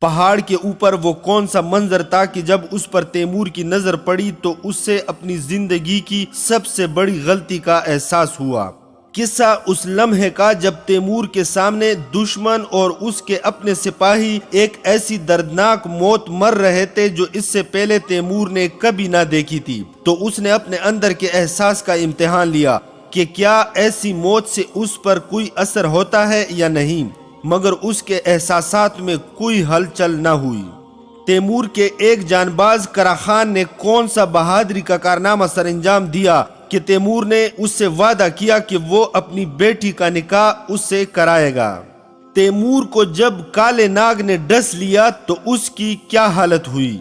پہاڑ کے اوپر وہ کون سا منظر تھا کہ جب اس پر تیمور کی نظر پڑی تو اس سے اپنی زندگی کی سب سے بڑی غلطی کا احساس ہوا۔ قصہ اس لمحے کا جب تیمور کے سامنے دشمن اور اس کے اپنے سپاہی ایک ایسی دردناک موت مر رہے تھے جو اس سے پہلے تیمور نے کبھی نہ دیکھی تھی، تو اس نے اپنے اندر کے احساس کا امتحان لیا کہ کیا ایسی موت سے اس پر کوئی اثر ہوتا ہے یا نہیں، مگر اس کے احساسات میں کوئی ہلچل نہ ہوئی۔ تیمور کے ایک جانباز کراخان نے کون سا بہادری کا کارنامہ سر انجام دیا کہ تیمور نے اس سے وعدہ کیا کہ وہ اپنی بیٹی کا نکاح اس سے کرائے گا۔ تیمور کو جب کالے ناگ نے ڈس لیا تو اس کی کیا حالت ہوئی۔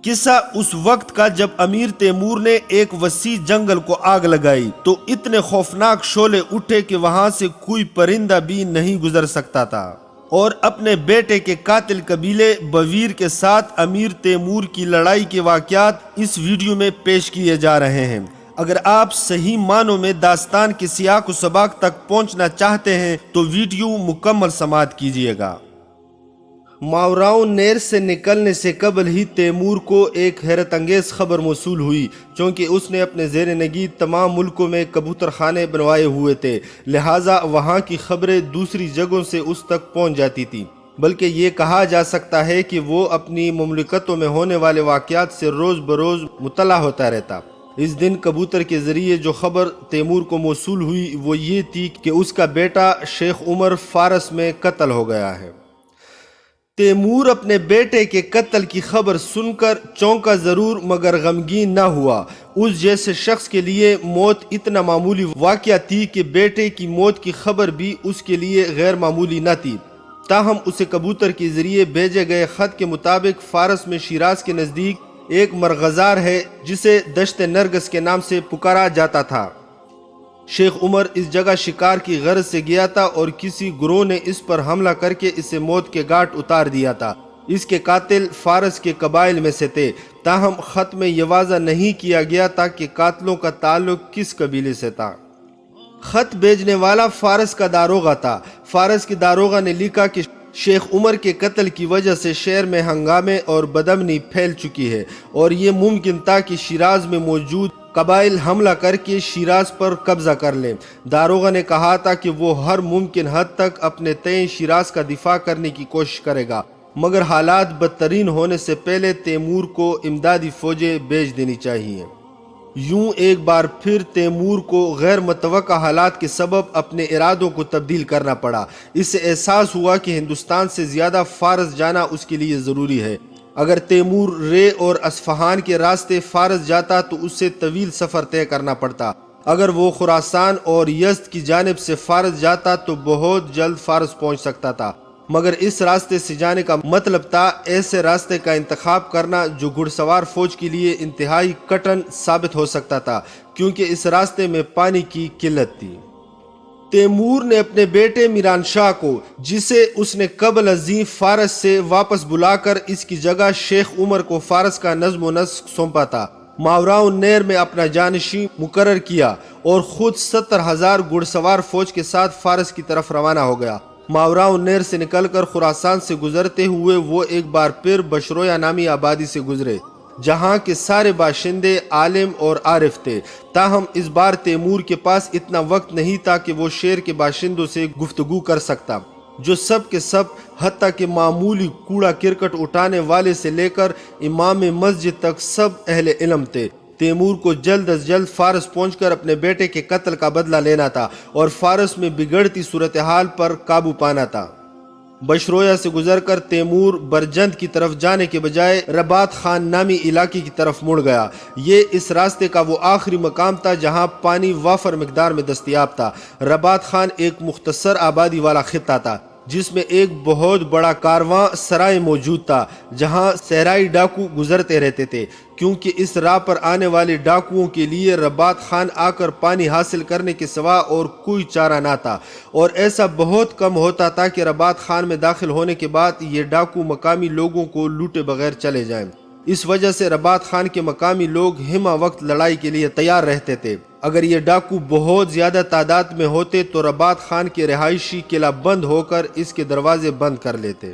قصہ اس وقت کا جب امیر تیمور نے ایک وسیع جنگل کو آگ لگائی تو اتنے خوفناک شعلے اٹھے کہ وہاں سے کوئی پرندہ بھی نہیں گزر سکتا تھا، اور اپنے بیٹے کے قاتل قبیلے بویر کے ساتھ امیر تیمور کی لڑائی کے واقعات اس ویڈیو میں پیش کیے جا رہے ہیں۔ اگر آپ صحیح معنوں میں داستان کے سیاق و سباق تک پہنچنا چاہتے ہیں تو ویڈیو مکمل سماعت کیجیے گا۔ ماوراؤں نہر سے نکلنے سے قبل ہی تیمور کو ایک حیرت انگیز خبر موصول ہوئی، چونکہ اس نے اپنے زیر نگین تمام ملکوں میں کبوتر خانے بنوائے ہوئے تھے، لہٰذا وہاں کی خبریں دوسری جگہوں سے اس تک پہنچ جاتی تھیں، بلکہ یہ کہا جا سکتا ہے کہ وہ اپنی مملکتوں میں ہونے والے واقعات سے روز بروز مطلع ہوتا رہتا۔ اس دن کبوتر کے ذریعے جو خبر تیمور کو موصول ہوئی وہ یہ تھی کہ اس کا بیٹا شیخ عمر فارس میں قتل ہو گیا ہے۔ تیمور اپنے بیٹے کے قتل کی خبر سن کر چونکا ضرور مگر غمگین نہ ہوا۔ اس جیسے شخص کے لیے موت اتنا معمولی واقعہ تھی کہ بیٹے کی موت کی خبر بھی اس کے لیے غیر معمولی نہ تھی، تاہم اسے کبوتر کے ذریعے بھیجے گئے خط کے مطابق فارس میں شیراز کے نزدیک ایک مرغزار ہے جسے دشت نرگس کے نام سے پکارا جاتا تھا۔ شیخ عمر اس جگہ شکار کی غرض سے گیا تھا اور کسی گروہ نے اس پر حملہ کر کے اسے موت کے گھاٹ اتار دیا تھا۔ اس کے قاتل فارس کے قبائل میں سے تھے، تاہم خط میں یہ واضح نہیں کیا گیا تھا کہ قاتلوں کا تعلق کس قبیلے سے تھا۔ خط بھیجنے والا فارس کا داروغہ تھا۔ فارس کے داروغہ نے لکھا کہ شیخ عمر کے قتل کی وجہ سے شہر میں ہنگامے اور بدامنی پھیل چکی ہے، اور یہ ممکن تھا کہ شیراز میں موجود قبائل حملہ کر کے شیراز پر قبضہ کر لیں۔ داروغہ نے کہا تھا کہ وہ ہر ممکن حد تک اپنے تئیں شیراز کا دفاع کرنے کی کوشش کرے گا، مگر حالات بدترین ہونے سے پہلے تیمور کو امدادی فوجیں بھیج دینی چاہیے۔ یوں ایک بار پھر تیمور کو غیر متوقع حالات کے سبب اپنے ارادوں کو تبدیل کرنا پڑا۔ اس سے احساس ہوا کہ ہندوستان سے زیادہ فارس جانا اس کے لیے ضروری ہے۔ اگر تیمور رے اور اصفہان کے راستے فارس جاتا تو اس سے طویل سفر طے کرنا پڑتا۔ اگر وہ خراسان اور یزد کی جانب سے فارس جاتا تو بہت جلد فارس پہنچ سکتا تھا، مگر اس راستے سے جانے کا مطلب تھا ایسے راستے کا انتخاب کرنا جو گھڑ سوار فوج کے لیے انتہائی کٹھن ثابت ہو سکتا تھا، کیونکہ اس راستے میں پانی کی قلت تھی۔ تیمور نے اپنے بیٹے میران شاہ کو، جسے اس نے قبل ازیں فارس سے واپس بلا کر اس کی جگہ شیخ عمر کو فارس کا نظم و نسق سونپا تھا، ماوراؤں نہر میں اپنا جانشین مقرر کیا اور خود 70,000 گھڑ سوار فوج کے ساتھ فارس کی طرف روانہ ہو گیا۔ ماوراؤں نہر سے نکل کر خراسان سے گزرتے ہوئے وہ ایک بار پھر بشرویا نامی آبادی سے گزرے، جہاں کے سارے باشندے عالم اور عارف تھے، تاہم اس بار تیمور کے پاس اتنا وقت نہیں تھا کہ وہ شہر کے باشندوں سے گفتگو کر سکتا، جو سب کے سب حتیٰ کہ معمولی کوڑا کرکٹ اٹھانے والے سے لے کر امام مسجد تک سب اہل علم تھے۔ تیمور کو جلد از جلد فارس پہنچ کر اپنے بیٹے کے قتل کا بدلہ لینا تھا اور فارس میں بگڑتی صورتحال پر قابو پانا تھا۔ بشرویا سے گزر کر تیمور برجند کی طرف جانے کے بجائے رباط خان نامی علاقے کی طرف مڑ گیا۔ یہ اس راستے کا وہ آخری مقام تھا جہاں پانی وافر مقدار میں دستیاب تھا۔ رباط خان ایک مختصر آبادی والا خطہ تھا جس میں ایک بہت بڑا کارواں سرائے موجود تھا جہاں صحرائی ڈاکو گزرتے رہتے تھے، کیونکہ اس راہ پر آنے والے ڈاکوؤں کے لیے رباط خان آ کر پانی حاصل کرنے کے سوا اور کوئی چارہ نہ تھا، اور ایسا بہت کم ہوتا تھا کہ رباط خان میں داخل ہونے کے بعد یہ ڈاکو مقامی لوگوں کو لوٹے بغیر چلے جائیں۔ اس وجہ سے رباط خان کے مقامی لوگ ہمہ وقت لڑائی کے لیے تیار رہتے تھے۔ اگر یہ ڈاکو بہت زیادہ تعداد میں ہوتے تو رباط خان کے رہائشی قلعہ بند ہو کر اس کے دروازے بند کر لیتے۔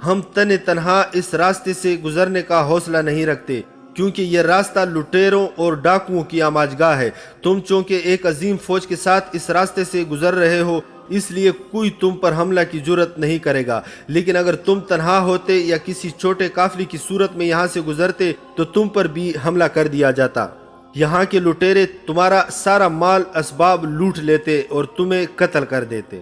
ہم تن تنہا اس راستے سے گزرنے کا حوصلہ نہیں رکھتے، کیونکہ یہ راستہ لٹیروں اور ڈاکوؤں کی آماجگاہ ہے۔ تم چونکہ ایک عظیم فوج کے ساتھ اس راستے سے گزر رہے ہو، اس لیے کوئی تم پر حملہ کی جرت نہیں کرے گا، لیکن اگر تم تنہا ہوتے یا کسی چھوٹے قافلے کی صورت میں یہاں سے گزرتے تو تم پر بھی حملہ کر دیا جاتا۔ یہاں کے لٹیرے تمہارا سارا مال اسباب لوٹ لیتے اور تمہیں قتل کر دیتے۔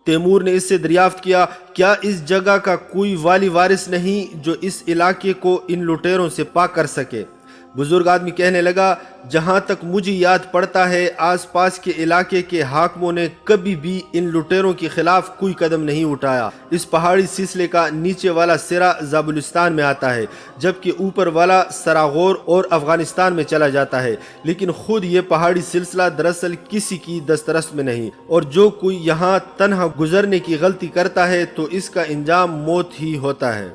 تیمور نے اس سے دریافت کیا، کیا اس جگہ کا کوئی والی وارث نہیں جو اس علاقے کو ان لٹیروں سے پاک کر سکے؟ بزرگ آدمی کہنے لگا، جہاں تک مجھے یاد پڑتا ہے آس پاس کے علاقے کے حاکموں نے کبھی بھی ان لٹیروں کے خلاف کوئی قدم نہیں اٹھایا۔ اس پہاڑی سلسلے کا نیچے والا سرا زابلستان میں آتا ہے، جبکہ اوپر والا سراغور اور افغانستان میں چلا جاتا ہے، لیکن خود یہ پہاڑی سلسلہ دراصل کسی کی دسترس میں نہیں، اور جو کوئی یہاں تنہا گزرنے کی غلطی کرتا ہے تو اس کا انجام موت ہی ہوتا ہے۔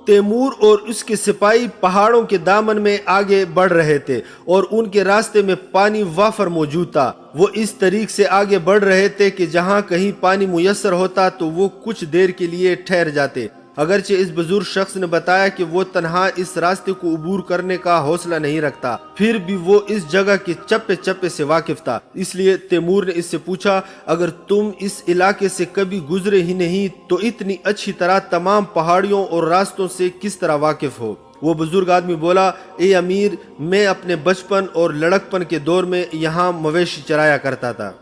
تیمور اور اس کے سپاہی پہاڑوں کے دامن میں آگے بڑھ رہے تھے اور ان کے راستے میں پانی وافر موجود تھا۔ وہ اس طریق سے آگے بڑھ رہے تھے کہ جہاں کہیں پانی میسر ہوتا تو وہ کچھ دیر کے لیے ٹھہر جاتے۔ اگرچہ اس بزرگ شخص نے بتایا کہ وہ تنہا اس راستے کو عبور کرنے کا حوصلہ نہیں رکھتا، پھر بھی وہ اس جگہ کے چپے چپے سے واقف تھا۔ اس لیے تیمور نے اس سے پوچھا، اگر تم اس علاقے سے کبھی گزرے ہی نہیں تو اتنی اچھی طرح تمام پہاڑیوں اور راستوں سے کس طرح واقف ہو؟ وہ بزرگ آدمی بولا، اے امیر، میں اپنے بچپن اور لڑکپن کے دور میں یہاں مویشی چرایا کرتا تھا۔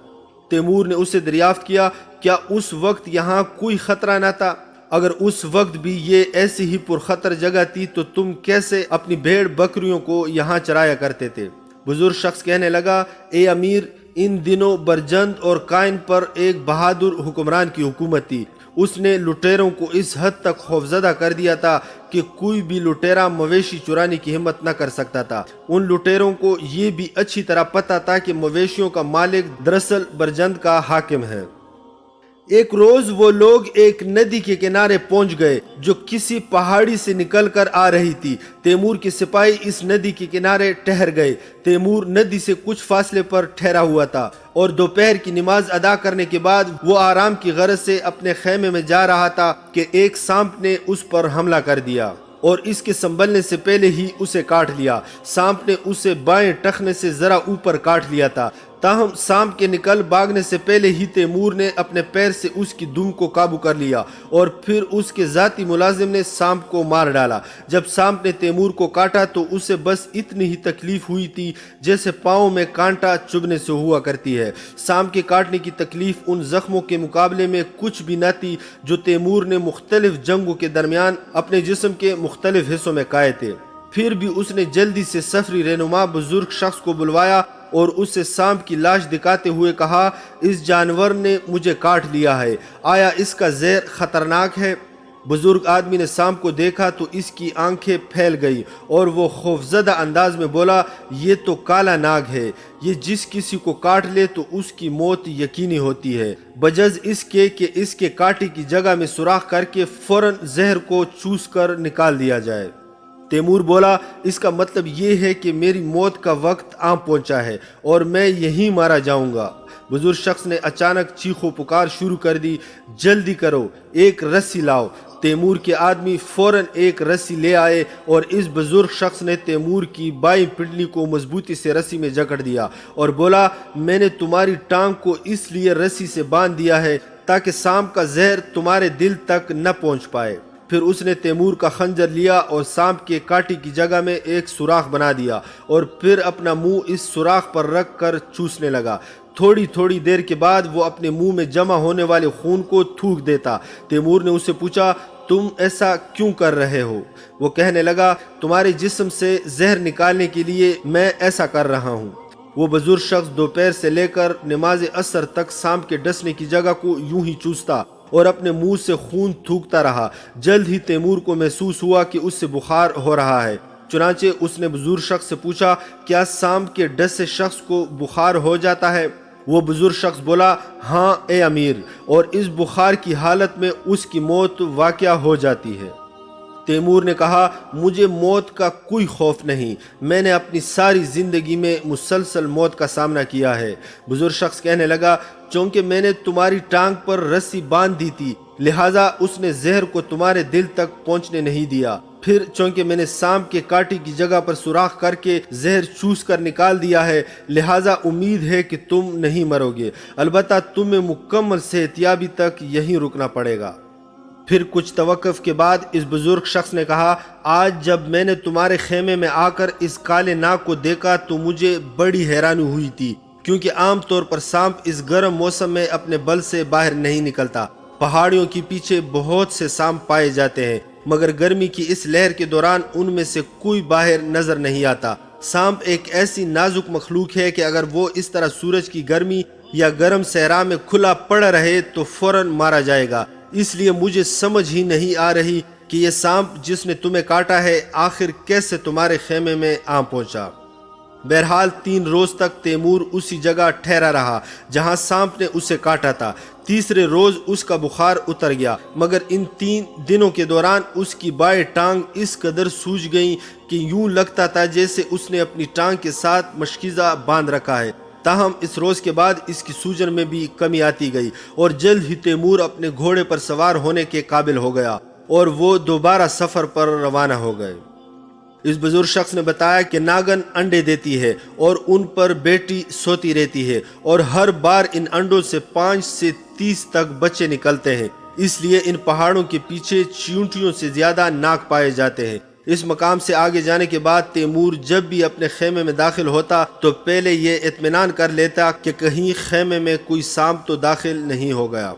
تیمور نے اس سے دریافت کیا، کیا اس وقت یہاں کوئی خطرہ نہ تھا؟ اگر اس وقت بھی یہ ایسی ہی پرخطر جگہ تھی تو تم کیسے اپنی بھیڑ بکریوں کو یہاں چرایا کرتے تھے؟ بزرگ شخص کہنے لگا، اے امیر، ان دنوں برجند اور قائن پر ایک بہادر حکمران کی حکومت تھی۔ اس نے لٹیروں کو اس حد تک خوفزدہ کر دیا تھا کہ کوئی بھی لٹیرا مویشی چرانے کی ہمت نہ کر سکتا تھا۔ ان لٹیروں کو یہ بھی اچھی طرح پتہ تھا کہ مویشیوں کا مالک دراصل برجند کا حاکم ہے۔ ایک روز وہ لوگ ایک ندی کے کنارے پہنچ گئے جو کسی پہاڑی سے نکل کر آ رہی تھی۔ تیمور کے سپاہی اس ندی کے کنارے ٹھہر گئے۔ تیمور ندی سے کچھ فاصلے پر ٹھہرا ہوا تھا اور دوپہر کی نماز ادا کرنے کے بعد وہ آرام کی غرض سے اپنے خیمے میں جا رہا تھا کہ ایک سانپ نے اس پر حملہ کر دیا اور اس کے سنبھلنے سے پہلے ہی اسے کاٹ لیا۔ سانپ نے اسے بائیں ٹخنے سے ذرا اوپر کاٹ لیا تھا، تاہم سانپ کے نکل بھاگنے سے پہلے ہی تیمور نے اپنے پیر سے اس کی دم کو قابو کر لیا اور پھر اس کے ذاتی ملازم نے سانپ کو مار ڈالا۔ جب سانپ نے تیمور کو کاٹا تو اسے بس اتنی ہی تکلیف ہوئی تھی جیسے پاؤں میں کانٹا چبھنے سے ہوا کرتی ہے۔ سانپ کے کاٹنے کی تکلیف ان زخموں کے مقابلے میں کچھ بھی نہ تھی جو تیمور نے مختلف جنگوں کے درمیان اپنے جسم کے مختلف حصوں میں کائے تھے۔ پھر بھی اس نے جلدی سے سفری رہنما بزرگ شخص کو بلوایا اور اس سے سانپ کی لاش دکھاتے ہوئے کہا، اس جانور نے مجھے کاٹ لیا ہے، آیا اس کا زہر خطرناک ہے؟ بزرگ آدمی نے سانپ کو دیکھا تو اس کی آنکھیں پھیل گئی اور وہ خوفزدہ انداز میں بولا، یہ تو کالا ناگ ہے، یہ جس کسی کو کاٹ لے تو اس کی موت یقینی ہوتی ہے، بجز اس کے کہ اس کے کاٹے کی جگہ میں سوراخ کر کے فوراً زہر کو چوس کر نکال دیا جائے۔ تیمور بولا، اس کا مطلب یہ ہے کہ میری موت کا وقت آ پہنچا ہے اور میں یہیں مارا جاؤں گا۔ بزرگ شخص نے اچانک چیخ و پکار شروع کر دی، جلدی کرو، ایک رسی لاؤ۔ تیمور کے آدمی فوراً ایک رسی لے آئے اور اس بزرگ شخص نے تیمور کی بائیں پنڈلی کو مضبوطی سے رسی میں جکڑ دیا اور بولا، میں نے تمہاری ٹانگ کو اس لیے رسی سے باندھ دیا ہے تاکہ سانپ کا زہر تمہارے دل تک نہ پہنچ پائے۔ پھر اس نے تیمور کا خنجر لیا اور سانپ کے کاٹے کی جگہ میں ایک سوراخ بنا دیا اور پھر اپنا منہ اس سوراخ پر رکھ کر چوسنے لگا۔ تھوڑی دیر کے بعد وہ اپنے منہ میں جمع ہونے والے خون کو تھوک دیتا۔ تیمور نے اس سے پوچھا، تم ایسا کیوں کر رہے ہو؟ وہ کہنے لگا، تمہارے جسم سے زہر نکالنے کے لیے میں ایسا کر رہا ہوں۔ وہ بزرگ شخص دوپہر سے لے کر نماز عصر تک سانپ کے ڈسنے کی جگہ کو یوں ہی چوستا اور اپنے منہ سے خون تھوکتا رہا۔ جلد ہی تیمور کو محسوس ہوا کہ اس سے بخار ہو رہا ہے، چنانچہ اس نے بزرگ شخص سے پوچھا، کیا سانپ کے ڈس سے شخص کو بخار ہو جاتا ہے؟ وہ بزرگ شخص بولا، ہاں اے امیر، اور اس بخار کی حالت میں اس کی موت واقع ہو جاتی ہے۔ تیمور نے کہا مجھے موت کا کوئی خوف نہیں، میں نے اپنی ساری زندگی میں مسلسل موت کا سامنا کیا ہے۔ بزرگ شخص کہنے لگا چونکہ میں نے تمہاری ٹانگ پر رسی باندھ دی تھی لہٰذا اس نے زہر کو تمہارے دل تک پہنچنے نہیں دیا، پھر چونکہ میں نے سانپ کے کانٹے کی جگہ پر سوراخ کر کے زہر چوس کر نکال دیا ہے لہٰذا امید ہے کہ تم نہیں مرو گے، البتہ تمہیں مکمل صحتیابی تک یہیں رکنا پڑے گا۔ پھر کچھ توقف کے بعد اس بزرگ شخص نے کہا آج جب میں نے تمہارے خیمے میں آ کر اس کالے ناگ کو دیکھا تو مجھے بڑی حیرانی ہوئی تھی، کیونکہ عام طور پر سانپ اس گرم موسم میں اپنے بل سے باہر نہیں نکلتا۔ پہاڑیوں کے پیچھے بہت سے سانپ پائے جاتے ہیں مگر گرمی کی اس لہر کے دوران ان میں سے کوئی باہر نظر نہیں آتا۔ سانپ ایک ایسی نازک مخلوق ہے کہ اگر وہ اس طرح سورج کی گرمی یا گرم صحرا میں کھلا پڑا رہے تو فوراً مارا جائے گا، اس لیے مجھے سمجھ ہی نہیں آ رہی کہ یہ سانپ جس نے تمہیں کاٹا ہے آخر کیسے تمہارے خیمے میں آ پہنچا۔ بہرحال 3 روز تک تیمور اسی جگہ ٹھہرا رہا جہاں سانپ نے اسے کاٹا تھا۔ تیسرے روز اس کا بخار اتر گیا مگر ان 3 دنوں کے دوران اس کی بائیں ٹانگ اس قدر سوج گئیں کہ یوں لگتا تھا جیسے اس نے اپنی ٹانگ کے ساتھ مشکیزہ باندھ رکھا ہے۔ تاہم اس روز کے بعد اس کی سوجن میں بھی کمی آتی گئی اور جلد ہی تیمور اپنے گھوڑے پر سوار ہونے کے قابل ہو گیا اور وہ دوبارہ سفر پر روانہ ہو گئے۔ اس بزرگ شخص نے بتایا کہ ناگن انڈے دیتی ہے اور ان پر بیٹی سوتی رہتی ہے اور ہر بار ان انڈوں سے 5 سے 30 تک بچے نکلتے ہیں، اس لیے ان پہاڑوں کے پیچھے چیونٹیوں سے زیادہ ناگ پائے جاتے ہیں۔ اس مقام سے آگے جانے کے بعد تیمور جب بھی اپنے خیمے میں داخل ہوتا تو پہلے یہ اطمینان کر لیتا کہ کہیں خیمے میں کوئی سانپ تو داخل نہیں ہو گیا۔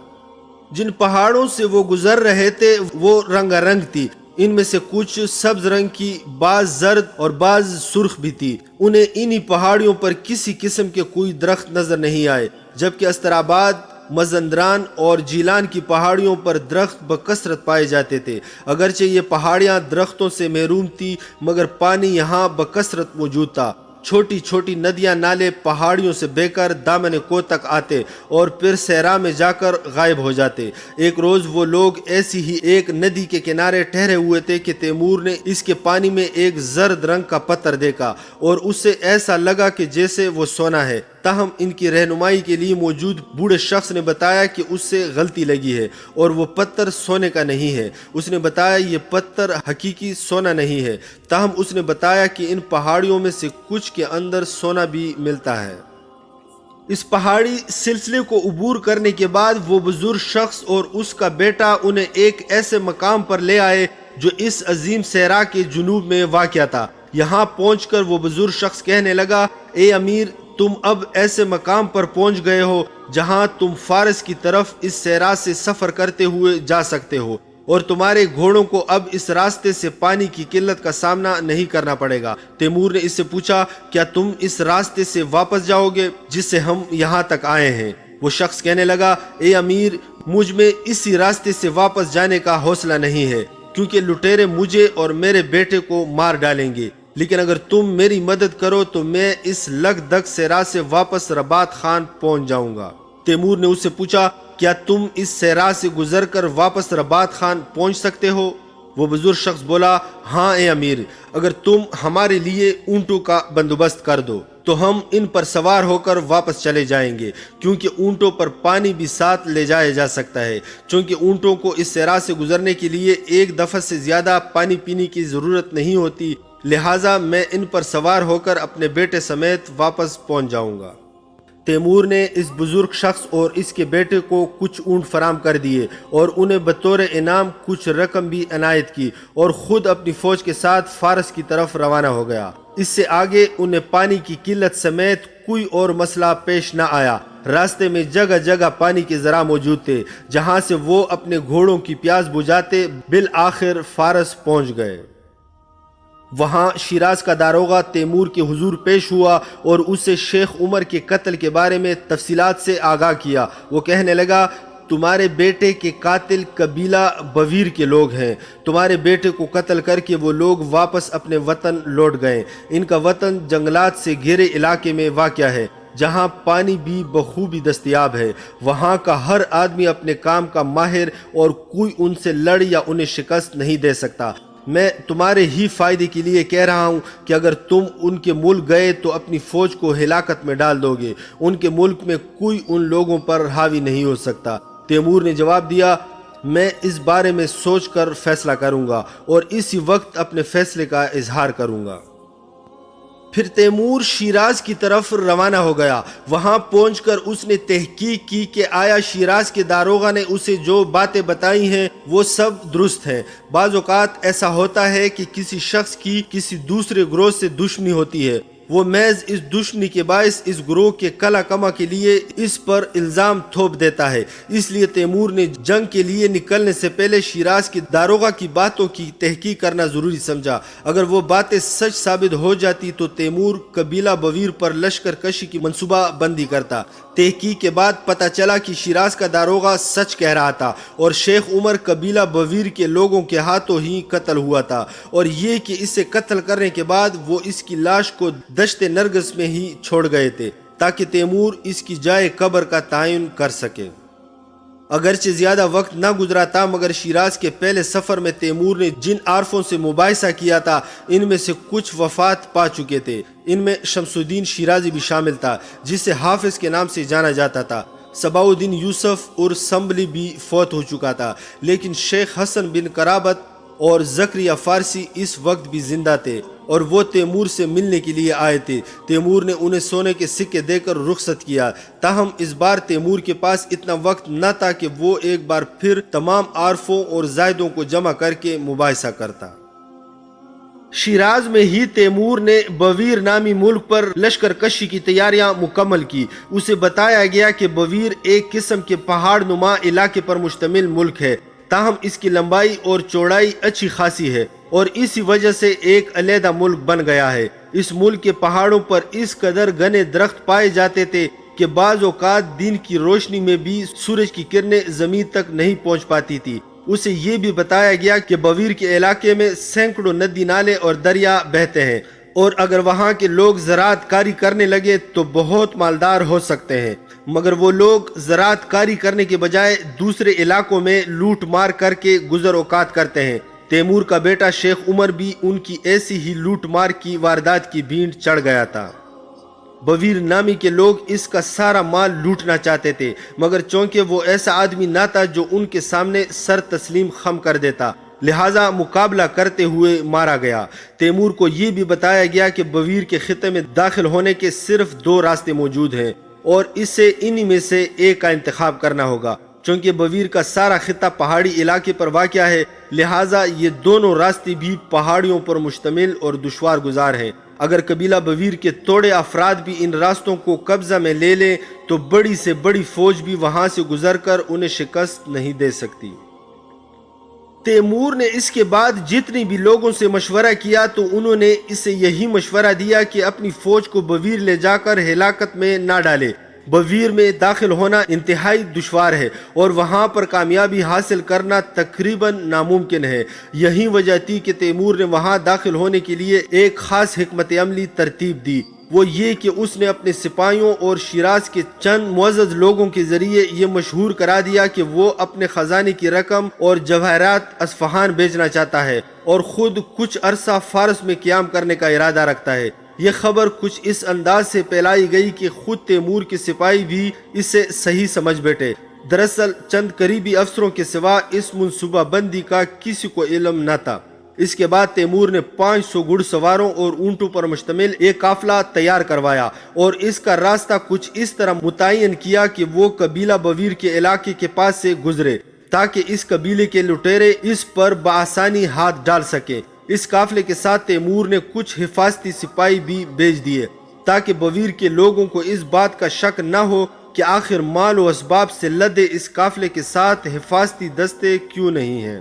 جن پہاڑوں سے وہ گزر رہے تھے وہ رنگا رنگ تھی، ان میں سے کچھ سبز رنگ کی، بعض زرد اور بعض سرخ بھی تھی۔ انہیں انہی پہاڑیوں پر کسی قسم کے کوئی درخت نظر نہیں آئے، جبکہ استراباد، مزندران اور جیلان کی پہاڑیوں پر درخت بکثرت پائے جاتے تھے۔ اگرچہ یہ پہاڑیاں درختوں سے محروم تھی مگر پانی یہاں بکثرت موجود تھا۔ چھوٹی چھوٹی ندیاں نالے پہاڑیوں سے بہہ کر دامن کو تک آتے اور پھر صحرا میں جا کر غائب ہو جاتے۔ ایک روز وہ لوگ ایسی ہی ایک ندی کے کنارے ٹھہرے ہوئے تھے کہ تیمور نے اس کے پانی میں ایک زرد رنگ کا پتھر دیکھا اور اسے ایسا لگا کہ جیسے وہ سونا ہے۔ تاہم ان کی رہنمائی کے لیے موجود بوڑھے شخص نے بتایا کہ اس سے غلطی لگی ہے اور وہ پتھر سونے کا نہیں ہے۔ اس نے بتایا یہ پتھر حقیقی سونا نہیں ہے، تاہم اس نے بتایا کہ ان پہاڑیوں میں سے کچھ کے اندر سونا بھی ملتا ہے۔ اس پہاڑی سلسلے کو عبور کرنے کے بعد وہ بزرگ شخص اور اس کا بیٹا انہیں ایک ایسے مقام پر لے آئے جو اس عظیم صحرا کے جنوب میں واقع تھا۔ یہاں پہنچ کر وہ بزرگ شخص کہنے لگا اے امیر، تم اب ایسے مقام پر پہنچ گئے ہو جہاں تم فارس کی طرف اس صحرا سے سفر کرتے ہوئے جا سکتے ہو اور تمہارے گھوڑوں کو اب اس راستے سے پانی کی قلت کا سامنا نہیں کرنا پڑے گا۔ تیمور نے اس سے پوچھا کیا تم اس راستے سے واپس جاؤ گے جس سے ہم یہاں تک آئے ہیں؟ وہ شخص کہنے لگا اے امیر، مجھ میں اسی راستے سے واپس جانے کا حوصلہ نہیں ہے کیونکہ لٹیرے مجھے اور میرے بیٹے کو مار ڈالیں گے، لیکن اگر تم میری مدد کرو تو میں اس لگ دگ صحرا سے واپس رباط خان پہنچ جاؤں گا۔ تیمور نے اس سے پوچھا کیا تم اس صحرا سے گزر کر واپس رباط خان پہنچ سکتے ہو؟ وہ بزرگ شخص بولا ہاں اے امیر، اگر تم ہمارے لیے اونٹوں کا بندوبست کر دو تو ہم ان پر سوار ہو کر واپس چلے جائیں گے، کیونکہ اونٹوں پر پانی بھی ساتھ لے جایا جا سکتا ہے، چونکہ اونٹوں کو اس صحرا سے گزرنے کے لیے ایک دفعہ سے زیادہ پانی پینے کی ضرورت نہیں ہوتی، لہٰذا میں ان پر سوار ہو کر اپنے بیٹے سمیت واپس پہنچ جاؤں گا۔ تیمور نے اس بزرگ شخص اور اس کے بیٹے کو کچھ اونٹ فراہم کر دیے اور انہیں بطور انعام کچھ رقم بھی عنایت کی اور خود اپنی فوج کے ساتھ فارس کی طرف روانہ ہو گیا۔ اس سے آگے انہیں پانی کی قلت سمیت کوئی اور مسئلہ پیش نہ آیا۔ راستے میں جگہ جگہ پانی کے ذرائع موجود تھے جہاں سے وہ اپنے گھوڑوں کی پیاس بجھاتے بالآخر فارس پہنچ گئے۔ وہاں شیراز کا داروغہ تیمور کے حضور پیش ہوا اور اسے شیخ عمر کے قتل کے بارے میں تفصیلات سے آگاہ کیا۔ وہ کہنے لگا تمہارے بیٹے کے قاتل قبیلہ بویر کے لوگ ہیں، تمہارے بیٹے کو قتل کر کے وہ لوگ واپس اپنے وطن لوٹ گئے۔ ان کا وطن جنگلات سے گھرے علاقے میں واقع ہے جہاں پانی بھی بخوبی دستیاب ہے۔ وہاں کا ہر آدمی اپنے کام کا ماہر اور کوئی ان سے لڑ یا انہیں شکست نہیں دے سکتا۔ میں تمہارے ہی فائدے کے لیے کہہ رہا ہوں کہ اگر تم ان کے ملک گئے تو اپنی فوج کو ہلاکت میں ڈال دو گے، ان کے ملک میں کوئی ان لوگوں پر حاوی نہیں ہو سکتا۔ تیمور نے جواب دیا، میں اس بارے میں سوچ کر فیصلہ کروں گا اور اسی وقت اپنے فیصلے کا اظہار کروں گا۔ پھر تیمور شیراز کی طرف روانہ ہو گیا۔ وہاں پہنچ کر اس نے تحقیق کی کہ آیا شیراز کے داروغہ نے اسے جو باتیں بتائی ہیں وہ سب درست ہیں۔ بعض اوقات ایسا ہوتا ہے کہ کسی شخص کی کسی دوسرے گروہ سے دشمنی ہوتی ہے، وہ محض اس دشمنی کے باعث اس گروہ کے کلا کما کے لیے اس پر الزام تھوپ دیتا ہے۔ اس لیے تیمور نے جنگ کے لیے نکلنے سے پہلے شیراز کے داروغہ کی باتوں کی تحقیق کرنا ضروری سمجھا۔ اگر وہ باتیں سچ ثابت ہو جاتی تو تیمور قبیلہ بویر پر لشکر کشی کی منصوبہ بندی کرتا۔ تحقیق کے بعد پتہ چلا کہ شیراز کا داروغہ سچ کہہ رہا تھا اور شیخ عمر قبیلہ بویر کے لوگوں کے ہاتھوں ہی قتل ہوا تھا، اور یہ کہ اسے قتل کرنے کے بعد وہ اس کی لاش کو دشت نرگس میں ہی چھوڑ گئے تھے تاکہ تیمور اس کی جائے قبر کا تعین کر سکے۔ اگرچہ زیادہ وقت نہ گزرا تھا مگر شیراز کے پہلے سفر میں تیمور نے جن عارفوں سے مباحثہ کیا تھا ان میں سے کچھ وفات پا چکے تھے۔ ان میں شمس الدین شیرازی بھی شامل تھا جسے حافظ کے نام سے جانا جاتا تھا۔ صباح الدین یوسف اور سنبلی بھی فوت ہو چکا تھا، لیکن شیخ حسن بن قرابت اور زکریا فارسی اس وقت بھی زندہ تھے اور وہ تیمور سے ملنے کے لیے آئے تھے۔ تیمور نے انہیں سونے کے سکے دے کر رخصت کیا، تاہم اس بار تیمور کے پاس اتنا وقت نہ تھا کہ وہ ایک بار پھر تمام عارفوں اور زائدوں کو جمع کر کے مباحثہ کرتا۔ شیراز میں ہی تیمور نے بویر نامی ملک پر لشکر کشی کی تیاریاں مکمل کی۔ اسے بتایا گیا کہ بویر ایک قسم کے پہاڑ نما علاقے پر مشتمل ملک ہے، تاہم اس کی لمبائی اور چوڑائی اچھی خاصی ہے اور اسی وجہ سے ایک علیحدہ ملک بن گیا ہے۔ اس ملک کے پہاڑوں پر اس قدر گھنے درخت پائے جاتے تھے کہ بعض اوقات دن کی روشنی میں بھی سورج کی کرنیں زمین تک نہیں پہنچ پاتی تھی۔ اسے یہ بھی بتایا گیا کہ بویر کے علاقے میں سینکڑوں ندی نالے اور دریا بہتے ہیں، اور اگر وہاں کے لوگ زراعت کاری کرنے لگے تو بہت مالدار ہو سکتے ہیں، مگر وہ لوگ زراعت کاری کرنے کے بجائے دوسرے علاقوں میں لوٹ مار کر کے گزر اوقات کرتے ہیں۔ تیمور کا بیٹا شیخ عمر بھی ان کی ایسی ہی لوٹ مار کی واردات کی بھینٹ چڑھ گیا تھا۔ بویر نامی کے لوگ اس کا سارا مال لوٹنا چاہتے تھے، مگر چونکہ وہ ایسا آدمی نہ تھا جو ان کے سامنے سر تسلیم خم کر دیتا، لہٰذا مقابلہ کرتے ہوئے مارا گیا۔ تیمور کو یہ بھی بتایا گیا کہ بویر کے خطے میں داخل ہونے کے صرف 2 راستے موجود ہیں اور اسے انہی میں سے ایک کا انتخاب کرنا ہوگا۔ چونکہ بویر کا سارا خطہ پہاڑی علاقے پر واقع ہے، لہٰذا یہ دونوں راستے بھی پہاڑیوں پر مشتمل اور دشوار گزار ہیں۔ اگر قبیلہ بویر کے توڑے افراد بھی ان راستوں کو قبضہ میں لے لیں تو بڑی سے بڑی فوج بھی وہاں سے گزر کر انہیں شکست نہیں دے سکتی۔ تیمور نے اس کے بعد جتنی بھی لوگوں سے مشورہ کیا تو انہوں نے اسے یہی مشورہ دیا کہ اپنی فوج کو بویر لے جا کر ہلاکت میں نہ ڈالے۔ بویر میں داخل ہونا انتہائی دشوار ہے اور وہاں پر کامیابی حاصل کرنا تقریباً ناممکن ہے۔ یہی وجہ تھی کہ تیمور نے وہاں داخل ہونے کے لیے ایک خاص حکمت عملی ترتیب دی، وہ یہ کہ اس نے اپنے سپاہیوں اور شیراز کے چند معزز لوگوں کے ذریعے یہ مشہور کرا دیا کہ وہ اپنے خزانے کی رقم اور جواہرات اصفہان بھیجنا چاہتا ہے اور خود کچھ عرصہ فارس میں قیام کرنے کا ارادہ رکھتا ہے۔ یہ خبر کچھ اس انداز سے پھیلائی گئی کہ خود تیمور کے سپاہی بھی اسے صحیح سمجھ بیٹھے۔ دراصل چند قریبی افسروں کے سوا اس منصوبہ بندی کا کسی کو علم نہ تھا۔ اس کے بعد تیمور نے 500 گھڑ سواروں اور اونٹوں پر مشتمل ایک قافلہ تیار کروایا اور اس کا راستہ کچھ اس طرح متعین کیا کہ وہ قبیلہ بویر کے علاقے کے پاس سے گزرے تاکہ اس قبیلے کے لٹیرے اس پر بآسانی ہاتھ ڈال سکیں۔ اس قافلے کے ساتھ تیمور نے کچھ حفاظتی سپاہی بھی بھیج دیے تاکہ بویر کے لوگوں کو اس بات کا شک نہ ہو کہ آخر مال و اسباب سے لدے اس قافلے کے ساتھ حفاظتی دستے کیوں نہیں ہیں۔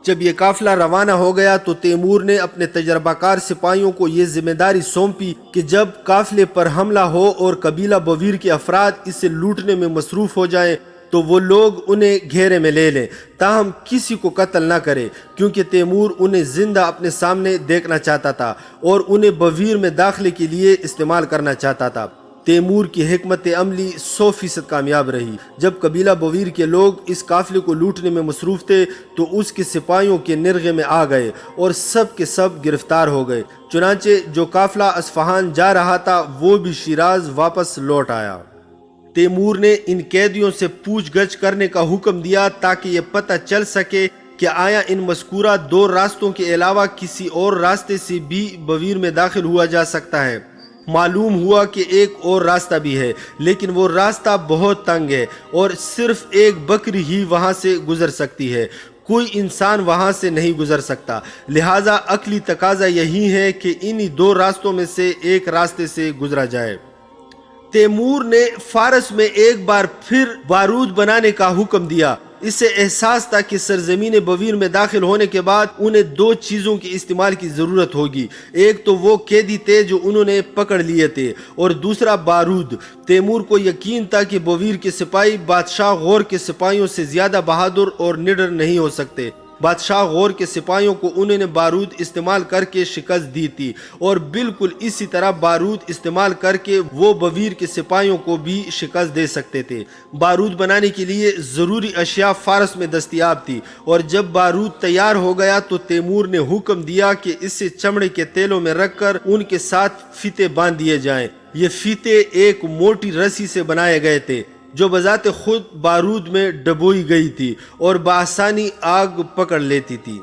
جب یہ قافلہ روانہ ہو گیا تو تیمور نے اپنے تجربہ کار سپاہیوں کو یہ ذمہ داری سونپی کہ جب قافلے پر حملہ ہو اور قبیلہ بویر کے افراد اسے لوٹنے میں مصروف ہو جائیں تو وہ لوگ انہیں گھیرے میں لے لیں، تاہم کسی کو قتل نہ کرے، کیونکہ تیمور انہیں زندہ اپنے سامنے دیکھنا چاہتا تھا اور انہیں بویر میں داخلے کے لیے استعمال کرنا چاہتا تھا۔ تیمور کی حکمت عملی 100% کامیاب رہی۔ جب قبیلہ بویر کے لوگ اس قافلے کو لوٹنے میں مصروف تھے تو اس کے سپاہیوں کے نرغے میں آ گئے اور سب کے سب گرفتار ہو گئے۔ چنانچہ جو قافلہ اصفہان جا رہا تھا وہ بھی شیراز واپس لوٹ آیا۔ تیمور نے ان قیدیوں سے پوچھ گچھ کرنے کا حکم دیا تاکہ یہ پتہ چل سکے کہ آیا ان مذکورہ 2 راستوں کے علاوہ کسی اور راستے سے بھی بویر میں داخل ہوا جا سکتا ہے۔ معلوم ہوا کہ ایک اور راستہ بھی ہے، لیکن وہ راستہ بہت تنگ ہے اور صرف ایک بکری ہی وہاں سے گزر سکتی ہے، کوئی انسان وہاں سے نہیں گزر سکتا۔ لہٰذا عقلی تقاضا یہی ہے کہ انہی 2 راستوں میں سے ایک راستے سے گزرا جائے۔ تیمور نے فارس میں ایک بار پھر بارود بنانے کا حکم دیا۔ اسے احساس تھا کہ سرزمین بویر میں داخل ہونے کے بعد انہیں 2 چیزوں کے استعمال کی ضرورت ہوگی، ایک تو وہ قیدی تھے جو انہوں نے پکڑ لیے تھے اور دوسرا بارود۔ تیمور کو یقین تھا کہ بویر کے سپاہی بادشاہ غور کے سپاہیوں سے زیادہ بہادر اور نڈر نہیں ہو سکتے۔ بادشاہ غور کے سپاہیوں کو انہوں نے بارود استعمال کر کے شکست دی تھی اور بالکل اسی طرح بارود استعمال کر کے وہ بویر کے سپاہیوں کو بھی شکست دے سکتے تھے۔ بارود بنانے کے لیے ضروری اشیاء فارس میں دستیاب تھی اور جب بارود تیار ہو گیا تو تیمور نے حکم دیا کہ اسے چمڑے کے تیلوں میں رکھ کر ان کے ساتھ فیتے باندھ دیے جائیں۔ یہ فیتے ایک موٹی رسی سے بنائے گئے تھے جو بذات خود بارود میں ڈبوئی گئی تھی اور بآسانی آگ پکڑ لیتی تھی۔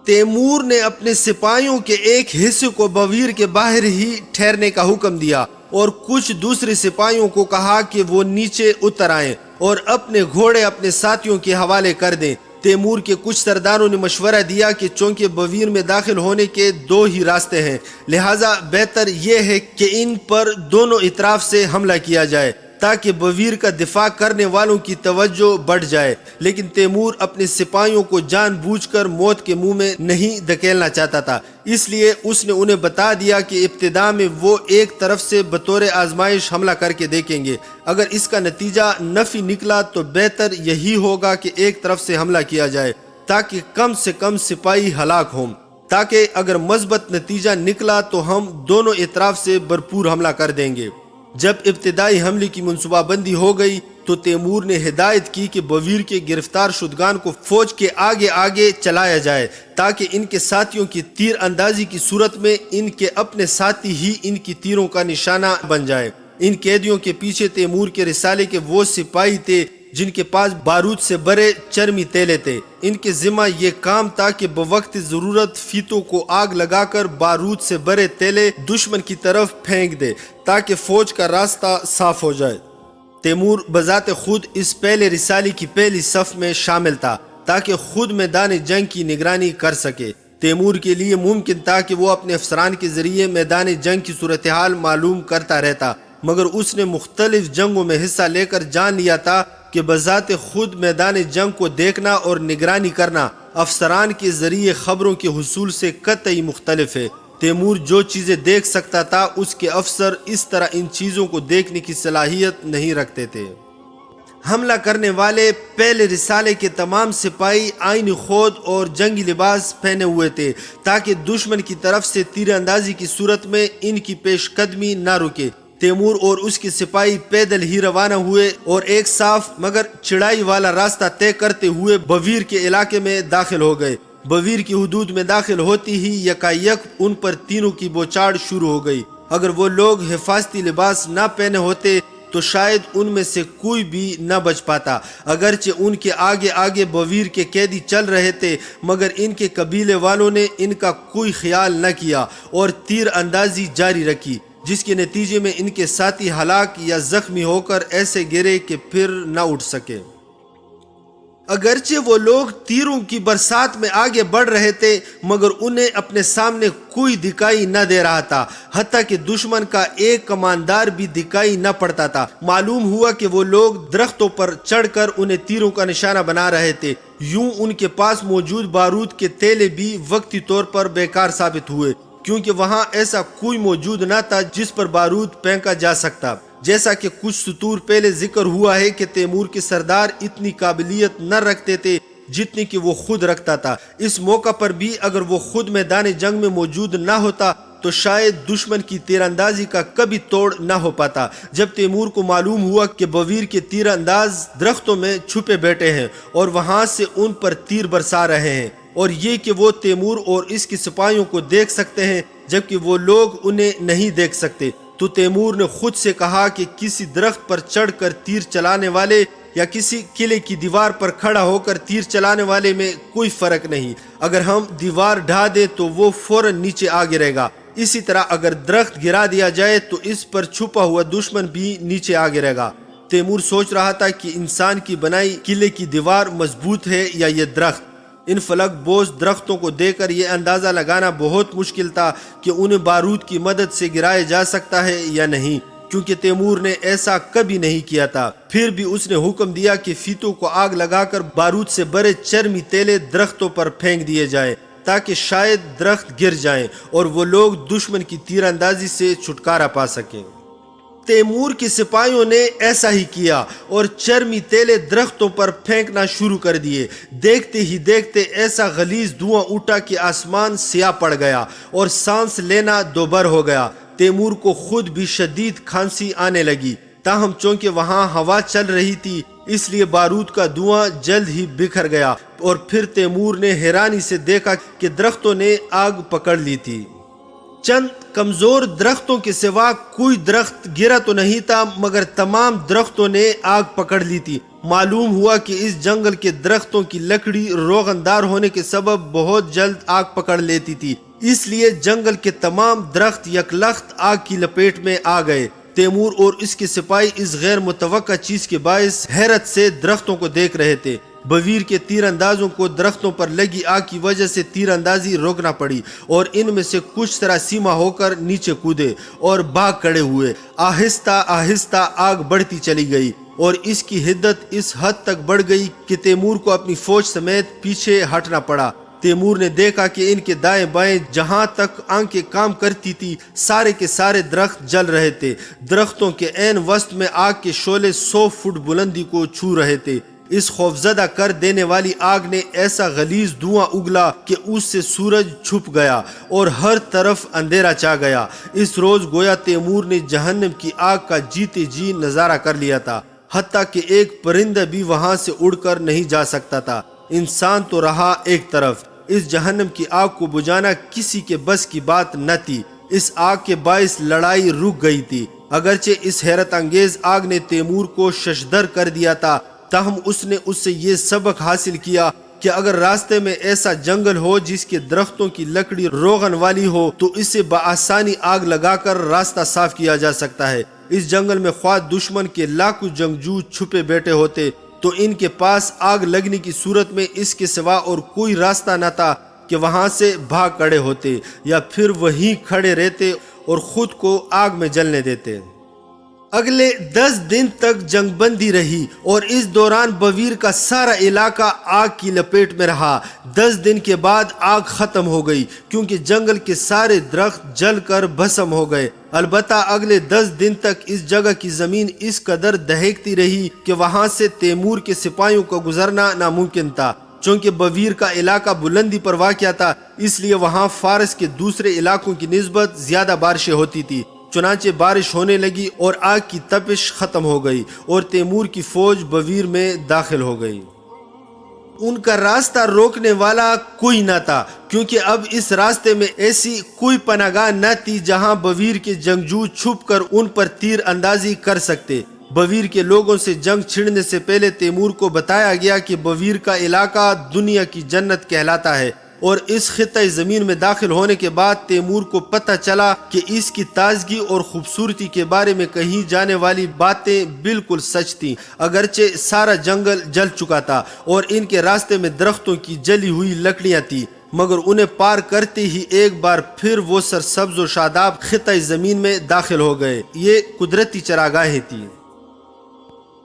تیمور نے اپنے سپاہیوں کے ایک حصے کو بویر کے باہر ہی ٹھہرنے کا حکم دیا اور کچھ دوسرے سپاہیوں کو کہا کہ وہ نیچے اتر آئیں اور اپنے گھوڑے اپنے ساتھیوں کے حوالے کر دیں۔ تیمور کے کچھ سرداروں نے مشورہ دیا کہ چونکہ بویر میں داخل ہونے کے 2 ہی راستے ہیں، لہٰذا بہتر یہ ہے کہ ان پر دونوں اطراف سے حملہ کیا جائے تاکہ بویر کا دفاع کرنے والوں کی توجہ بڑھ جائے۔ لیکن تیمور اپنے سپاہیوں کو جان بوجھ کر موت کے منہ میں نہیں دھکیلنا چاہتا تھا، اس لیے اس نے انہیں بتا دیا کہ ابتدا میں وہ ایک طرف سے بطور آزمائش حملہ کر کے دیکھیں گے۔ اگر اس کا نتیجہ نفی نکلا تو بہتر یہی ہوگا کہ ایک طرف سے حملہ کیا جائے تاکہ کم سے کم سپاہی ہلاک ہوں، تاکہ اگر مثبت نتیجہ نکلا تو ہم دونوں اطراف سے بھرپور حملہ کر دیں گے۔ جب ابتدائی حملے کی منصوبہ بندی ہو گئی تو تیمور نے ہدایت کی کہ بویر کے گرفتار شدگان کو فوج کے آگے آگے چلایا جائے تاکہ ان کے ساتھیوں کی تیر اندازی کی صورت میں ان کے اپنے ساتھی ہی ان کی تیروں کا نشانہ بن جائے۔ ان قیدیوں کے پیچھے تیمور کے رسالے کے وہ سپاہی تھے جن کے پاس بارود سے بھرے چرمی تیلے تھے۔ ان کے ذمہ یہ کام تھا کہ بوقت ضرورت فیتوں کو آگ لگا کر بارود سے بھرے تیلے دشمن کی طرف پھینک دے تاکہ فوج کا راستہ صاف ہو جائے۔ تیمور بذات خود اس پہلے رسالے کی پہلی صف میں شامل تھا تاکہ خود میدان جنگ کی نگرانی کر سکے۔ تیمور کے لیے ممکن تھا کہ وہ اپنے افسران کے ذریعے میدان جنگ کی صورتحال معلوم کرتا رہتا، مگر اس نے مختلف جنگوں میں حصہ لے کر جان لیا تھا کہ بذات خود میدان جنگ کو دیکھنا اور نگرانی کرنا افسران کے ذریعے خبروں کے حصول سے قطعی مختلف ہے۔ تیمور جو چیزیں دیکھ سکتا تھا اس کے افسر اس طرح ان چیزوں کو دیکھنے کی صلاحیت نہیں رکھتے تھے۔ حملہ کرنے والے پہلے رسالے کے تمام سپاہی آئینی خود اور جنگی لباس پہنے ہوئے تھے تاکہ دشمن کی طرف سے تیر اندازی کی صورت میں ان کی پیش قدمی نہ رکے۔ تیمور اور اس کے سپاہی پیدل ہی روانہ ہوئے اور ایک صاف مگر چڑھائی والا راستہ طے کرتے ہوئے بویر کے علاقے میں داخل ہو گئے۔ بویر کی حدود میں داخل ہوتی ہی یکایک ان پر تینوں کی بوچھاڑ شروع ہو گئی۔ اگر وہ لوگ حفاظتی لباس نہ پہنے ہوتے تو شاید ان میں سے کوئی بھی نہ بچ پاتا۔ اگرچہ ان کے آگے آگے بویر کے قیدی چل رہے تھے مگر ان کے قبیلے والوں نے ان کا کوئی خیال نہ کیا اور تیر اندازی جاری رکھی، جس کے نتیجے میں ان کے ساتھی ہلاک یا زخمی ہو کر ایسے گرے کہ پھر نہ اٹھ سکے۔ اگرچہ وہ لوگ تیروں کی برسات میں آگے بڑھ رہے تھے مگر انہیں اپنے سامنے کوئی دکھائی نہ دے رہا تھا، حتیٰ کہ دشمن کا ایک کماندار بھی دکھائی نہ پڑتا تھا۔ معلوم ہوا کہ وہ لوگ درختوں پر چڑھ کر انہیں تیروں کا نشانہ بنا رہے تھے۔ یوں ان کے پاس موجود بارود کے تیلے بھی وقتی طور پر بیکار ثابت ہوئے، کیونکہ وہاں ایسا کوئی موجود نہ تھا جس پر بارود پھینکا جا سکتا۔ جیسا کہ کچھ سطور پہلے ذکر ہوا ہے کہ تیمور کے سردار اتنی قابلیت نہ رکھتے تھے جتنی کہ وہ خود رکھتا تھا۔ اس موقع پر بھی اگر وہ خود میدان جنگ میں موجود نہ ہوتا تو شاید دشمن کی تیر اندازی کا کبھی توڑ نہ ہو پاتا۔ جب تیمور کو معلوم ہوا کہ بویر کے تیر انداز درختوں میں چھپے بیٹھے ہیں اور وہاں سے ان پر تیر برسا رہے ہیں، اور یہ کہ وہ تیمور اور اس کے سپاہیوں کو دیکھ سکتے ہیں جبکہ وہ لوگ انہیں نہیں دیکھ سکتے، تو تیمور نے خود سے کہا کہ کسی درخت پر چڑھ کر تیر چلانے والے یا کسی قلعے کی دیوار پر کھڑا ہو کر تیر چلانے والے میں کوئی فرق نہیں۔ اگر ہم دیوار ڈھا دیں تو وہ فوراً نیچے آ گرے گا، اسی طرح اگر درخت گرا دیا جائے تو اس پر چھپا ہوا دشمن بھی نیچے آ گرے گا۔ تیمور سوچ رہا تھا کہ انسان کی بنائی قلعے کی دیوار مضبوط ہے یا یہ درخت۔ ان فلک بوز درختوں کو دیکھ کر یہ اندازہ لگانا بہت مشکل تھا کہ انہیں بارود کی مدد سے گرایا جا سکتا ہے یا نہیں، کیونکہ تیمور نے ایسا کبھی نہیں کیا تھا۔ پھر بھی اس نے حکم دیا کہ فیتوں کو آگ لگا کر بارود سے بھرے چرمی تیلے درختوں پر پھینک دیے جائیں تاکہ شاید درخت گر جائیں اور وہ لوگ دشمن کی تیر اندازی سے چھٹکارا پا سکیں۔ تیمور کے سپاہیوں نے ایسا ہی کیا اور چرمی تیلے درختوں پر پھینکنا شروع کر دیے۔ دیکھتے ہی دیکھتے ایسا غلیظ دھواں اٹھا کہ آسمان سیاہ پڑ گیا اور سانس لینا دوبر ہو گیا۔ تیمور کو خود بھی شدید کھانسی آنے لگی، تاہم چونکہ وہاں ہوا چل رہی تھی اس لیے بارود کا دھواں جلد ہی بکھر گیا، اور پھر تیمور نے حیرانی سے دیکھا کہ درختوں نے آگ پکڑ لی تھی۔ چند کمزور درختوں کے سوا کوئی درخت گرا تو نہیں تھا، مگر تمام درختوں نے آگ پکڑ لی تھی۔ معلوم ہوا کہ اس جنگل کے درختوں کی لکڑی روغندار ہونے کے سبب بہت جلد آگ پکڑ لیتی تھی، اس لیے جنگل کے تمام درخت یکلخت آگ کی لپیٹ میں آ گئے۔ تیمور اور اس کے سپاہی اس غیر متوقع چیز کے باعث حیرت سے درختوں کو دیکھ رہے تھے۔ بویر کے تیر اندازوں کو درختوں پر لگی آگ کی وجہ سے تیر اندازی روکنا پڑی، اور ان میں سے کچھ طرح سیما ہو کر نیچے کودے اور بھاگ کھڑے ہوئے۔ آہستہ آہستہ آگ بڑھتی چلی گئی اور اس کی حدت اس حد تک بڑھ گئی کہ تیمور کو اپنی فوج سمیت پیچھے ہٹنا پڑا۔ تیمور نے دیکھا کہ ان کے دائیں بائیں جہاں تک آنکھیں کام کرتی تھی سارے کے سارے درخت جل رہے تھے۔ درختوں کے عین وسط میں آگ کے شعلے 100 فٹ بلندی کو چھو رہے تھے۔ اس خوفزدہ کر دینے والی آگ نے ایسا غلیظ دھواں اگلا کہ اس سے سورج چھپ گیا اور ہر طرف اندھیرا چھا گیا۔ اس روز گویا تیمور نے جہنم کی آگ کا جیتے جی نظارہ کر لیا تھا، حتیٰ کہ ایک پرندہ بھی وہاں سے اڑ کر نہیں جا سکتا تھا۔ انسان تو رہا ایک طرف، اس جہنم کی آگ کو بجھانا کسی کے بس کی بات نہ تھی۔ اس آگ کے باعث لڑائی رک گئی تھی۔ اگرچہ اس حیرت انگیز آگ نے تیمور کو ششدر کر دیا تھا، تاہم اس نے اس سے یہ سبق حاصل کیا کہ اگر راستے میں ایسا جنگل ہو جس کے درختوں کی لکڑی روغن والی ہو تو اسے بآسانی آگ لگا کر راستہ صاف کیا جا سکتا ہے۔ اس جنگل میں خواہ دشمن کے لاکھوں جنگجو چھپے بیٹھے ہوتے تو ان کے پاس آگ لگنے کی صورت میں اس کے سوا اور کوئی راستہ نہ تھا کہ وہاں سے بھاگ کھڑے ہوتے یا پھر وہیں کھڑے رہتے اور خود کو آگ میں جلنے دیتے۔ اگلے 10 دن تک جنگ بندی رہی اور اس دوران بویر کا سارا علاقہ آگ کی لپیٹ میں رہا۔ 10 دن کے بعد آگ ختم ہو گئی کیونکہ جنگل کے سارے درخت جل کر بھسم ہو گئے۔ البتہ اگلے 10 دن تک اس جگہ کی زمین اس قدر دہکتی رہی کہ وہاں سے تیمور کے سپاہیوں کو گزرنا ناممکن تھا۔ چونکہ بویر کا علاقہ بلندی پر واقع تھا اس لیے وہاں فارس کے دوسرے علاقوں کی نسبت زیادہ بارشیں ہوتی تھی۔ چنانچہ بارش ہونے لگی اور آگ کی تپش ختم ہو گئی اور تیمور کی فوج بویر میں داخل ہو گئی۔ ان کا راستہ روکنے والا کوئی نہ تھا کیونکہ اب اس راستے میں ایسی کوئی پناہ گاہ نہ تھی جہاں بویر کے جنگجو چھپ کر ان پر تیر اندازی کر سکتے۔ بویر کے لوگوں سے جنگ چھڑنے سے پہلے تیمور کو بتایا گیا کہ بویر کا علاقہ دنیا کی جنت کہلاتا ہے، اور اس خطۂ زمین میں داخل ہونے کے بعد تیمور کو پتہ چلا کہ اس کی تازگی اور خوبصورتی کے بارے میں کہی جانے والی باتیں بالکل سچ تھیں۔ اگرچہ سارا جنگل جل چکا تھا اور ان کے راستے میں درختوں کی جلی ہوئی لکڑیاں تھیں، مگر انہیں پار کرتے ہی ایک بار پھر وہ سرسبز و شاداب خطۂ زمین میں داخل ہو گئے۔ یہ قدرتی چراگاہیں تھیں۔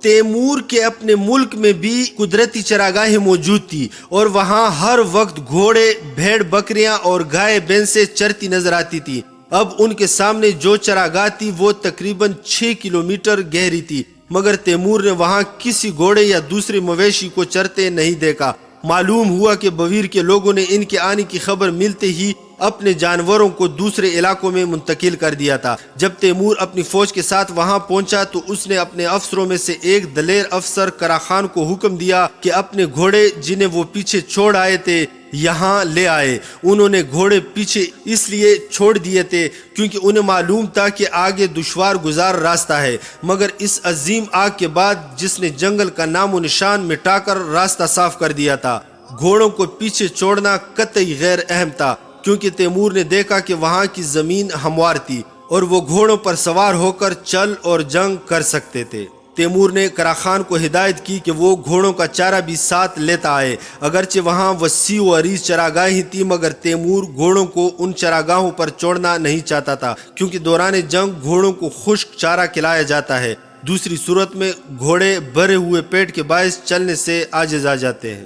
تیمور کے اپنے ملک میں بھی قدرتی چراگاہیں موجود تھی اور وہاں ہر وقت گھوڑے، بھیڑ بکریاں اور گائے بھینسیں چرتی نظر آتی تھی۔ اب ان کے سامنے جو چراگاہ تھی وہ تقریباً 6 کلومیٹر گہری تھی، مگر تیمور نے وہاں کسی گھوڑے یا دوسرے مویشی کو چرتے نہیں دیکھا۔ معلوم ہوا کہ بویر کے لوگوں نے ان کے آنے کی خبر ملتے ہی اپنے جانوروں کو دوسرے علاقوں میں منتقل کر دیا تھا۔ جب تیمور اپنی فوج کے ساتھ وہاں پہنچا تو اس نے اپنے افسروں میں سے ایک دلیر افسر کراخان کو حکم دیا کہ اپنے گھوڑے جنہیں وہ پیچھے چھوڑ آئے تھے یہاں لے آئے۔ انہوں نے گھوڑے پیچھے اس لیے چھوڑ دیے تھے کیونکہ انہیں معلوم تھا کہ آگے دشوار گزار راستہ ہے، مگر اس عظیم آگ کے بعد جس نے جنگل کا نام و نشان مٹا کر راستہ صاف کر دیا تھا، گھوڑوں کو پیچھے چھوڑنا قطعی غیر اہم تھا، کیونکہ تیمور نے دیکھا کہ وہاں کی زمین ہموار تھی اور وہ گھوڑوں پر سوار ہو کر چل اور جنگ کر سکتے تھے۔ تیمور نے کراخان کو ہدایت کی کہ وہ گھوڑوں کا چارہ بھی ساتھ لیتا آئے۔ اگرچہ وہاں وسیع و عریض چراگاہیں تھیں، مگر تیمور گھوڑوں کو ان چراگاہوں پر چھوڑنا نہیں چاہتا تھا، کیونکہ دوران جنگ گھوڑوں کو خشک چارہ کھلایا جاتا ہے، دوسری صورت میں گھوڑے بھرے ہوئے پیٹ کے باعث چلنے سے عاجز آ جاتے ہیں۔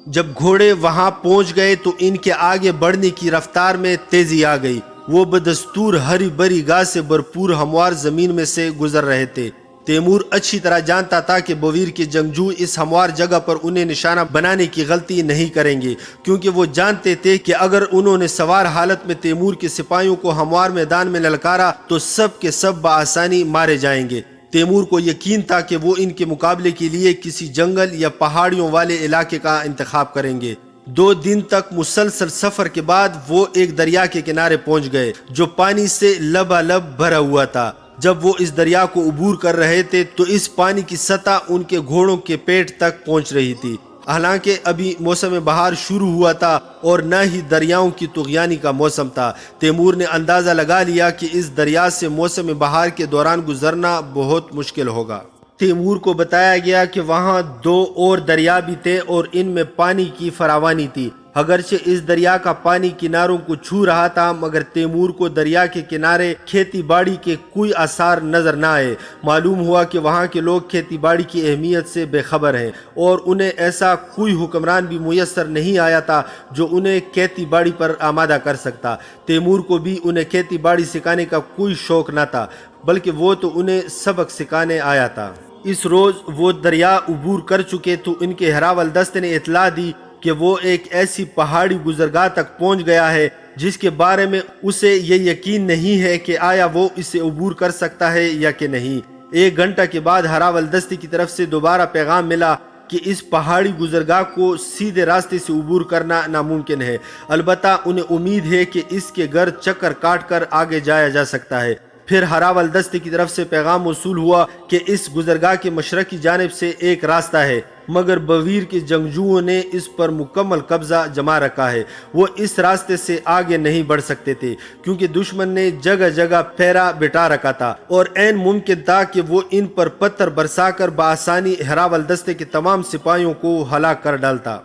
جب گھوڑے وہاں پہنچ گئے تو ان کے آگے بڑھنے کی رفتار میں تیزی آ گئی۔ وہ بدستور ہری بھری گھاس سے بھرپور ہموار زمین میں سے گزر رہے تھے۔ تیمور اچھی طرح جانتا تھا کہ بویر کے جنگجو اس ہموار جگہ پر انہیں نشانہ بنانے کی غلطی نہیں کریں گے، کیونکہ وہ جانتے تھے کہ اگر انہوں نے سوار حالت میں تیمور کے سپاہیوں کو ہموار میدان میں للکارا تو سب کے سب بآسانی مارے جائیں گے۔ تیمور کو یقین تھا کہ وہ ان کے مقابلے کے لیے کسی جنگل یا پہاڑیوں والے علاقے کا انتخاب کریں گے۔ 2 دن تک مسلسل سفر کے بعد وہ ایک دریا کے کنارے پہنچ گئے جو پانی سے لبالب بھرا ہوا تھا۔ جب وہ اس دریا کو عبور کر رہے تھے تو اس پانی کی سطح ان کے گھوڑوں کے پیٹ تک پہنچ رہی تھی، حالانکہ ابھی موسم بہار شروع ہوا تھا اور نہ ہی دریاؤں کی طغیانی کا موسم تھا۔ تیمور نے اندازہ لگا لیا کہ اس دریا سے موسم بہار کے دوران گزرنا بہت مشکل ہوگا۔ تیمور کو بتایا گیا کہ وہاں 2 اور دریا بھی تھے اور ان میں پانی کی فراوانی تھی۔ اگرچہ اس دریا کا پانی کناروں کو چھو رہا تھا، مگر تیمور کو دریا کے کنارے کھیتی باڑی کے کوئی آثار نظر نہ آئے۔ معلوم ہوا کہ وہاں کے لوگ کھیتی باڑی کی اہمیت سے بے خبر ہیں اور انہیں ایسا کوئی حکمران بھی میسر نہیں آیا تھا جو انہیں کھیتی باڑی پر آمادہ کر سکتا۔ تیمور کو بھی انہیں کھیتی باڑی سکھانے کا کوئی شوق نہ تھا، بلکہ وہ تو انہیں سبق سکھانے آیا تھا۔ اس روز وہ دریا عبور کر چکے تو ان کے ہراول دستے نے اطلاع دی کہ وہ ایک ایسی پہاڑی گزرگاہ تک پہنچ گیا ہے جس کے بارے میں اسے یہ یقین نہیں ہے کہ آیا وہ اسے عبور کر سکتا ہے یا کہ نہیں۔ 1 گھنٹہ کے بعد ہراول دستے کی طرف سے دوبارہ پیغام ملا کہ اس پہاڑی گزرگاہ کو سیدھے راستے سے عبور کرنا ناممکن ہے، البتہ انہیں امید ہے کہ اس کے گرد چکر کاٹ کر آگے جایا جا سکتا ہے۔ پھر ہراول دستے کی طرف سے پیغام موصول ہوا کہ اس گزرگاہ کے مشرقی جانب سے ایک راستہ ہے، مگر بویر کے جنگجوؤں نے اس پر مکمل قبضہ جما رکھا ہے۔ وہ اس راستے سے آگے نہیں بڑھ سکتے تھے کیونکہ دشمن نے جگہ جگہ پہرا بٹھا رکھا تھا اور عین ممکن تھا کہ وہ ان پر پتھر برسا کر بآسانی ہراول دستے کے تمام سپاہیوں کو ہلاک کر ڈالتا۔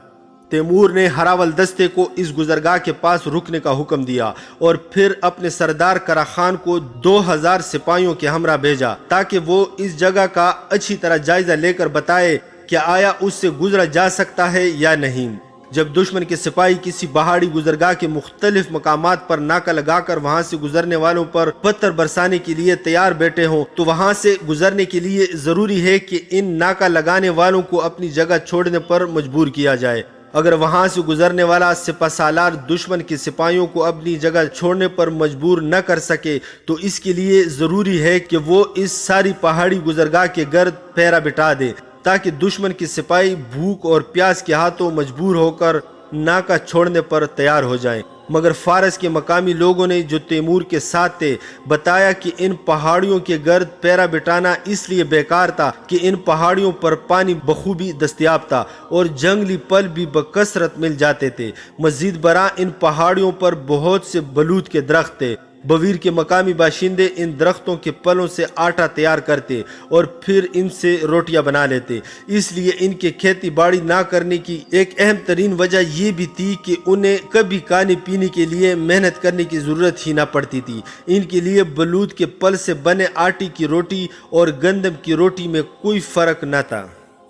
تیمور نے ہراول دستے کو اس گزرگاہ کے پاس رکنے کا حکم دیا اور پھر اپنے سردار کراخان کو 2000 سپاہیوں کے ہمراہ بھیجا تاکہ وہ اس جگہ کا اچھی طرح جائزہ لے کر بتائے کہ آیا اس سے گزرا جا سکتا ہے یا نہیں۔ جب دشمن کے سپاہی کسی پہاڑی گزرگاہ کے مختلف مقامات پر ناکہ لگا کر وہاں سے گزرنے والوں پر پتھر برسانے کے لیے تیار بیٹھے ہوں تو وہاں سے گزرنے کے لیے ضروری ہے کہ ان ناکہ لگانے والوں کو اپنی جگہ چھوڑنے پر مجبور کیا جائے۔ اگر وہاں سے گزرنے والا سپہ سالار دشمن کے سپاہیوں کو اپنی جگہ چھوڑنے پر مجبور نہ کر سکے تو اس کے لیے ضروری ہے کہ وہ اس ساری پہاڑی گزرگاہ کے گرد پہرا بٹھا دے تاکہ دشمن کے سپاہی بھوک اور پیاس کے ہاتھوں مجبور ہو کر ناکہ چھوڑنے پر تیار ہو جائیں۔ مگر فارس کے مقامی لوگوں نے جو تیمور کے ساتھ تھے بتایا کہ ان پہاڑیوں کے گرد پہرا بٹھانا اس لیے بیکار تھا کہ ان پہاڑیوں پر پانی بخوبی دستیاب تھا اور جنگلی پھل بھی بکثرت مل جاتے تھے۔ مزید برآں ان پہاڑیوں پر بہت سے بلوط کے درخت تھے۔ بویر کے مقامی باشندے ان درختوں کے پلوں سے آٹا تیار کرتے اور پھر ان سے روٹیاں بنا لیتے، اس لیے ان کے کھیتی باڑی نہ کرنے کی ایک اہم ترین وجہ یہ بھی تھی کہ انہیں کبھی کھانے پینے کے لیے محنت کرنے کی ضرورت ہی نہ پڑتی تھی۔ ان کے لیے بلوط کے پل سے بنے آٹے کی روٹی اور گندم کی روٹی میں کوئی فرق نہ تھا۔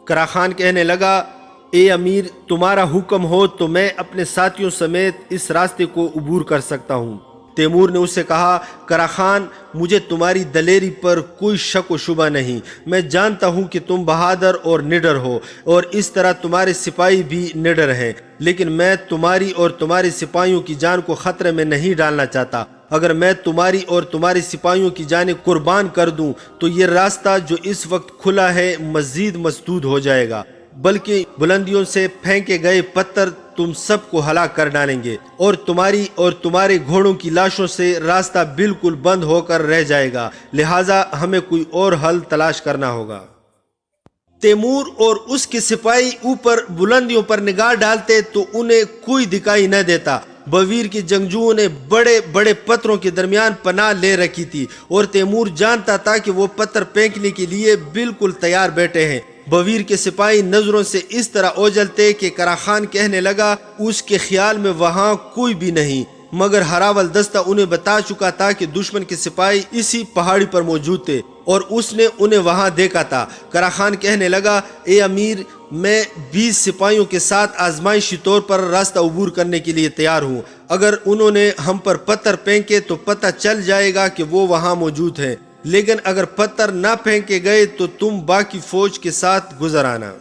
کراخان کہنے لگا، اے امیر، تمہارا حکم ہو تو میں اپنے ساتھیوں سمیت اس راستے کو عبور کر سکتا ہوں۔ تیمور نے اس سے کہا کرا خان مجھے تمہاری دلیری پر کوئی شک و شبہ نہیں، میں جانتا ہوں کہ تم بہادر اور نڈر ہو اور اس طرح تمہارے سپاہی بھی نڈر ہیں، لیکن میں تمہاری اور تمہارے سپاہیوں کی جان کو خطرے میں نہیں ڈالنا چاہتا۔ اگر میں تمہاری اور تمہارے سپاہیوں کی جانیں قربان کر دوں تو یہ راستہ جو اس وقت کھلا ہے مزید مسدود ہو جائے گا، بلکہ بلندیوں سے پھینکے گئے پتھر تم سب کو ہلاک کر ڈالیں گے اور تمہاری اور تمہارے گھوڑوں کی لاشوں سے راستہ بالکل بند ہو کر رہ جائے گا، لہٰذا ہمیں کوئی اور حل تلاش کرنا ہوگا۔ تیمور اور اس کے سپاہی اوپر بلندیوں پر نگاہ ڈالتے تو انہیں کوئی دکھائی نہ دیتا۔ بویر کے جنگجوؤں نے بڑے بڑے پتھروں کے درمیان پناہ لے رکھی تھی اور تیمور جانتا تھا کہ وہ پتھر پھینکنے کے لیے بالکل تیار بیٹھے ہیں۔ بویر کے سپاہی نظروں سے اس طرح اوجھلتے کہ کرا خان کہنے لگا اس کے خیال میں وہاں کوئی بھی نہیں، مگر ہراول دستہ انہیں بتا چکا تھا کہ دشمن کے سپاہی اسی پہاڑی پر موجود تھے اور اس نے انہیں وہاں دیکھا تھا۔ کرا خان کہنے لگا اے امیر، میں 20 سپاہیوں کے ساتھ آزمائشی طور پر راستہ عبور کرنے کے لیے تیار ہوں۔ اگر انہوں نے ہم پر پتھر پھینکے تو پتہ چل جائے گا کہ وہ وہاں موجود ہیں، لیکن اگر پتھر نہ پھینکے گئے تو تم باقی فوج کے ساتھ گزر آنا۔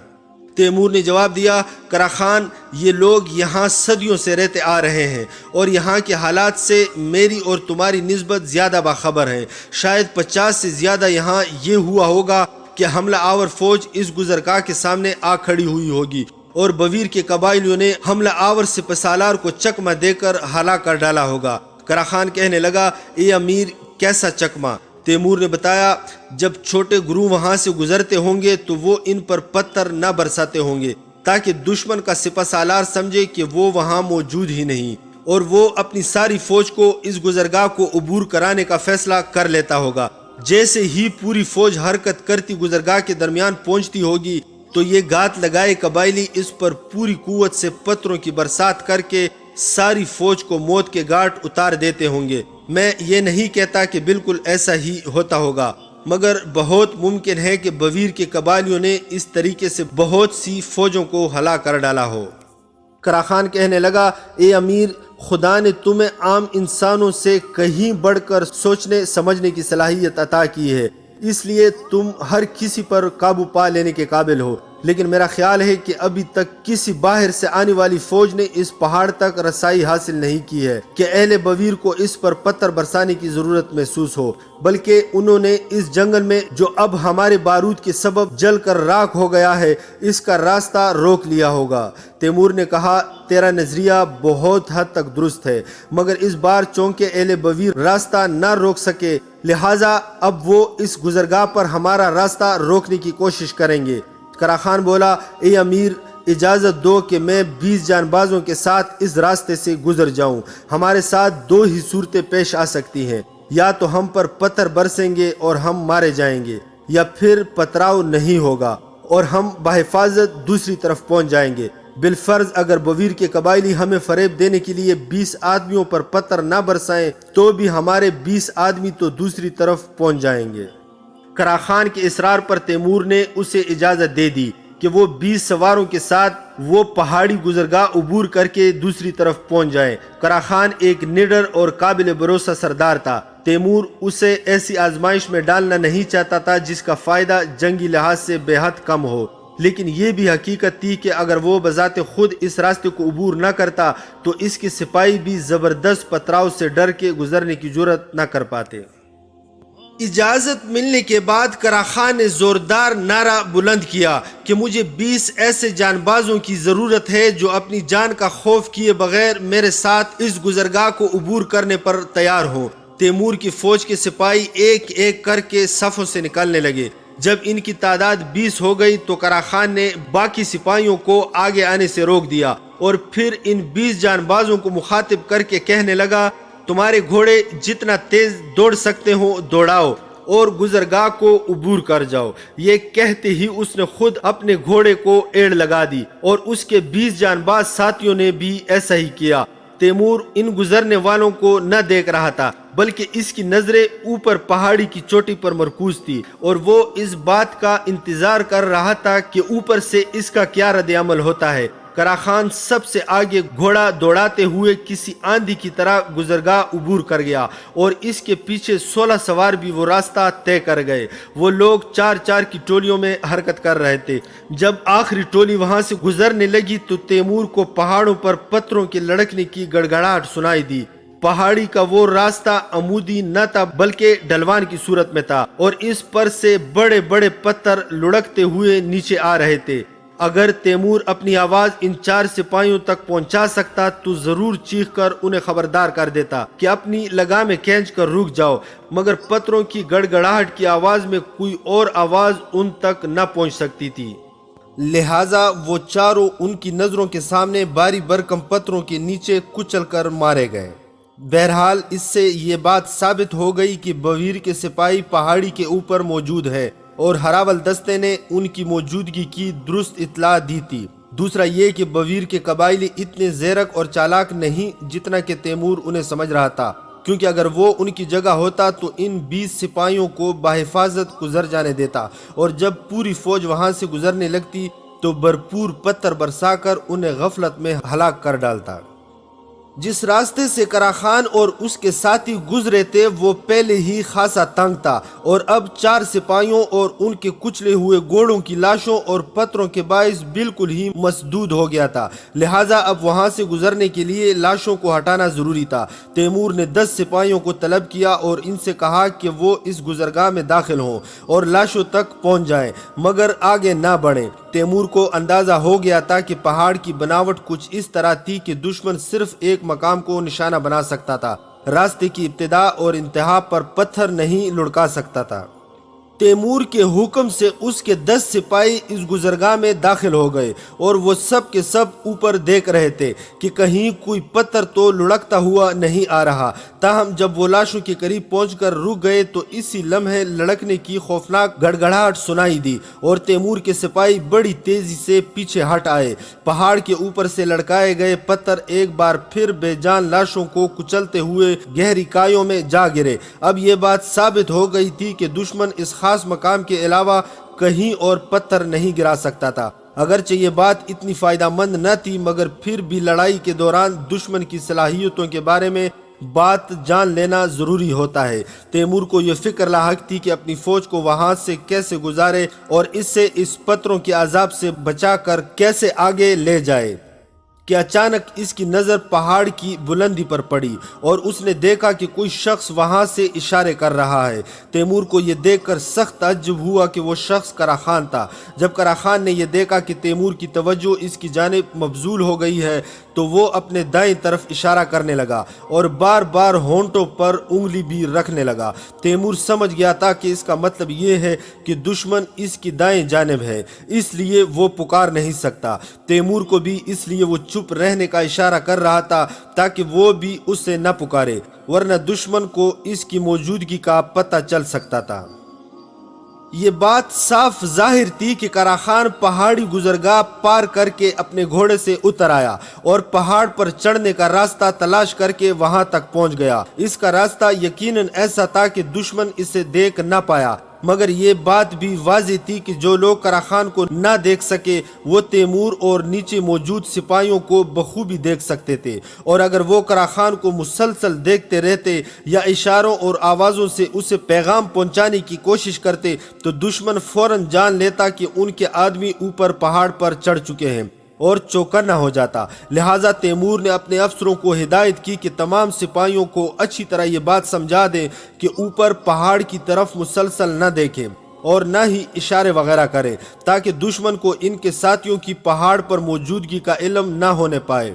تیمور نے جواب دیا کرا خان یہ لوگ یہاں صدیوں سے رہتے آ رہے ہیں اور یہاں کے حالات سے میری اور تمہاری نسبت زیادہ باخبر ہیں۔ شاید 50 سے زیادہ یہاں یہ ہوا ہوگا کہ حملہ آور فوج اس گزرگاہ کے سامنے آ کھڑی ہوئی ہوگی اور بویر کے قبائلیوں نے حملہ آور سپہ سالار کو چکمہ دے کر ہلاک کر ڈالا ہوگا۔ کرا خان کہنے لگا اے امیر کیسا چکمہ؟ تیمور نے بتایا جب چھوٹے گروہ وہاں سے گزرتے ہوں گے تو وہ ان پر پتھر نہ برساتے ہوں گے تاکہ دشمن کا سپہ سالار سمجھے کہ وہ وہاں موجود ہی نہیں، اور وہ اپنی ساری فوج کو اس گزرگاہ کو عبور کرانے کا فیصلہ کر لیتا ہوگا۔ جیسے ہی پوری فوج حرکت کرتی گزرگاہ کے درمیان پہنچتی ہوگی تو یہ گات لگائے قبائلی اس پر پوری قوت سے پتھروں کی برسات کر کے ساری فوج کو موت کے گھاٹ اتار دیتے ہوں گے۔ میں یہ نہیں کہتا کہ بالکل ایسا ہی ہوتا ہوگا، مگر بہت ممکن ہے کہ بویر کے قبائلیوں نے اس طریقے سے بہت سی فوجوں کو ہلاک کر ڈالا ہو۔ کرا خان کہنے لگا اے امیر، خدا نے تمہیں عام انسانوں سے کہیں بڑھ کر سوچنے سمجھنے کی صلاحیت عطا کی ہے، اس لیے تم ہر کسی پر قابو پا لینے کے قابل ہو، لیکن میرا خیال ہے کہ ابھی تک کسی باہر سے آنے والی فوج نے اس پہاڑ تک رسائی حاصل نہیں کی ہے کہ اہل بویر کو اس پر پتھر برسانے کی ضرورت محسوس ہو، بلکہ انہوں نے اس جنگل میں جو اب ہمارے بارود کے سبب جل کر راکھ ہو گیا ہے اس کا راستہ روک لیا ہوگا۔ تیمور نے کہا تیرا نظریہ بہت حد تک درست ہے، مگر اس بار چونکہ اہل بویر راستہ نہ روک سکے لہٰذا اب وہ اس گزرگاہ پر ہمارا راستہ روکنے کی کوشش کریں گے۔ کرا خان بولا اے امیر، اجازت دو کہ میں 20 جان بازوں کے ساتھ اس راستے سے گزر جاؤں۔ ہمارے ساتھ 2 ہی صورتیں پیش آ سکتی ہیں، یا تو ہم پر پتھر برسیں گے اور ہم مارے جائیں گے، یا پھر پتراؤ نہیں ہوگا اور ہم بحفاظت دوسری طرف پہنچ جائیں گے۔ بالفرض اگر بویر کے قبائلی ہمیں فریب دینے کے لیے 20 آدمیوں پر پتھر نہ برسائیں تو بھی ہمارے 20 آدمی تو دوسری طرف پہنچ جائیں گے۔ کرا خان کے اصرار پر تیمور نے اسے اجازت دے دی کہ وہ 20 سواروں کے ساتھ وہ پہاڑی گزرگاہ عبور کر کے دوسری طرف پہنچ جائیں۔ کرا خان ایک نڈر اور قابل بھروسہ سردار تھا۔ تیمور اسے ایسی آزمائش میں ڈالنا نہیں چاہتا تھا جس کا فائدہ جنگی لحاظ سے بے حد کم ہو، لیکن یہ بھی حقیقت تھی کہ اگر وہ بذات خود اس راستے کو عبور نہ کرتا تو اس کے سپاہی بھی زبردست پتھراؤ سے ڈر کے گزرنے کی جرأت نہ کر پاتے۔ اجازت ملنے کے بعد کرا خان نے زوردار نعرہ بلند کیا کہ مجھے 20 ایسے جان بازوں کی ضرورت ہے جو اپنی جان کا خوف کیے بغیر میرے ساتھ اس گزرگاہ کو عبور کرنے پر تیار ہوں۔ تیمور کی فوج کے سپاہی ایک ایک کر کے صفوں سے نکلنے لگے۔ جب ان کی تعداد 20 ہو گئی تو کرا خان نے باقی سپاہیوں کو آگے آنے سے روک دیا اور پھر ان 20 جان بازوں کو مخاطب کر کے کہنے لگا تمہارے گھوڑے جتنا تیز دوڑ سکتے ہو دوڑاؤ اور گزرگاہ کو عبور کر جاؤ۔ یہ کہتے ہی اس نے خود اپنے گھوڑے کو ایڑ لگا دی اور اس کے 20 جان باز ساتھیوں نے بھی ایسا ہی کیا۔ تیمور ان گزرنے والوں کو نہ دیکھ رہا تھا بلکہ اس کی نظریں اوپر پہاڑی کی چوٹی پر مرکوز تھی اور وہ اس بات کا انتظار کر رہا تھا کہ اوپر سے اس کا کیا رد عمل ہوتا ہے۔ کرا خان سب سے آگے گھوڑا دوڑاتے ہوئے کسی آندھی کی طرح گزرگاہ عبور کر گیا اور اس کے پیچھے 16 سوار بھی وہ راستہ طے کر گئے۔ وہ لوگ 4 کی ٹولیوں میں حرکت کر رہے تھے۔ جب آخری ٹولی وہاں سے گزرنے لگی تو تیمور کو پہاڑوں پر پتھروں کے لڑکنے کی گڑگڑاہٹ سنائی دی۔ پہاڑی کا وہ راستہ عمودی نہ تھا بلکہ ڈھلوان کی صورت میں تھا اور اس پر سے بڑے بڑے پتھر لڑکتے ہوئے نیچے آ رہے تھے۔ اگر تیمور اپنی آواز ان 4 سپاہیوں تک پہنچا سکتا تو ضرور چیخ کر انہیں خبردار کر دیتا کہ اپنی لگامیں کھینچ کر رک جاؤ، مگر پتھروں کی گڑگڑاہٹ کی آواز میں کوئی اور آواز ان تک نہ پہنچ سکتی تھی، لہٰذا وہ چاروں ان کی نظروں کے سامنے باری برکم پتھروں کے نیچے کچل کر مارے گئے۔ بہرحال اس سے یہ بات ثابت ہو گئی کہ بویر کے سپاہی پہاڑی کے اوپر موجود ہے اور ہراول دستے نے ان کی موجودگی کی درست اطلاع دی تھی۔ دوسرا یہ کہ بویر کے قبائلی اتنے زیرک اور چالاک نہیں جتنا کہ تیمور انہیں سمجھ رہا تھا، کیونکہ اگر وہ ان کی جگہ ہوتا تو ان 20 سپاہیوں کو بحفاظت گزر جانے دیتا اور جب پوری فوج وہاں سے گزرنے لگتی تو بھرپور پتھر برسا کر انہیں غفلت میں ہلاک کر ڈالتا۔ جس راستے سے کرا خان اور اس کے ساتھی گزرے تھے وہ پہلے ہی خاصا تنگ تھا اور اب 4 سپاہیوں اور ان کے کچلے ہوئے گھوڑوں کی لاشوں اور پتھروں کے باعث بالکل ہی مسدود ہو گیا تھا، لہٰذا اب وہاں سے گزرنے کے لیے لاشوں کو ہٹانا ضروری تھا۔ تیمور نے 10 سپاہیوں کو طلب کیا اور ان سے کہا کہ وہ اس گزرگاہ میں داخل ہوں اور لاشوں تک پہنچ جائیں مگر آگے نہ بڑھیں۔ تیمور کو اندازہ ہو گیا تھا کہ پہاڑ کی بناوٹ کچھ اس طرح تھی کہ دشمن صرف ایک مقام کو نشانہ بنا سکتا تھا، راستے کی ابتدا اور انتہا پر پتھر نہیں لڑکا سکتا تھا۔ تیمور کے حکم سے اس کے 10 سپاہی اس گزرگاہ میں داخل ہو گئے اور وہ سب کے سب اوپر دیکھ رہے تھے کہ کہیں کوئی پتھر تو لڑکتا ہوا نہیں آ رہا، تاہم جب وہ لاشوں کے قریب پہنچ کر رک گئے تو اسی لمحے لڑکنے کی خوفناک گڑگڑاہٹ سنائی دی اور تیمور کے سپاہی بڑی تیزی سے پیچھے ہٹ آئے۔ پہاڑ کے اوپر سے لڑکائے گئے پتھر ایک بار پھر بے جان لاشوں کو کچلتے ہوئے گہری کائیوں میں جا گرے۔ اب یہ بات ثابت ہو گئی تھی کہ دشمن اس خاص مقام کے علاوہ کہیں اور پتھر نہیں گرا سکتا تھا۔ اگرچہ یہ بات اتنی فائدہ مند نہ تھی مگر پھر بھی لڑائی کے دوران دشمن کی صلاحیتوں کے بارے میں بات جان لینا ضروری ہوتا ہے۔ تیمور کو یہ فکر لاحق تھی کہ اپنی فوج کو وہاں سے کیسے گزارے اور اس سے اس پتھروں کے عذاب سے بچا کر کیسے آگے لے جائے کہ اچانک اس کی نظر پہاڑ کی بلندی پر پڑی اور اس نے دیکھا کہ کوئی شخص وہاں سے اشارے کر رہا ہے۔ تیمور کو یہ دیکھ کر سخت تعجب ہوا کہ وہ شخص کرا خان تھا۔ جب کرا خان نے یہ دیکھا کہ تیمور کی توجہ اس کی جانب مبذول ہو گئی ہے تو وہ اپنے دائیں طرف اشارہ کرنے لگا اور بار بار ہونٹوں پر انگلی بھی رکھنے لگا۔ تیمور سمجھ گیا تھا کہ اس کا مطلب یہ ہے کہ دشمن اس کی دائیں جانب ہے، اس لیے وہ پکار نہیں سکتا۔ تیمور کو بھی اس لیے وہ چپ رہنے کا اشارہ کر رہا تھا تاکہ وہ بھی اس سے نہ پکارے، ورنہ دشمن کو اس کی موجودگی کا پتہ چل سکتا تھا۔ یہ بات صاف ظاہر تھی کہ کرا خان پہاڑی گزرگاہ پار کر کے اپنے گھوڑے سے اتر آیا اور پہاڑ پر چڑھنے کا راستہ تلاش کر کے وہاں تک پہنچ گیا۔ اس کا راستہ یقیناً ایسا تھا کہ دشمن اسے دیکھ نہ پایا، مگر یہ بات بھی واضح تھی کہ جو لوگ کرا خان کو نہ دیکھ سکے وہ تیمور اور نیچے موجود سپاہیوں کو بخوبی دیکھ سکتے تھے، اور اگر وہ کرا خان کو مسلسل دیکھتے رہتے یا اشاروں اور آوازوں سے اسے پیغام پہنچانے کی کوشش کرتے تو دشمن فوراً جان لیتا کہ ان کے آدمی اوپر پہاڑ پر چڑھ چکے ہیں اور چوکنا ہو جاتا۔ لہٰذا تیمور نے اپنے افسروں کو ہدایت کی کہ تمام سپاہیوں کو اچھی طرح یہ بات سمجھا دیں کہ اوپر پہاڑ کی طرف مسلسل نہ دیکھیں اور نہ ہی اشارے وغیرہ کریں تاکہ دشمن کو ان کے ساتھیوں کی پہاڑ پر موجودگی کا علم نہ ہونے پائے۔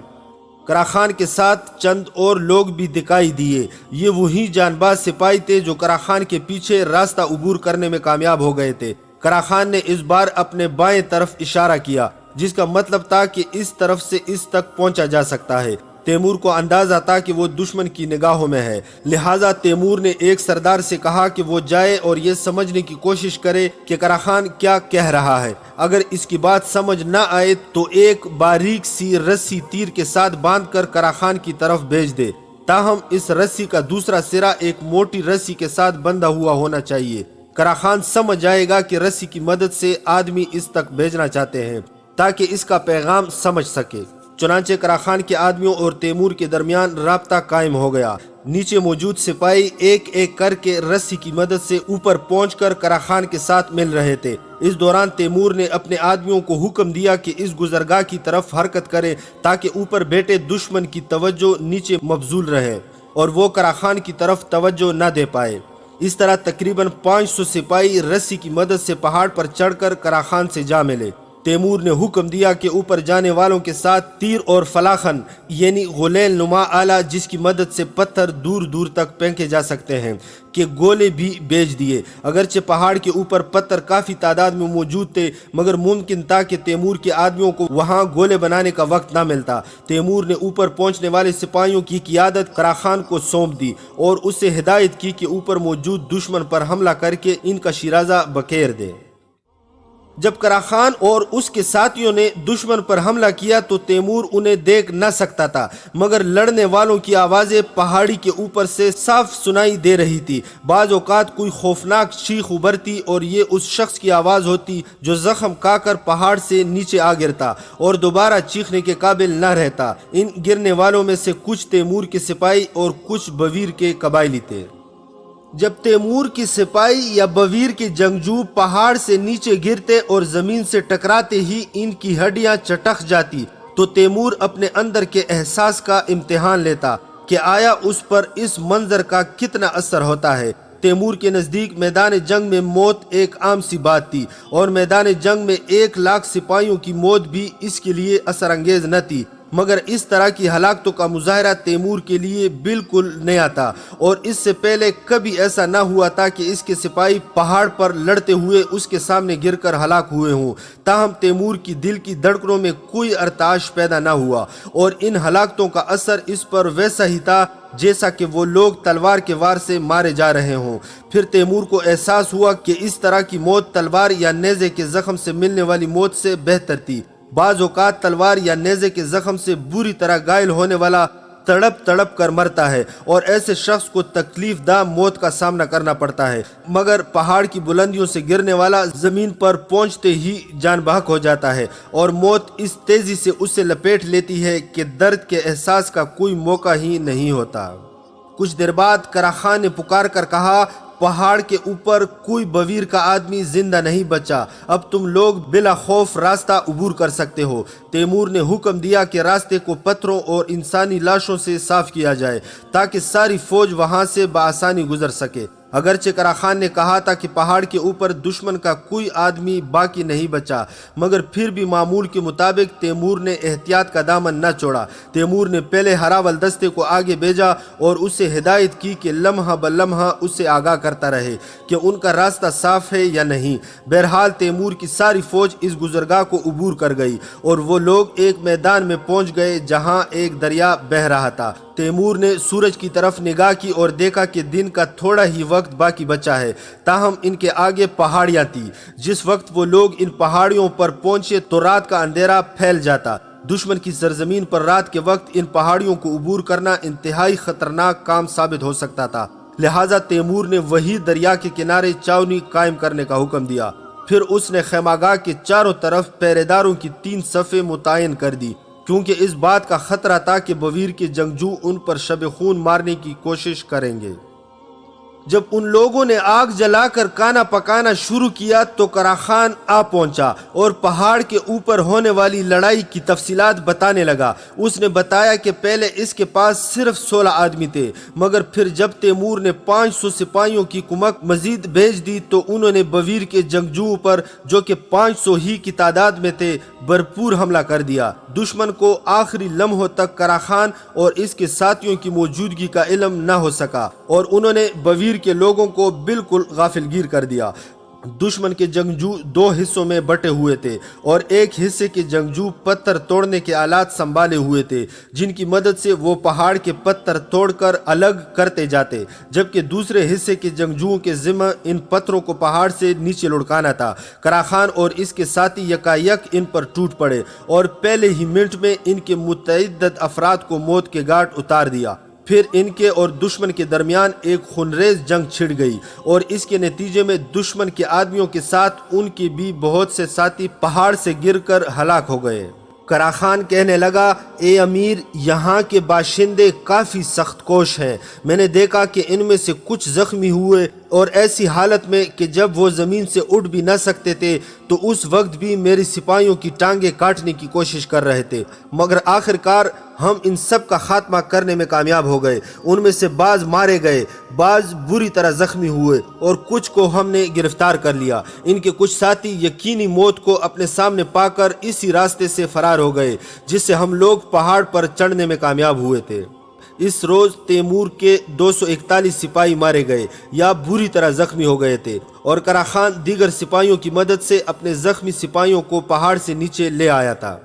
کرا خان کے ساتھ چند اور لوگ بھی دکھائی دیے۔ یہ وہی جان باز سپاہی تھے جو کرا خان کے پیچھے راستہ عبور کرنے میں کامیاب ہو گئے تھے۔ کرا خان نے اس بار اپنے بائیں طرف اشارہ کیا جس کا مطلب تھا کہ اس طرف سے اس تک پہنچا جا سکتا ہے۔ تیمور کو اندازہ تھا کہ وہ دشمن کی نگاہوں میں ہے، لہٰذا تیمور نے ایک سردار سے کہا کہ وہ جائے اور یہ سمجھنے کی کوشش کرے کہ کرا خان کیا کہہ رہا ہے۔ اگر اس کی بات سمجھ نہ آئے تو ایک باریک سی رسی تیر کے ساتھ باندھ کر کرا خان کی طرف بھیج دے، تاہم اس رسی کا دوسرا سرا ایک موٹی رسی کے ساتھ بندھا ہوا ہونا چاہیے۔ کرا خان سمجھ جائے گا کہ رسی کی مدد سے آدمی اس تک بھیجنا چاہتے ہیں۔ تاکہ اس کا پیغام سمجھ سکے۔ چنانچہ قرا خان کے آدمیوں اور تیمور کے درمیان رابطہ قائم ہو گیا۔ نیچے موجود سپاہی ایک ایک کر کے رسی کی مدد سے اوپر پہنچ کر قرا خان کے ساتھ مل رہے تھے۔ اس دوران تیمور نے اپنے آدمیوں کو حکم دیا کہ اس گزرگاہ کی طرف حرکت کرے تاکہ اوپر بیٹھے دشمن کی توجہ نیچے مبذول رہے اور وہ قرا خان کی طرف توجہ نہ دے پائے۔ اس طرح تقریباً 500 سپاہی رسی کی مدد سے پہاڑ پر چڑھ کر قرا خان سے جا ملے۔ تیمور نے حکم دیا کہ اوپر جانے والوں کے ساتھ تیر اور فلاخن یعنی غلیل نما آلہ جس کی مدد سے پتھر دور دور تک پھینکے جا سکتے ہیں کہ گولے بھی بھیج دیے۔ اگرچہ پہاڑ کے اوپر پتھر کافی تعداد میں موجود تھے مگر ممکن تھا کہ تیمور کے آدمیوں کو وہاں گولے بنانے کا وقت نہ ملتا۔ تیمور نے اوپر پہنچنے والے سپاہیوں کی قیادت قرا خان کو سونپ دی اور اس سے ہدایت کی کہ اوپر موجود دشمن پر حملہ کر کے ان کا شیرازہ بکھیر دے۔ جب قرا خان اور اس کے ساتھیوں نے دشمن پر حملہ کیا تو تیمور انہیں دیکھ نہ سکتا تھا مگر لڑنے والوں کی آوازیں پہاڑی کے اوپر سے صاف سنائی دے رہی تھی۔ بعض اوقات کوئی خوفناک چیخ ابھرتی اور یہ اس شخص کی آواز ہوتی جو زخم کھا کر پہاڑ سے نیچے آ گرتا اور دوبارہ چیخنے کے قابل نہ رہتا۔ ان گرنے والوں میں سے کچھ تیمور کے سپاہی اور کچھ بویر کے قبائلی تھے۔ جب تیمور کی سپاہی یا بویر کے جنگجو پہاڑ سے نیچے گرتے اور زمین سے ٹکراتے ہی ان کی ہڈیاں چٹک جاتی تو تیمور اپنے اندر کے احساس کا امتحان لیتا کہ آیا اس پر اس منظر کا کتنا اثر ہوتا ہے۔ تیمور کے نزدیک میدان جنگ میں موت ایک عام سی بات تھی اور میدان جنگ میں 1,00,000 سپاہیوں کی موت بھی اس کے لیے اثر انگیز نہ تھی مگر اس طرح کی ہلاکتوں کا مظاہرہ تیمور کے لیے بالکل نیا تھا اور اس سے پہلے کبھی ایسا نہ ہوا تھا کہ اس کے سپاہی پہاڑ پر لڑتے ہوئے اس کے سامنے گر کر ہلاک ہوئے ہوں۔ تاہم تیمور کی دل کی دھڑکنوں میں کوئی ارتعاش پیدا نہ ہوا اور ان ہلاکتوں کا اثر اس پر ویسا ہی تھا جیسا کہ وہ لوگ تلوار کے وار سے مارے جا رہے ہوں۔ پھر تیمور کو احساس ہوا کہ اس طرح کی موت تلوار یا نیزے کے زخم سے ملنے والی موت سے بہتر تھی۔ بعض اوقات تلوار یا نیزے کے زخم سے بری طرح گھائل ہونے والا تڑپ تڑپ کر مرتا ہے اور ایسے شخص کو تکلیف دہ موت کا سامنا کرنا پڑتا ہے مگر پہاڑ کی بلندیوں سے گرنے والا زمین پر پہنچتے ہی جان بحق ہو جاتا ہے اور موت اس تیزی سے اسے لپیٹ لیتی ہے کہ درد کے احساس کا کوئی موقع ہی نہیں ہوتا۔ کچھ دیر بعد قرا خان نے پکار کر کہا، پہاڑ کے اوپر کوئی بویر کا آدمی زندہ نہیں بچا، اب تم لوگ بلا خوف راستہ عبور کر سکتے ہو۔ تیمور نے حکم دیا کہ راستے کو پتھروں اور انسانی لاشوں سے صاف کیا جائے تاکہ ساری فوج وہاں سے بآسانی گزر سکے۔ اگرچہ قرا خان نے کہا تھا کہ پہاڑ کے اوپر دشمن کا کوئی آدمی باقی نہیں بچا مگر پھر بھی معمول کے مطابق تیمور نے احتیاط کا دامن نہ چھوڑا۔ تیمور نے پہلے ہراول دستے کو آگے بھیجا اور اسے ہدایت کی کہ لمحہ بلمحہ اسے آگاہ کرتا رہے کہ ان کا راستہ صاف ہے یا نہیں۔ بہرحال تیمور کی ساری فوج اس گزرگاہ کو عبور کر گئی اور وہ لوگ ایک میدان میں پہنچ گئے جہاں ایک دریا بہہ رہا تھا۔ تیمور نے سورج کی طرف نگاہ کی اور دیکھا کہ دن کا تھوڑا ہی وقت باقی بچا ہے، تاہم ان کے آگے پہاڑیاں تھیں۔ جس وقت وہ لوگ ان پہاڑیوں پر پہنچے تو رات کا اندھیرا پھیل جاتا۔ دشمن کی سرزمین پر رات کے وقت ان پہاڑیوں کو عبور کرنا انتہائی خطرناک کام ثابت ہو سکتا تھا، لہٰذا تیمور نے وہی دریا کے کنارے چھاؤنی قائم کرنے کا حکم دیا۔ پھر اس نے خیمہ کے چاروں طرف پہرے داروں کی 3 صفیں متعین کر دی کیونکہ اس بات کا خطرہ تھا کہ بویر کے جنگجو ان پر شب خون مارنے کی کوشش کریں گے۔ جب ان لوگوں نے آگ جلا کر کھانا پکانا شروع کیا تو قرا خان آ پہنچا اور پہاڑ کے اوپر ہونے والی لڑائی کی تفصیلات بتانے لگا۔ اس نے بتایا کہ پہلے اس کے پاس صرف 16 آدمی تھے مگر پھر جب تیمور نے 500 سپاہیوں کی کمک مزید بھیج دی تو انہوں نے بویر کے جنگجوؤں پر جو کہ 500 ہی کی تعداد میں تھے بھرپور حملہ کر دیا۔ دشمن کو آخری لمحوں تک قرا خان اور اس کے ساتھیوں کی موجودگی کا علم نہ ہو سکا اور انہوں نے بویر کے لوگوں کو بالکل غافل گیر کر دیا۔ دشمن کے جنگجو 2 حصوں میں بٹے ہوئے تھے اور ایک حصے کے جنگجو پتھر توڑنے کے آلات سنبھالے ہوئے تھے جن کی مدد سے وہ پہاڑ کے پتھر توڑ کر الگ کرتے جاتے، جبکہ دوسرے حصے کے جنگجوؤں کے ذمہ ان پتھروں کو پہاڑ سے نیچے لڑکانا تھا۔ قرا خان اور اس کے ساتھی یکایک ان پر ٹوٹ پڑے اور پہلے ہی منٹ میں ان کے متعدد افراد کو موت کے گھاٹ اتار دیا۔ پھر ان کے اور دشمن کے درمیان ایک خونریز جنگ چھڑ گئی اور اس کے نتیجے میں دشمن کے آدمیوں کے ساتھ ان کے بھی بہت سے ساتھی پہاڑ سے گر کر ہلاک ہو گئے۔ کرا خان کہنے لگا، اے امیر، یہاں کے باشندے کافی سخت کوش ہیں۔ میں نے دیکھا کہ ان میں سے کچھ زخمی ہوئے اور ایسی حالت میں کہ جب وہ زمین سے اٹھ بھی نہ سکتے تھے تو اس وقت بھی میری سپاہیوں کی ٹانگیں کاٹنے کی کوشش کر رہے تھے، مگر آخر کار ہم ان سب کا خاتمہ کرنے میں کامیاب ہو گئے۔ ان میں سے بعض مارے گئے، بعض بری طرح زخمی ہوئے اور کچھ کو ہم نے گرفتار کر لیا۔ ان کے کچھ ساتھی یقینی موت کو اپنے سامنے پا کر اسی راستے سے فرار ہو گئے جس سے ہم لوگ پہاڑ پر چڑھنے میں کامیاب ہوئے تھے۔ اس روز تیمور کے 241 سپاہی مارے گئے یا بری طرح زخمی ہو گئے تھے اور کرا خان دیگر سپاہیوں کی مدد سے اپنے زخمی سپاہیوں کو پہاڑ سے نیچے لے آیا تھا۔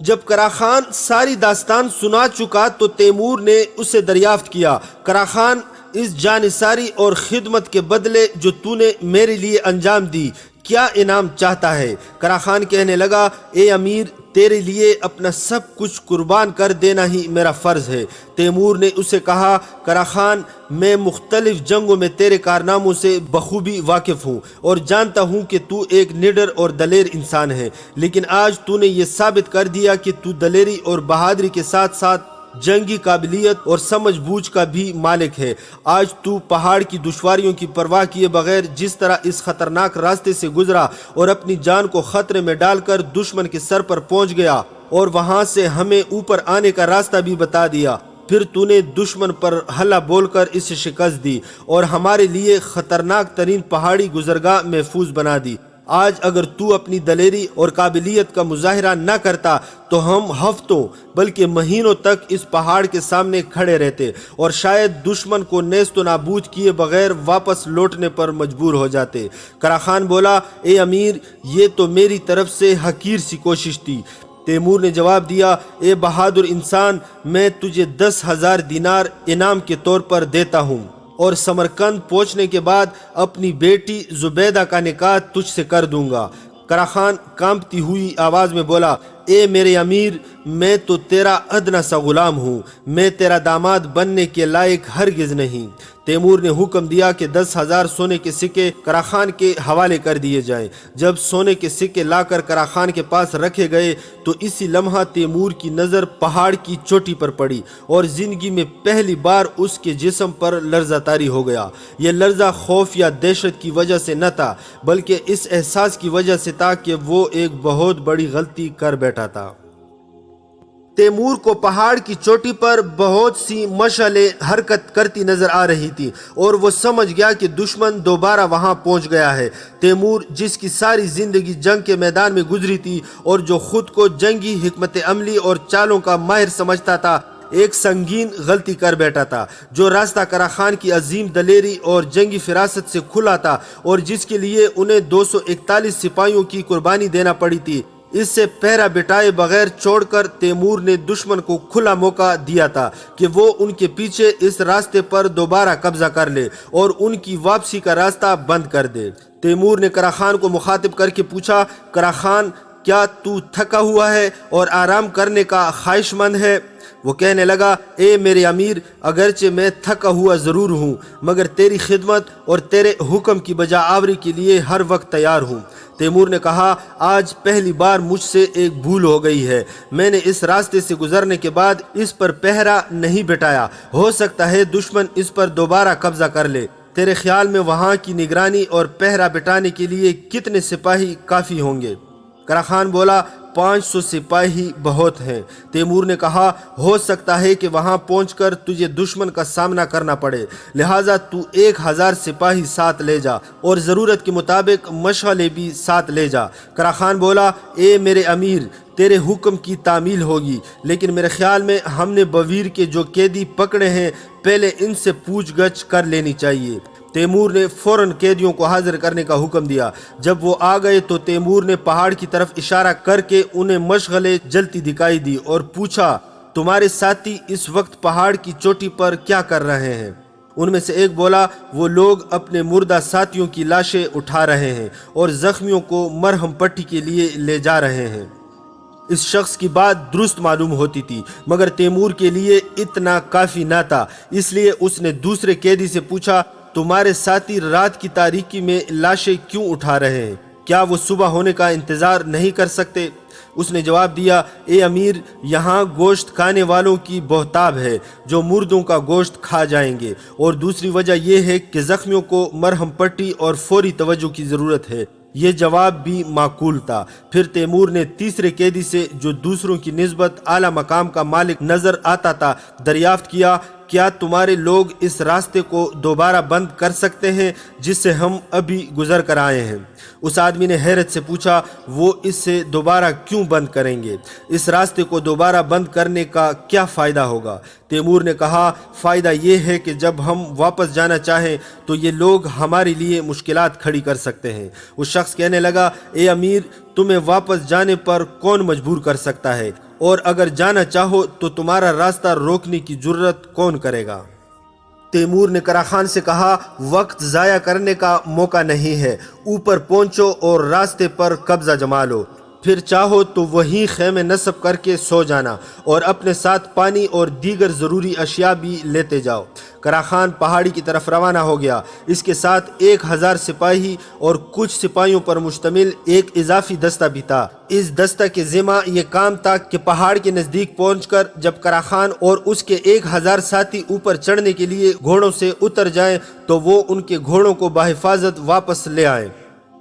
جب کرا خان ساری داستان سنا چکا تو تیمور نے اسے دریافت کیا، کرا خان، اس جانثاری اور خدمت کے بدلے جو تو نے میرے لیے انجام دی کیا انعام چاہتا ہے؟ کرا خان کہنے لگا، اے امیر، تیرے لیے اپنا سب کچھ قربان کر دینا ہی میرا فرض ہے۔ تیمور نے اسے کہا، کرا خان، میں مختلف جنگوں میں تیرے کارناموں سے بخوبی واقف ہوں اور جانتا ہوں کہ تو ایک نڈر اور دلیر انسان ہے، لیکن آج تو نے یہ ثابت کر دیا کہ تو دلیری اور بہادری کے ساتھ ساتھ جنگی قابلیت اور سمجھ بوجھ کا بھی مالک ہے۔ آج تو پہاڑ کی دشواریوں کی پرواہ کیے بغیر جس طرح اس خطرناک راستے سے گزرا اور اپنی جان کو خطرے میں ڈال کر دشمن کے سر پر پہنچ گیا اور وہاں سے ہمیں اوپر آنے کا راستہ بھی بتا دیا، پھر تو نے دشمن پر حملہ بول کر اسے شکست دی اور ہمارے لیے خطرناک ترین پہاڑی گزرگاہ محفوظ بنا دی۔ آج اگر تو اپنی دلیری اور قابلیت کا مظاہرہ نہ کرتا تو ہم ہفتوں بلکہ مہینوں تک اس پہاڑ کے سامنے کھڑے رہتے اور شاید دشمن کو نیست و نابود کیے بغیر واپس لوٹنے پر مجبور ہو جاتے۔ کرا خان بولا، اے امیر، یہ تو میری طرف سے حقیر سی کوشش تھی۔ تیمور نے جواب دیا، اے بہادر انسان، میں تجھے 10,000 دینار انعام کے طور پر دیتا ہوں اور سمرقند پہنچنے کے بعد اپنی بیٹی زبیدہ کا نکاح تجھ سے کر دوں گا۔ کرا خان کانپتی ہوئی آواز میں بولا، اے میرے امیر، میں تو تیرا ادنا سا غلام ہوں، میں تیرا داماد بننے کے لائق ہرگز نہیں۔ تیمور نے حکم دیا کہ 10,000 سونے کے سکے کرا خان کے حوالے کر دیے جائیں۔ جب سونے کے سکے لا کر کرا خان کے پاس رکھے گئے تو اسی لمحہ تیمور کی نظر پہاڑ کی چوٹی پر پڑی اور زندگی میں پہلی بار اس کے جسم پر لرزہ طاری ہو گیا۔ یہ لرزہ خوف یا دہشت کی وجہ سے نہ تھا بلکہ اس احساس کی وجہ سے تھا کہ وہ ایک بہت بڑی غلطی کر بیٹھا تھا۔ تیمور کو پہاڑ کی چوٹی پر بہت سی مشعلیں حرکت کرتی نظر آ رہی تھی اور وہ سمجھ گیا کہ دشمن دوبارہ وہاں پہنچ گیا ہے۔ تیمور، جس کی ساری زندگی جنگ کے میدان میں گزری تھی اور جو خود کو جنگی حکمت عملی اور چالوں کا ماہر سمجھتا تھا، ایک سنگین غلطی کر بیٹھا تھا۔ جو راستہ کرا خان کی عظیم دلیری اور جنگی فراست سے کھلا تھا اور جس کے لیے انہیں 241 سپاہیوں کی قربانی دینا پڑی تھی، اس سے پہرا بٹائے بغیر چھوڑ کر تیمور نے دشمن کو کھلا موقع دیا تھا کہ وہ ان کے پیچھے اس راستے پر دوبارہ قبضہ کر لے اور ان کی واپسی کا راستہ بند کر دے۔ تیمور نے کرا خان کو مخاطب کر کے پوچھا، کرا خان، کیا تو تھکا ہوا ہے اور آرام کرنے کا خواہش مند ہے؟ وہ کہنے لگا، اے میرے امیر، اگرچہ میں تھکا ہوا ضرور ہوں مگر تیری خدمت اور تیرے حکم کی بجا آوری کے لیے ہر وقت تیار ہوں۔ تیمور نے کہا، آج پہلی بار مجھ سے ایک بھول ہو گئی ہے۔ میں نے اس راستے سے گزرنے کے بعد اس پر پہرا نہیں بٹھایا، ہو سکتا ہے دشمن اس پر دوبارہ قبضہ کر لے۔ تیرے خیال میں وہاں کی نگرانی اور پہرا بٹانے کے لیے کتنے سپاہی کافی ہوں گے؟ کرا خان بولا، 500 سپاہی بہت ہیں۔ تیمور نے کہا، ہو سکتا ہے کہ وہاں پہنچ کر تجھے دشمن کا سامنا کرنا پڑے، لہٰذا تو 1000 سپاہی ساتھ لے جا اور ضرورت کے مطابق مشعلیں بھی ساتھ لے جا۔ کرا خان بولا، اے میرے امیر، تیرے حکم کی تعمیل ہوگی، لیکن میرے خیال میں ہم نے بویر کے جو قیدی پکڑے ہیں پہلے ان سے پوچھ گچھ کر لینی چاہیے۔ تیمور نے فوراً قیدیوں کو حاضر کرنے کا حکم دیا۔ جب وہ آ گئے تو تیمور نے پہاڑ کی طرف اشارہ کر کے انہیں مشغلیں جلتی دکھائی دی اور پوچھا، تمہارے ساتھی اس وقت پہاڑ کی چوٹی پر کیا کر رہے ہیں؟ ان میں سے ایک بولا، وہ لوگ اپنے مردہ ساتھیوں کی لاشیں اٹھا رہے ہیں اور زخمیوں کو مرہم پٹی کے لیے لے جا رہے ہیں۔ اس شخص کی بات درست معلوم ہوتی تھی، مگر تیمور کے لیے اتنا کافی نہ تھا، اس لیے اس نے دوسرے قیدی سے پوچھا، تمہارے ساتھی رات کی تاریکی میں لاشیں کیوں اٹھا رہے ہیں؟ کیا وہ صبح ہونے کا انتظار نہیں کر سکتے؟ اس نے جواب دیا، اے امیر، یہاں گوشت کھانے والوں کی بہتاب ہے جو مردوں کا گوشت کھا جائیں گے، اور دوسری وجہ یہ ہے کہ زخمیوں کو مرہم پٹی اور فوری توجہ کی ضرورت ہے۔ یہ جواب بھی معقول تھا۔ پھر تیمور نے تیسرے قیدی سے، جو دوسروں کی نسبت اعلیٰ مقام کا مالک نظر آتا تھا، دریافت کیا، کیا تمہارے لوگ اس راستے کو دوبارہ بند کر سکتے ہیں جس سے ہم ابھی گزر کر آئے ہیں؟ اس آدمی نے حیرت سے پوچھا، وہ اس سے دوبارہ کیوں بند کریں گے؟ اس راستے کو دوبارہ بند کرنے کا کیا فائدہ ہوگا؟ تیمور نے کہا، فائدہ یہ ہے کہ جب ہم واپس جانا چاہیں تو یہ لوگ ہمارے لیے مشکلات کھڑی کر سکتے ہیں۔ وہ شخص کہنے لگا، اے امیر، تمہیں واپس جانے پر کون مجبور کر سکتا ہے؟ اور اگر جانا چاہو تو تمہارا راستہ روکنے کی جرت کون کرے گا؟ تیمور نے کراخان سے کہا، وقت ضائع کرنے کا موقع نہیں ہے، اوپر پہنچو اور راستے پر قبضہ جما لو، پھر چاہو تو وہیں خیمے نصب کر کے سو جانا، اور اپنے ساتھ پانی اور دیگر ضروری اشیاء بھی لیتے جاؤ۔ کراخان پہاڑی کی طرف روانہ ہو گیا، اس کے ساتھ 1000 سپاہی اور کچھ سپاہیوں پر مشتمل ایک اضافی دستہ بھی تھا۔ اس دستہ کے ذمہ یہ کام تھا کہ پہاڑ کے نزدیک پہنچ کر جب کراخان اور اس کے 1000 ساتھی اوپر چڑھنے کے لیے گھوڑوں سے اتر جائیں تو وہ ان کے گھوڑوں کو بحفاظت واپس لے آئیں۔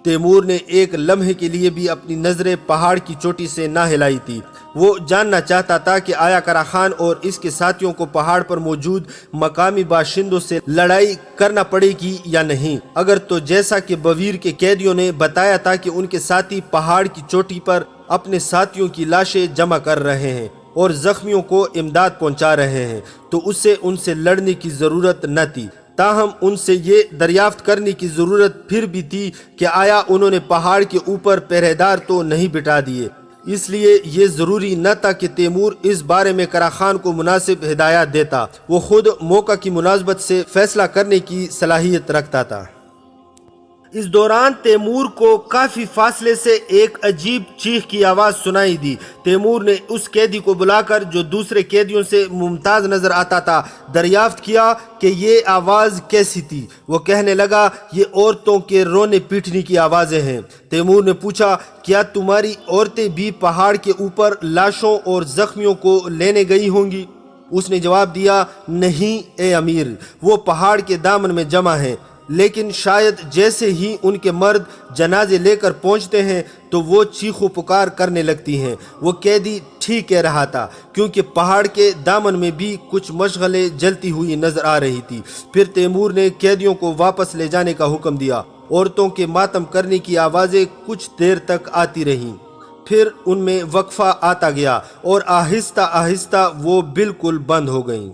تیمور نے ایک لمحے کے لیے بھی اپنی نظریں پہاڑ کی چوٹی سے نہ ہلائی تھی۔ وہ جاننا چاہتا تھا کہ آیا کراخان اور اس کے ساتھیوں کو پہاڑ پر موجود مقامی باشندوں سے لڑائی کرنا پڑے گی یا نہیں۔ اگر تو جیسا کہ بویر کے قیدیوں نے بتایا تھا کہ ان کے ساتھی پہاڑ کی چوٹی پر اپنے ساتھیوں کی لاشیں جمع کر رہے ہیں اور زخمیوں کو امداد پہنچا رہے ہیں، تو اسے ان سے لڑنے کی ضرورت نہ تھی۔ تاہم ان سے یہ دریافت کرنے کی ضرورت پھر بھی تھی کہ آیا انہوں نے پہاڑ کے اوپر پہرے دار تو نہیں بٹھا دیے۔ اس لیے یہ ضروری نہ تھا کہ تیمور اس بارے میں کراخان کو مناسب ہدایات دیتا، وہ خود موقع کی مناسبت سے فیصلہ کرنے کی صلاحیت رکھتا تھا۔ اس دوران تیمور کو کافی فاصلے سے ایک عجیب چیخ کی آواز سنائی دی۔ تیمور نے اس قیدی کو بلا کر، جو دوسرے قیدیوں سے ممتاز نظر آتا تھا، دریافت کیا کہ یہ آواز کیسی تھی۔ وہ کہنے لگا، یہ عورتوں کے رونے پیٹنے کی آوازیں ہیں۔ تیمور نے پوچھا، کیا تمہاری عورتیں بھی پہاڑ کے اوپر لاشوں اور زخمیوں کو لینے گئی ہوں گی؟ اس نے جواب دیا، نہیں اے امیر، وہ پہاڑ کے دامن میں جمع ہیں، لیکن شاید جیسے ہی ان کے مرد جنازے لے کر پہنچتے ہیں تو وہ چیخ و پکار کرنے لگتی ہیں۔ وہ قیدی ٹھیک کہہ رہا تھا، کیونکہ پہاڑ کے دامن میں بھی کچھ مشغلیں جلتی ہوئی نظر آ رہی تھی۔ پھر تیمور نے قیدیوں کو واپس لے جانے کا حکم دیا۔ عورتوں کے ماتم کرنے کی آوازیں کچھ دیر تک آتی رہیں، پھر ان میں وقفہ آتا گیا اور آہستہ آہستہ وہ بالکل بند ہو گئیں۔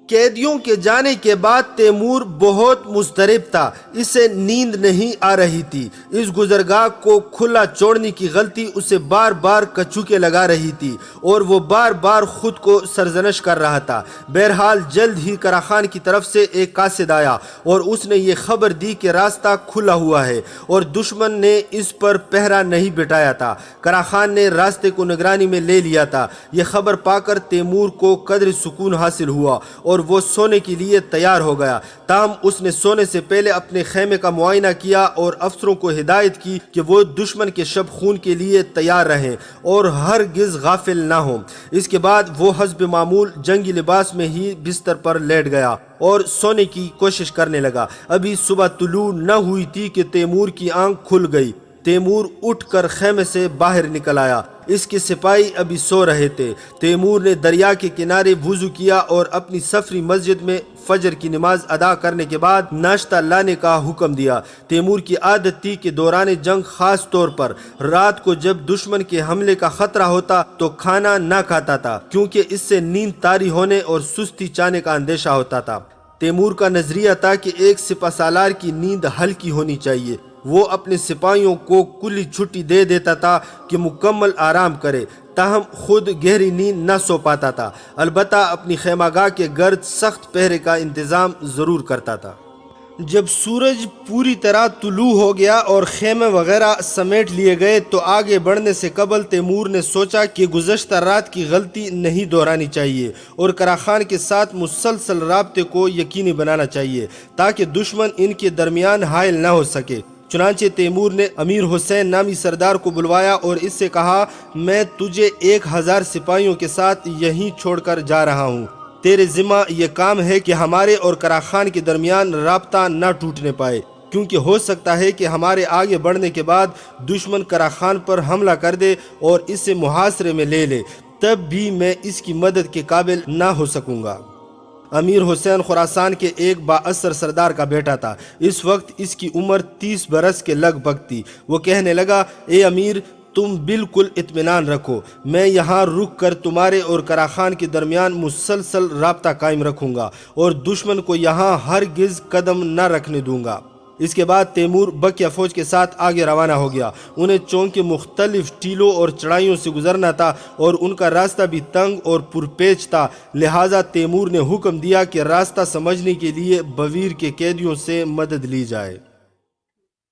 قیدیوں کے جانے کے بعد تیمور بہت مضطرب تھا، اسے نیند نہیں آ رہی تھی۔ اس گزرگاہ کو کھلا چھوڑنے کی غلطی اسے بار بار کچوکے لگا رہی تھی اور وہ بار بار خود کو سرزنش کر رہا تھا۔ بہرحال جلد ہی کراخان کی طرف سے ایک قاصد آیا اور اس نے یہ خبر دی کہ راستہ کھلا ہوا ہے اور دشمن نے اس پر پہرا نہیں بٹھایا تھا۔ کراخان نے راستے کو نگرانی میں لے لیا تھا۔ یہ خبر پا کر تیمور کو قدر سکون حاصل ہوا اور وہ سونے کے لیے تیار ہو گیا۔ تاہم اس نے سونے سے پہلے اپنے خیمے کا معائنہ کیا اور افسروں کو ہدایت کی کہ وہ دشمن کے شب خون کے لیے تیار رہیں اور ہرگز غافل نہ ہوں۔ اس کے بعد وہ حسب معمول جنگی لباس میں ہی بستر پر لیٹ گیا اور سونے کی کوشش کرنے لگا۔ ابھی صبح طلوع نہ ہوئی تھی کہ تیمور کی آنکھ کھل گئی۔ تیمور اٹھ کر خیمے سے باہر نکل آیا۔ اس کے سپاہی ابھی سو رہے تھے۔ تیمور نے دریا کے کنارے وضو کیا اور اپنی سفری مسجد میں فجر کی نماز ادا کرنے کے بعد ناشتہ لانے کا حکم دیا۔ تیمور کی عادت تھی کہ دوران جنگ، خاص طور پر رات کو جب دشمن کے حملے کا خطرہ ہوتا تو کھانا نہ کھاتا تھا، کیونکہ اس سے نیند طاری ہونے اور سستی چانے کا اندیشہ ہوتا تھا۔ تیمور کا نظریہ تھا کہ ایک سپہ سالار کی نیند ہلکی ہونی چاہیے۔ وہ اپنے سپاہیوں کو کلی چھٹی دے دیتا تھا کہ مکمل آرام کرے، تاہم خود گہری نیند نہ سو پاتا تھا، البتہ اپنی خیمہ گاہ کے گرد سخت پہرے کا انتظام ضرور کرتا تھا۔ جب سورج پوری طرح طلوع ہو گیا اور خیمے وغیرہ سمیٹ لیے گئے تو آگے بڑھنے سے قبل تیمور نے سوچا کہ گزشتہ رات کی غلطی نہیں دہرانی چاہیے اور قرا خان کے ساتھ مسلسل رابطے کو یقینی بنانا چاہیے تاکہ دشمن ان کے درمیان حائل نہ ہو سکے۔ چنانچہ تیمور نے امیر حسین نامی سردار کو بلوایا اور اس سے کہا، میں تجھے 1000 سپاہیوں کے ساتھ یہیں چھوڑ کر جا رہا ہوں۔ تیرے ذمہ یہ کام ہے کہ ہمارے اور قرا خان کے درمیان رابطہ نہ ٹوٹنے پائے، کیونکہ ہو سکتا ہے کہ ہمارے آگے بڑھنے کے بعد دشمن قرا خان پر حملہ کر دے اور اسے محاصرے میں لے لے، تب بھی میں اس کی مدد کے قابل نہ ہو سکوں گا۔ امیر حسین خراسان کے ایک با اثر سردار کا بیٹا تھا۔ اس وقت اس کی عمر 30 برس کے لگ بھگ تھی۔ وہ کہنے لگا، اے امیر، تم بالکل اطمینان رکھو، میں یہاں رک کر تمہارے اور قرا خان کے درمیان مسلسل رابطہ قائم رکھوں گا اور دشمن کو یہاں ہرگز قدم نہ رکھنے دوں گا۔ اس کے بعد تیمور بقیہ فوج کے ساتھ آگے روانہ ہو گیا۔ انہیں چونکہ مختلف ٹیلوں اور چڑھائیوں سے گزرنا تھا اور ان کا راستہ بھی تنگ اور پرپیچ تھا، لہٰذا تیمور نے حکم دیا کہ راستہ سمجھنے کے لیے بویر کے قیدیوں سے مدد لی جائے۔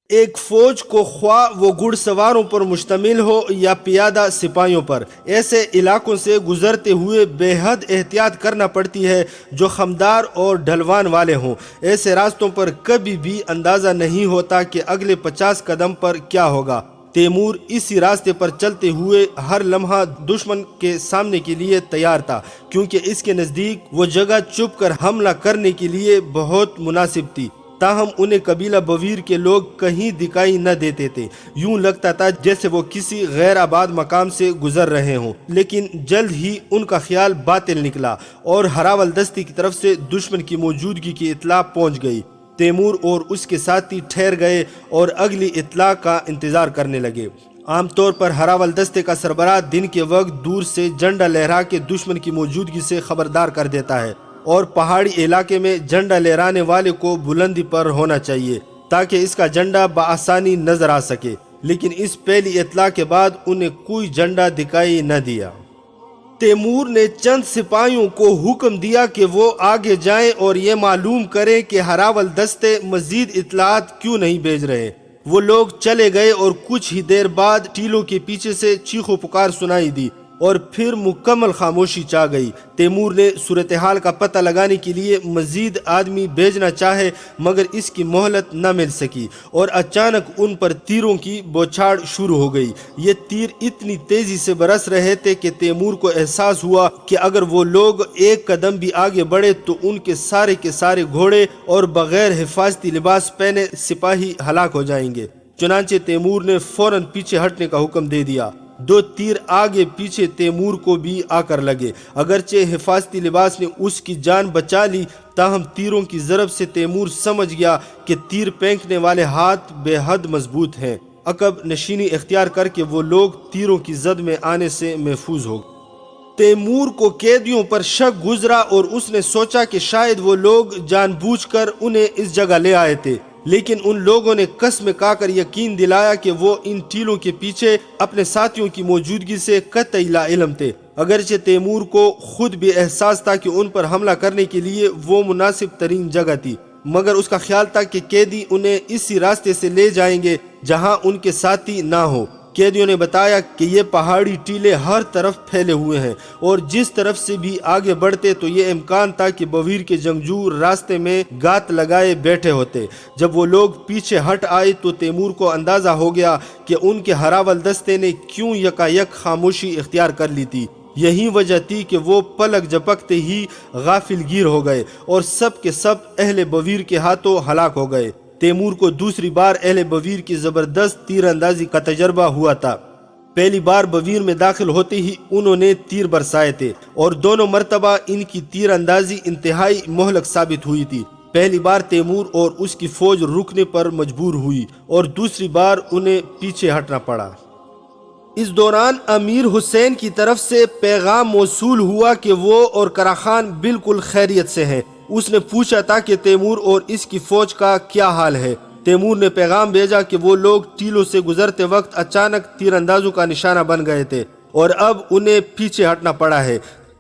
ایک فوج کو خواہ وہ گھڑ سواروں پر مشتمل ہو یا پیادہ سپاہیوں پر، ایسے علاقوں سے گزرتے ہوئے بے حد احتیاط کرنا پڑتی ہے جو خمدار اور ڈھلوان والے ہوں۔ ایسے راستوں پر کبھی بھی اندازہ نہیں ہوتا کہ اگلے 50 قدم پر کیا ہوگا۔ تیمور اسی راستے پر چلتے ہوئے ہر لمحہ دشمن کے سامنے کے لیے تیار تھا، کیونکہ اس کے نزدیک وہ جگہ چھپ کر حملہ کرنے کے لیے بہت مناسب تھی۔ تاہم انہیں قبیلہ بویر کے لوگ کہیں دکھائی نہ دیتے تھے، یوں لگتا تھا جیسے وہ کسی غیر آباد مقام سے گزر رہے ہوں۔ لیکن جلد ہی ان کا خیال باطل نکلا اور ہراول دستے کی طرف سے دشمن کی موجودگی کی اطلاع پہنچ گئی۔ تیمور اور اس کے ساتھی ٹھہر گئے اور اگلی اطلاع کا انتظار کرنے لگے۔ عام طور پر ہراول دستے کا سربراہ دن کے وقت دور سے جھنڈا لہرا کے دشمن کی موجودگی سے خبردار کر دیتا ہے، اور پہاڑی علاقے میں جھنڈا لہرانے والے کو بلندی پر ہونا چاہیے تاکہ اس کا جھنڈا بآسانی نظر آ سکے۔ لیکن اس پہلی اطلاع کے بعد انہیں کوئی جھنڈا دکھائی نہ دیا۔ تیمور نے چند سپاہیوں کو حکم دیا کہ وہ آگے جائیں اور یہ معلوم کریں کہ ہراول دستے مزید اطلاعات کیوں نہیں بھیج رہے۔ وہ لوگ چلے گئے اور کچھ ہی دیر بعد ٹیلوں کے پیچھے سے چیخ و پکار سنائی دی اور پھر مکمل خاموشی چھا گئی۔ تیمور نے صورتحال کا پتہ لگانے کے لیے مزید آدمی بھیجنا چاہے، مگر اس کی مہلت نہ مل سکی اور اچانک ان پر تیروں کی بوچھاڑ شروع ہو گئی۔ یہ تیر اتنی تیزی سے برس رہے تھے کہ تیمور کو احساس ہوا کہ اگر وہ لوگ ایک قدم بھی آگے بڑھے تو ان کے سارے گھوڑے اور بغیر حفاظتی لباس پہنے سپاہی ہلاک ہو جائیں گے۔ چنانچہ تیمور نے فوراً پیچھے ہٹنے کا حکم دے دیا۔ 2 تیر آگے پیچھے تیمور کو بھی آ کر لگے۔ اگرچہ حفاظتی لباس نے اس کی جان بچا لی، تاہم تیروں کی ضرب سے تیمور سمجھ گیا کہ تیر پھینکنے والے ہاتھ بے حد مضبوط ہیں۔ عقب نشینی اختیار کر کے وہ لوگ تیروں کی زد میں آنے سے محفوظ ہو گئے۔ تیمور کو قیدیوں پر شک گزرا اور اس نے سوچا کہ شاید وہ لوگ جان بوجھ کر انہیں اس جگہ لے آئے تھے، لیکن ان لوگوں نے قسم کھا کر یقین دلایا کہ وہ ان ٹیلوں کے پیچھے اپنے ساتھیوں کی موجودگی سے قطعی لا علم تھے۔ اگرچہ تیمور کو خود بھی احساس تھا کہ ان پر حملہ کرنے کے لیے وہ مناسب ترین جگہ تھی، مگر اس کا خیال تھا کہ قیدی انہیں اسی راستے سے لے جائیں گے جہاں ان کے ساتھی نہ ہو۔ قیدیوں نے بتایا کہ یہ پہاڑی ٹیلے ہر طرف پھیلے ہوئے ہیں اور جس طرف سے بھی آگے بڑھتے تو یہ امکان تھا کہ بویر کے جنگجو راستے میں گات لگائے بیٹھے ہوتے۔ جب وہ لوگ پیچھے ہٹ آئے تو تیمور کو اندازہ ہو گیا کہ ان کے ہراول دستے نے کیوں یکایک خاموشی اختیار کر لی تھی۔ یہی وجہ تھی کہ وہ پلک جھپکتے ہی غافل گیر ہو گئے اور سب کے سب اہل بویر کے ہاتھوں ہلاک ہو گئے۔ تیمور کو دوسری بار اہل بویر کی زبردست تیر اندازی کا تجربہ ہوا تھا۔ پہلی بار بویر میں داخل ہوتے ہی انہوں نے تیر برسائے تھے اور دونوں مرتبہ ان کی تیر اندازی انتہائی مہلک ثابت ہوئی تھی۔ پہلی بار تیمور اور اس کی فوج رکنے پر مجبور ہوئی اور دوسری بار انہیں پیچھے ہٹنا پڑا۔ اس دوران امیر حسین کی طرف سے پیغام موصول ہوا کہ وہ اور قرا خان بالکل خیریت سے ہیں۔ اس نے پوچھا تھا کہ تیمور اور اس کی فوج کا کیا حال ہے۔ تیمور نے پیغام بھیجا کہ وہ لوگ ٹیلوں سے گزرتے وقت اچانک تیر اندازوں کا نشانہ بن گئے تھے اور اب انہیں پیچھے ہٹنا پڑا ہے۔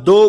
2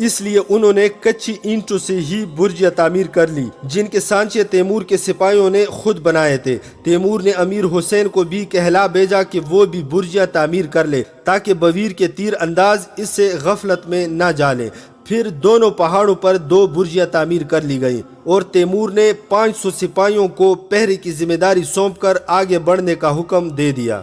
اس لیے انہوں نے کچی اینٹوں سے ہی برجیاں تعمیر کر لی جن کے سانچے تیمور کے سپاہیوں نے خود بنائے تھے۔ تیمور نے امیر حسین کو بھی کہلا بھیجا کہ وہ بھی برجیاں تعمیر کر لے تاکہ بویر کے تیر انداز اس سے غفلت میں نہ جالیں۔ پھر دونوں پہاڑوں پر 2 برجیاں تعمیر کر لی گئیں اور تیمور نے 500 سپاہیوں کو پہرے کی ذمہ داری سونپ کر آگے بڑھنے کا حکم دے دیا۔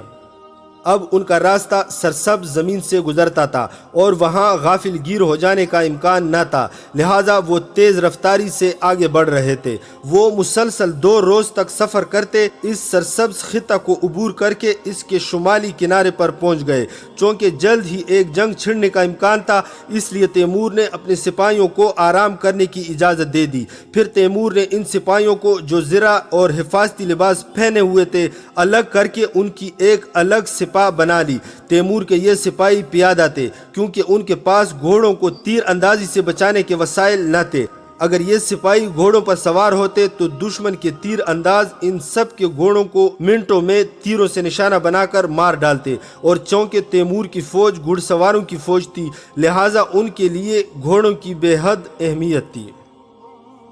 اب ان کا راستہ سرسبز زمین سے گزرتا تھا اور وہاں غافل گیر ہو جانے کا امکان نہ تھا، لہٰذا وہ تیز رفتاری سے آگے بڑھ رہے تھے۔ وہ مسلسل 2 روز تک سفر کرتے اس سرسبز خطہ کو عبور کر کے اس کے شمالی کنارے پر پہنچ گئے۔ چونکہ جلد ہی ایک جنگ چھڑنے کا امکان تھا، اس لیے تیمور نے اپنے سپاہیوں کو آرام کرنے کی اجازت دے دی۔ پھر تیمور نے ان سپاہیوں کو جو زرہ اور حفاظتی لباس پہنے ہوئے تھے الگ کر کے ان کی ایک الگ سپاہ بنا لی۔ تیمور کے یہ سپاہی پیادہ تھے کیونکہ ان کے پاس گھوڑوں کو تیر اندازی سے بچانے کے وسائل نہ تھے۔ اگر یہ سپاہی گھوڑوں پر سوار ہوتے تو دشمن کے تیر انداز ان سب کے گھوڑوں کو منٹوں میں تیروں سے نشانہ بنا کر مار ڈالتے، اور چونکہ تیمور کی فوج گھڑ سواروں کی فوج تھی لہٰذا ان کے لیے گھوڑوں کی بے حد اہمیت تھی۔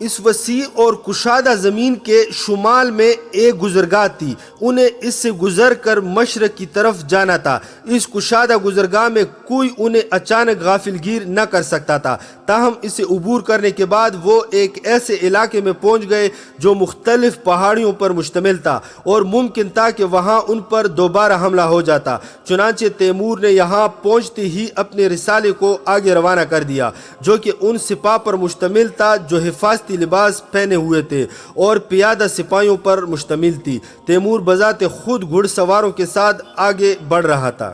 اس وسیع اور کشادہ زمین کے شمال میں ایک گزرگاہ تھی، انہیں اس سے گزر کر مشرق کی طرف جانا تھا۔ اس کشادہ گزرگاہ میں کوئی انہیں اچانک غافل گیر نہ کر سکتا تھا، تاہم اسے عبور کرنے کے بعد وہ ایک ایسے علاقے میں پہنچ گئے جو مختلف پہاڑیوں پر مشتمل تھا اور ممکن تھا کہ وہاں ان پر دوبارہ حملہ ہو جاتا۔ چنانچہ تیمور نے یہاں پہنچتے ہی اپنے رسالے کو آگے روانہ کر دیا جو کہ ان سپاہ پر مشتمل تھا جو حفاظتی لباس پہنے ہوئے تھے اور پیادہ سپاہیوں پر مشتمل تھی۔ تیمور بذات خود گھڑ سواروں کے ساتھ آگے بڑھ رہا تھا۔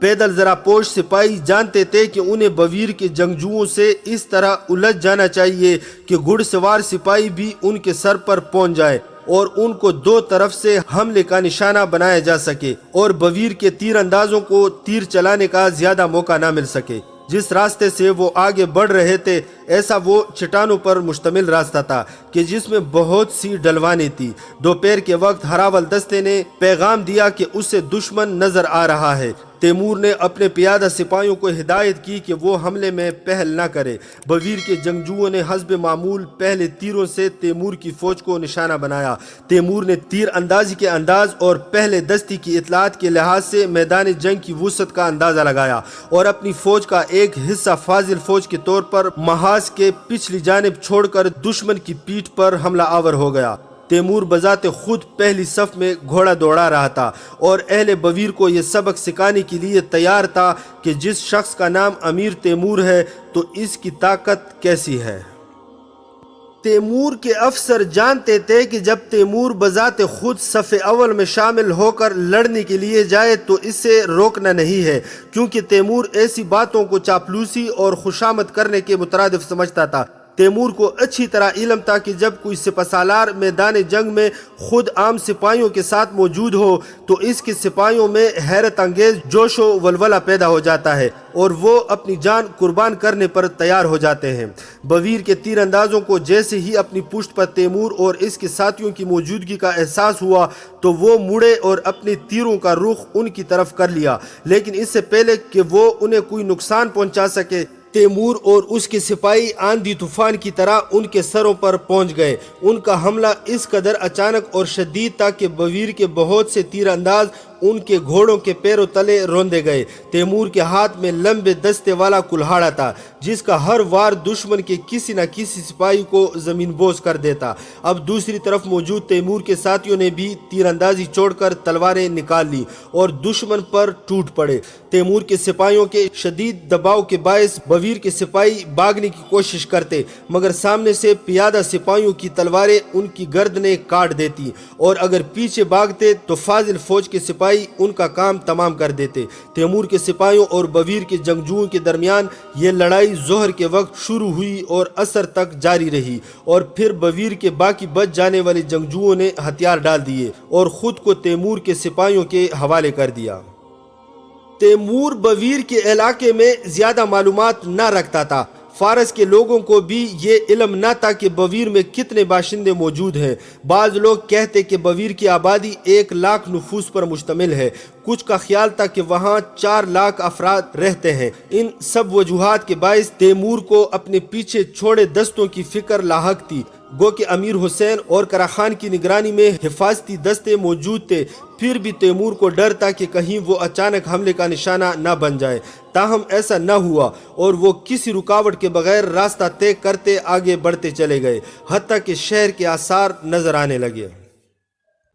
پیدل ذرا پوش سپاہی جانتے تھے کہ انہیں بویر کے جنگجوؤں سے اس طرح الجھ جانا چاہیے کہ گھڑ سوار سپاہی بھی ان کے سر پر پہنچ جائے اور ان کو 2 طرف سے حملے کا نشانہ بنایا جا سکے اور بویر کے تیر اندازوں کو تیر چلانے کا زیادہ موقع نہ مل سکے۔ جس راستے سے وہ آگے بڑھ رہے تھے ایسا وہ چٹانوں پر مشتمل راستہ تھا کہ جس میں بہت سی ڈلوانیں تھی۔ دوپہر کے وقت ہراول دستے نے پیغام دیا کہ اسے دشمن نظر آ رہا ہے۔ تیمور نے اپنے پیادہ سپاہیوں کو ہدایت کی کہ وہ حملے میں پہل نہ کرے۔ بویر کے جنگجوؤں نے حسب معمول پہلے تیروں سے تیمور کی فوج کو نشانہ بنایا۔ تیمور نے تیر اندازی کے انداز اور پہلے دستی کی اطلاعات کے لحاظ سے میدان جنگ کی وسعت کا اندازہ لگایا اور اپنی فوج کا ایک حصہ فاضل فوج کے طور پر محاذ کے پچھلی جانب چھوڑ کر دشمن کی پیٹھ پر حملہ آور ہو گیا۔ تیمور بذات خود پہلی صف میں گھوڑا دوڑا رہا تھا اور اہل بویر کو یہ سبق سکھانے کے لیے تیار تھا کہ جس شخص کا نام امیر تیمور ہے تو اس کی طاقت کیسی ہے۔ تیمور کے افسر جانتے تھے کہ جب تیمور بذات خود صف اول میں شامل ہو کر لڑنے کے لیے جائے تو اسے روکنا نہیں ہے، کیونکہ تیمور ایسی باتوں کو چاپلوسی اور خوشامد کرنے کے مترادف سمجھتا تھا۔ تیمور کو اچھی طرح علم تھا کہ جب کوئی سپہ سالار میدان جنگ میں خود عام سپاہیوں کے ساتھ موجود ہو تو اس کے سپاہیوں میں حیرت انگیز جوش و ولولہ پیدا ہو جاتا ہے اور وہ اپنی جان قربان کرنے پر تیار ہو جاتے ہیں۔ بویر کے تیر اندازوں کو جیسے ہی اپنی پشت پر تیمور اور اس کے ساتھیوں کی موجودگی کا احساس ہوا تو وہ مڑے اور اپنے تیروں کا رخ ان کی طرف کر لیا، لیکن اس سے پہلے کہ وہ انہیں کوئی نقصان پہنچا سکے تیمور اور اس کے سپاہی آندھی طوفان کی طرح ان کے سروں پر پہنچ گئے۔ ان کا حملہ اس قدر اچانک اور شدید تھا کہ بویر کے بہت سے تیر انداز ان کے گھوڑوں کے پیروں تلے روندے گئے۔ تیمور کے ہاتھ میں لمبے دستے والا کلہاڑا تھا جس کا ہر وار دشمن کے کسی نہ کسی سپاہی کو زمین بوس کر دیتا۔ اب دوسری طرف موجود تیمور کے ساتھیوں نے بھی تیر اندازی چھوڑ کر تلواریں نکال لی اور دشمن پر ٹوٹ پڑے۔ تیمور کے سپاہیوں کے شدید دباؤ کے باعث بویر کے سپاہی بھاگنے کی کوشش کرتے، مگر سامنے سے پیادہ سپاہیوں کی تلواریں ان کی گردنیں کاٹ دیتی اور اگر پیچھے بھاگتے تو فاضل فوج کے سپاہی ان کا کام تمام کر دیتے۔ تیمور کے سپاہیوں اور بویر کے جنگجوؤں کے درمیان یہ لڑائی ظہر کے وقت شروع ہوئی اور عصر تک جاری رہی، اور پھر بویر کے باقی بچ جانے والے جنگجوؤں نے ہتھیار ڈال دیے اور خود کو تیمور کے سپاہیوں کے حوالے کر دیا۔ تیمور بویر کے علاقے میں زیادہ معلومات نہ رکھتا تھا۔ فارس کے لوگوں کو بھی یہ علم نہ تھا کہ بویر میں کتنے باشندے موجود ہیں۔ بعض لوگ کہتے کہ بویر کی آبادی 1,00,000 نفوس پر مشتمل ہے، کچھ کا خیال تھا کہ وہاں 4,00,000 افراد رہتے ہیں۔ ان سب وجوہات کے باعث تیمور کو اپنے پیچھے چھوڑے دستوں کی فکر لاحق تھی۔ گو کہ امیر حسین اور قرا خان کی نگرانی میں حفاظتی دستے موجود تھے، پھر بھی تیمور کو ڈر تھا کہ کہیں وہ اچانک حملے کا نشانہ نہ بن جائے۔ تاہم ایسا نہ ہوا اور وہ کسی رکاوٹ کے بغیر راستہ طے کرتے آگے بڑھتے چلے گئے، حتیٰ کہ شہر کے آثار نظر آنے لگے۔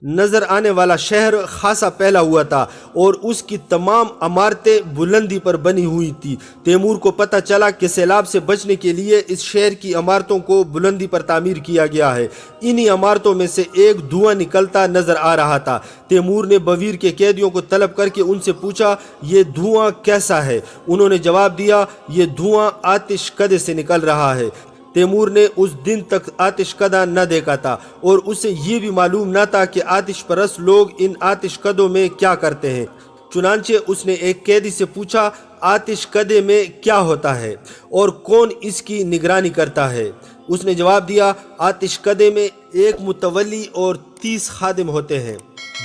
نظر آنے والا شہر خاصا پھیلا ہوا تھا اور اس کی تمام عمارتیں بلندی پر بنی ہوئی تھی۔ تیمور کو پتہ چلا کہ سیلاب سے بچنے کے لیے اس شہر کی عمارتوں کو بلندی پر تعمیر کیا گیا ہے۔ انہی عمارتوں میں سے ایک دھواں نکلتا نظر آ رہا تھا۔ تیمور نے بویر کے قیدیوں کو طلب کر کے ان سے پوچھا، یہ دھواں کیسا ہے؟ انہوں نے جواب دیا، یہ دھواں آتش کدے سے نکل رہا ہے۔ تیمور نے اس دن تک آتش کدہ نہ دیکھا تھا اور اسے یہ بھی معلوم نہ تھا کہ آتش پرست لوگ ان آتش کدوں میں کیا کرتے ہیں۔ چنانچہ اس نے ایک قیدی سے پوچھا، آتش کدے میں کیا ہوتا ہے اور کون اس کی نگرانی کرتا ہے؟ اس نے جواب دیا، آتش کدے میں ایک متولی اور 30 خادم ہوتے ہیں۔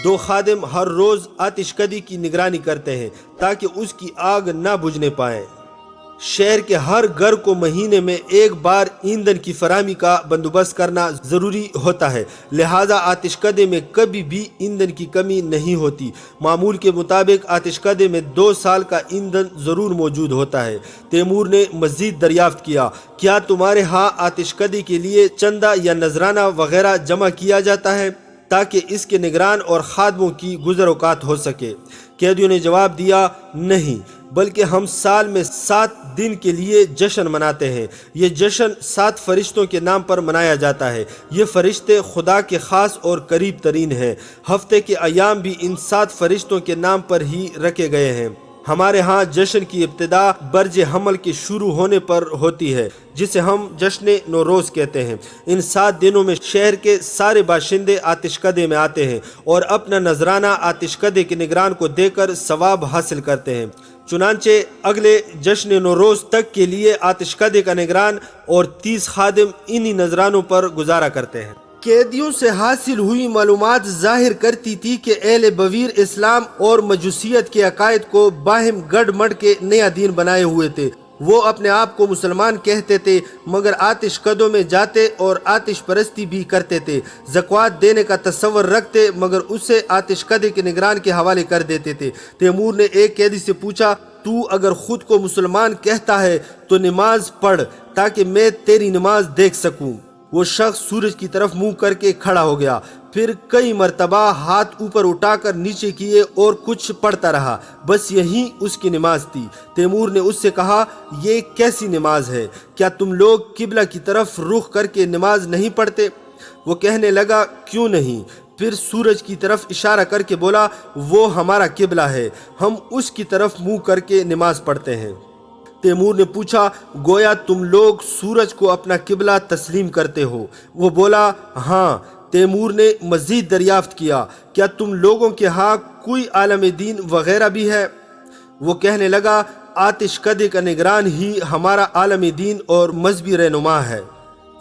2 خادم ہر روز آتش کدی کی نگرانی کرتے ہیں تاکہ اس کی آگ نہ بجھنے پائے۔ شہر کے ہر گھر کو مہینے میں ایک بار ایندھن کی فراہمی کا بندوبست کرنا ضروری ہوتا ہے، لہذا آتش کدے میں کبھی بھی ایندھن کی کمی نہیں ہوتی۔ معمول کے مطابق آتش کدے میں 2 سال کا ایندھن ضرور موجود ہوتا ہے۔ تیمور نے مزید دریافت کیا، کیا تمہارے ہاں آتش کدے کے لیے چندہ یا نذرانہ وغیرہ جمع کیا جاتا ہے تاکہ اس کے نگران اور خادموں کی گزر اوقات ہو سکے؟ قیدیوں نے جواب دیا، نہیں، بلکہ ہم سال میں 7 دن کے لیے جشن مناتے ہیں۔ یہ جشن 7 فرشتوں کے نام پر منایا جاتا ہے۔ یہ فرشتے خدا کے خاص اور قریب ترین ہیں۔ ہفتے کے ایام بھی ان 7 فرشتوں کے نام پر ہی رکھے گئے ہیں۔ ہمارے ہاں جشن کی ابتدا برج حمل کے شروع ہونے پر ہوتی ہے، جسے ہم جشن نوروز کہتے ہیں۔ ان 7 دنوں میں شہر کے سارے باشندے آتش کدے میں آتے ہیں اور اپنا نذرانہ آتش کدے کے نگران کو دے کر ثواب حاصل کرتے ہیں۔ چنانچہ اگلے جشن نوروز تک کے لیے آتش کدے کا نگران اور 30 خادم انہی نذرانوں پر گزارا کرتے ہیں۔ قیدیوں سے حاصل ہوئی معلومات ظاہر کرتی تھی کہ اہل بویر اسلام اور مجوسیت کے عقائد کو باہم گڑ مڑ کے نیا دین بنائے ہوئے تھے۔ وہ اپنے آپ کو مسلمان کہتے تھے مگر آتش کدوں میں جاتے اور آتش پرستی بھی کرتے تھے۔ زکوٰۃ دینے کا تصور رکھتے مگر اسے آتش کدے کے نگران کے حوالے کر دیتے تھے۔ تیمور نے ایک قیدی سے پوچھا، تو اگر خود کو مسلمان کہتا ہے تو نماز پڑھ تاکہ میں تیری نماز دیکھ سکوں۔ وہ شخص سورج کی طرف منہ کر کے کھڑا ہو گیا، پھر کئی مرتبہ ہاتھ اوپر اٹھا کر نیچے کیے اور کچھ پڑھتا رہا، بس یہی اس کی نماز تھی۔ تیمور نے اس سے کہا، یہ کیسی نماز ہے؟ کیا تم لوگ قبلہ کی طرف رخ کر کے نماز نہیں پڑھتے؟ وہ کہنے لگا، کیوں نہیں؟ پھر سورج کی طرف اشارہ کر کے بولا، وہ ہمارا قبلہ ہے، ہم اس کی طرف منہ کر کے نماز پڑھتے ہیں۔ تیمور نے پوچھا، گویا تم لوگ سورج کو اپنا قبلہ تسلیم کرتے ہو؟ وہ بولا، ہاں۔ تیمور نے مزید دریافت کیا، کیا تم لوگوں کے ہاں کوئی عالم دین وغیرہ بھی ہے؟ وہ کہنے لگا، آتش کدے کا نگران ہی ہمارا عالم دین اور مذہبی رہنما ہے۔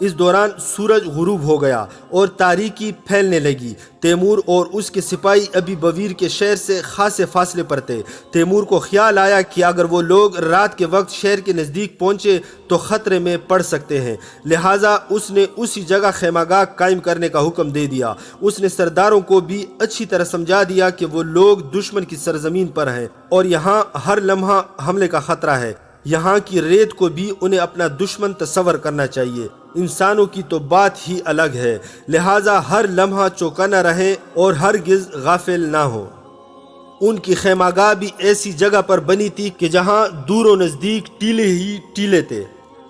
اس دوران سورج غروب ہو گیا اور تاریکی پھیلنے لگی۔ تیمور اور اس کے سپاہی ابھی بویر کے شہر سے خاصے فاصلے پر تھے۔ تیمور کو خیال آیا کہ اگر وہ لوگ رات کے وقت شہر کے نزدیک پہنچے تو خطرے میں پڑ سکتے ہیں، لہٰذا اس نے اسی جگہ خیمہ گاہ قائم کرنے کا حکم دے دیا۔ اس نے سرداروں کو بھی اچھی طرح سمجھا دیا کہ وہ لوگ دشمن کی سرزمین پر ہیں اور یہاں ہر لمحہ حملے کا خطرہ ہے۔ یہاں کی ریت کو بھی انہیں اپنا دشمن تصور کرنا چاہیے۔ انسانوں کی تو بات ہی الگ ہے، لہٰذا ہر لمحہ چوکنا رہیں اور ہرگز غافل نہ ہو۔ ان کی خیمہ گاہ بھی ایسی جگہ پر بنی تھی کہ جہاں دور و نزدیک ٹیلے ہی ٹیلے تھے،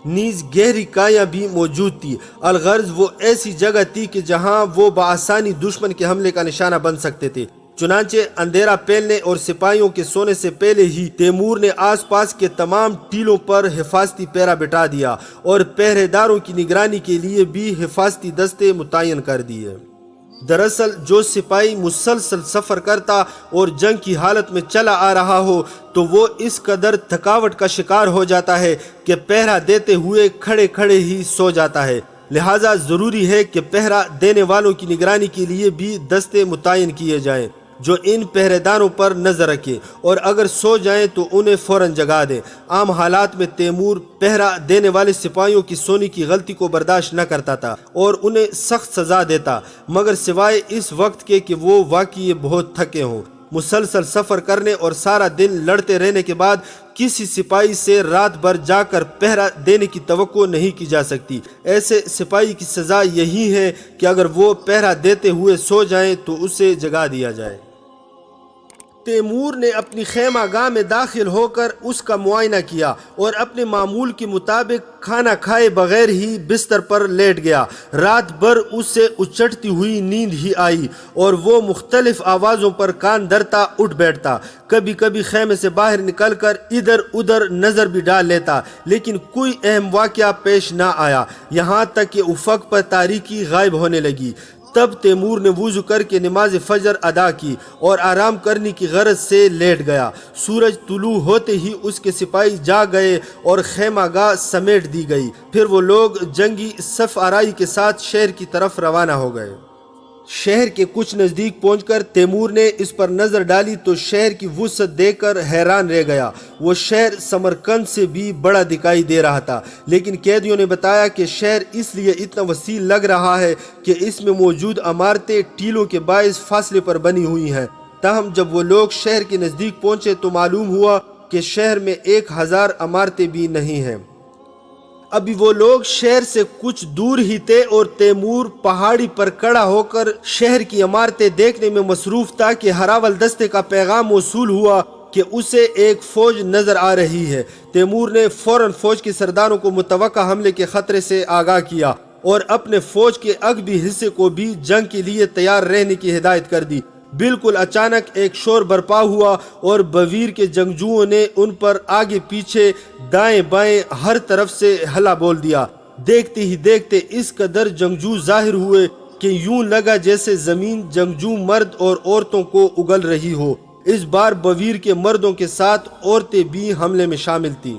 نیز گہری کائیاں بھی موجود تھی۔ الغرض وہ ایسی جگہ تھی کہ جہاں وہ بآسانی دشمن کے حملے کا نشانہ بن سکتے تھے۔ چنانچہ اندھیرا پھیلنے اور سپاہیوں کے سونے سے پہلے ہی تیمور نے آس پاس کے تمام ٹیلوں پر حفاظتی پیرا بٹھا دیا اور پہرے داروں کی نگرانی کے لیے بھی حفاظتی دستے متعین کر دیے۔ دراصل جو سپاہی مسلسل سفر کرتا اور جنگ کی حالت میں چلا آ رہا ہو تو وہ اس قدر تھکاوٹ کا شکار ہو جاتا ہے کہ پہرا دیتے ہوئے کھڑے کھڑے ہی سو جاتا ہے۔ لہٰذا ضروری ہے کہ پہرا دینے والوں کی نگرانی کے لیے بھی دستے متعین کیے جائیں جو ان پہرے داروں پر نظر رکھیں، اور اگر سو جائیں تو انہیں فوراً جگا دیں۔ عام حالات میں تیمور پہرا دینے والے سپاہیوں کی سونے کی غلطی کو برداشت نہ کرتا تھا اور انہیں سخت سزا دیتا، مگر سوائے اس وقت کے کہ وہ واقعی بہت تھکے ہوں۔ مسلسل سفر کرنے اور سارا دن لڑتے رہنے کے بعد کسی سپاہی سے رات بھر جا کر پہرا دینے کی توقع نہیں کی جا سکتی۔ ایسے سپاہی کی سزا یہی ہے کہ اگر وہ پہرا دیتے ہوئے سو جائیں تو اسے جگا دیا جائے۔ تیمور نے اپنی خیمہ گاہ میں داخل ہو کر اس کا معائنہ کیا اور اپنے معمول کے مطابق کھانا کھائے بغیر ہی بستر پر لیٹ گیا۔ رات بھر اسے اچٹتی ہوئی نیند ہی آئی اور وہ مختلف آوازوں پر کان دھرتا اٹھ بیٹھتا۔ کبھی کبھی خیمے سے باہر نکل کر ادھر ادھر نظر بھی ڈال لیتا، لیکن کوئی اہم واقعہ پیش نہ آیا، یہاں تک کہ افق پر تاریکی غائب ہونے لگی۔ تب تیمور نے وضو کر کے نماز فجر ادا کی اور آرام کرنے کی غرض سے لیٹ گیا۔ سورج طلوع ہوتے ہی اس کے سپاہی جاگ گئے اور خیمہ گاہ سمیٹ دی گئی۔ پھر وہ لوگ جنگی صف آرائی کے ساتھ شہر کی طرف روانہ ہو گئے۔ شہر کے کچھ نزدیک پہنچ کر تیمور نے اس پر نظر ڈالی تو شہر کی وسعت دیکھ کر حیران رہ گیا۔ وہ شہر سمرقند سے بھی بڑا دکھائی دے رہا تھا، لیکن قیدیوں نے بتایا کہ شہر اس لیے اتنا وسیع لگ رہا ہے کہ اس میں موجود عمارتیں ٹیلوں کے باعث فاصلے پر بنی ہوئی ہیں۔ تاہم جب وہ لوگ شہر کے نزدیک پہنچے تو معلوم ہوا کہ شہر میں 1000 عمارتیں بھی نہیں ہیں۔ ابھی وہ لوگ شہر سے کچھ دور ہی تھے اور تیمور پہاڑی پر کھڑا ہو کر شہر کی عمارتیں دیکھنے میں مصروف تھا کہ ہراول دستے کا پیغام موصول ہوا کہ اسے ایک فوج نظر آ رہی ہے۔ تیمور نے فوراً فوج کے سرداروں کو متوقع حملے کے خطرے سے آگاہ کیا اور اپنے فوج کے عقبی حصے کو بھی جنگ کے لیے تیار رہنے کی ہدایت کر دی۔ بالکل اچانک ایک شور برپا ہوا اور بویر کے جنگجوؤں نے ان پر آگے پیچھے دائیں بائیں ہر طرف سے حملہ بول دیا۔ دیکھتے ہی دیکھتے اس قدر جنگجو ظاہر ہوئے کہ یوں لگا جیسے زمین جنگجو مرد اور عورتوں کو اگل رہی ہو۔ اس بار بویر کے مردوں کے ساتھ عورتیں بھی حملے میں شامل تھیں۔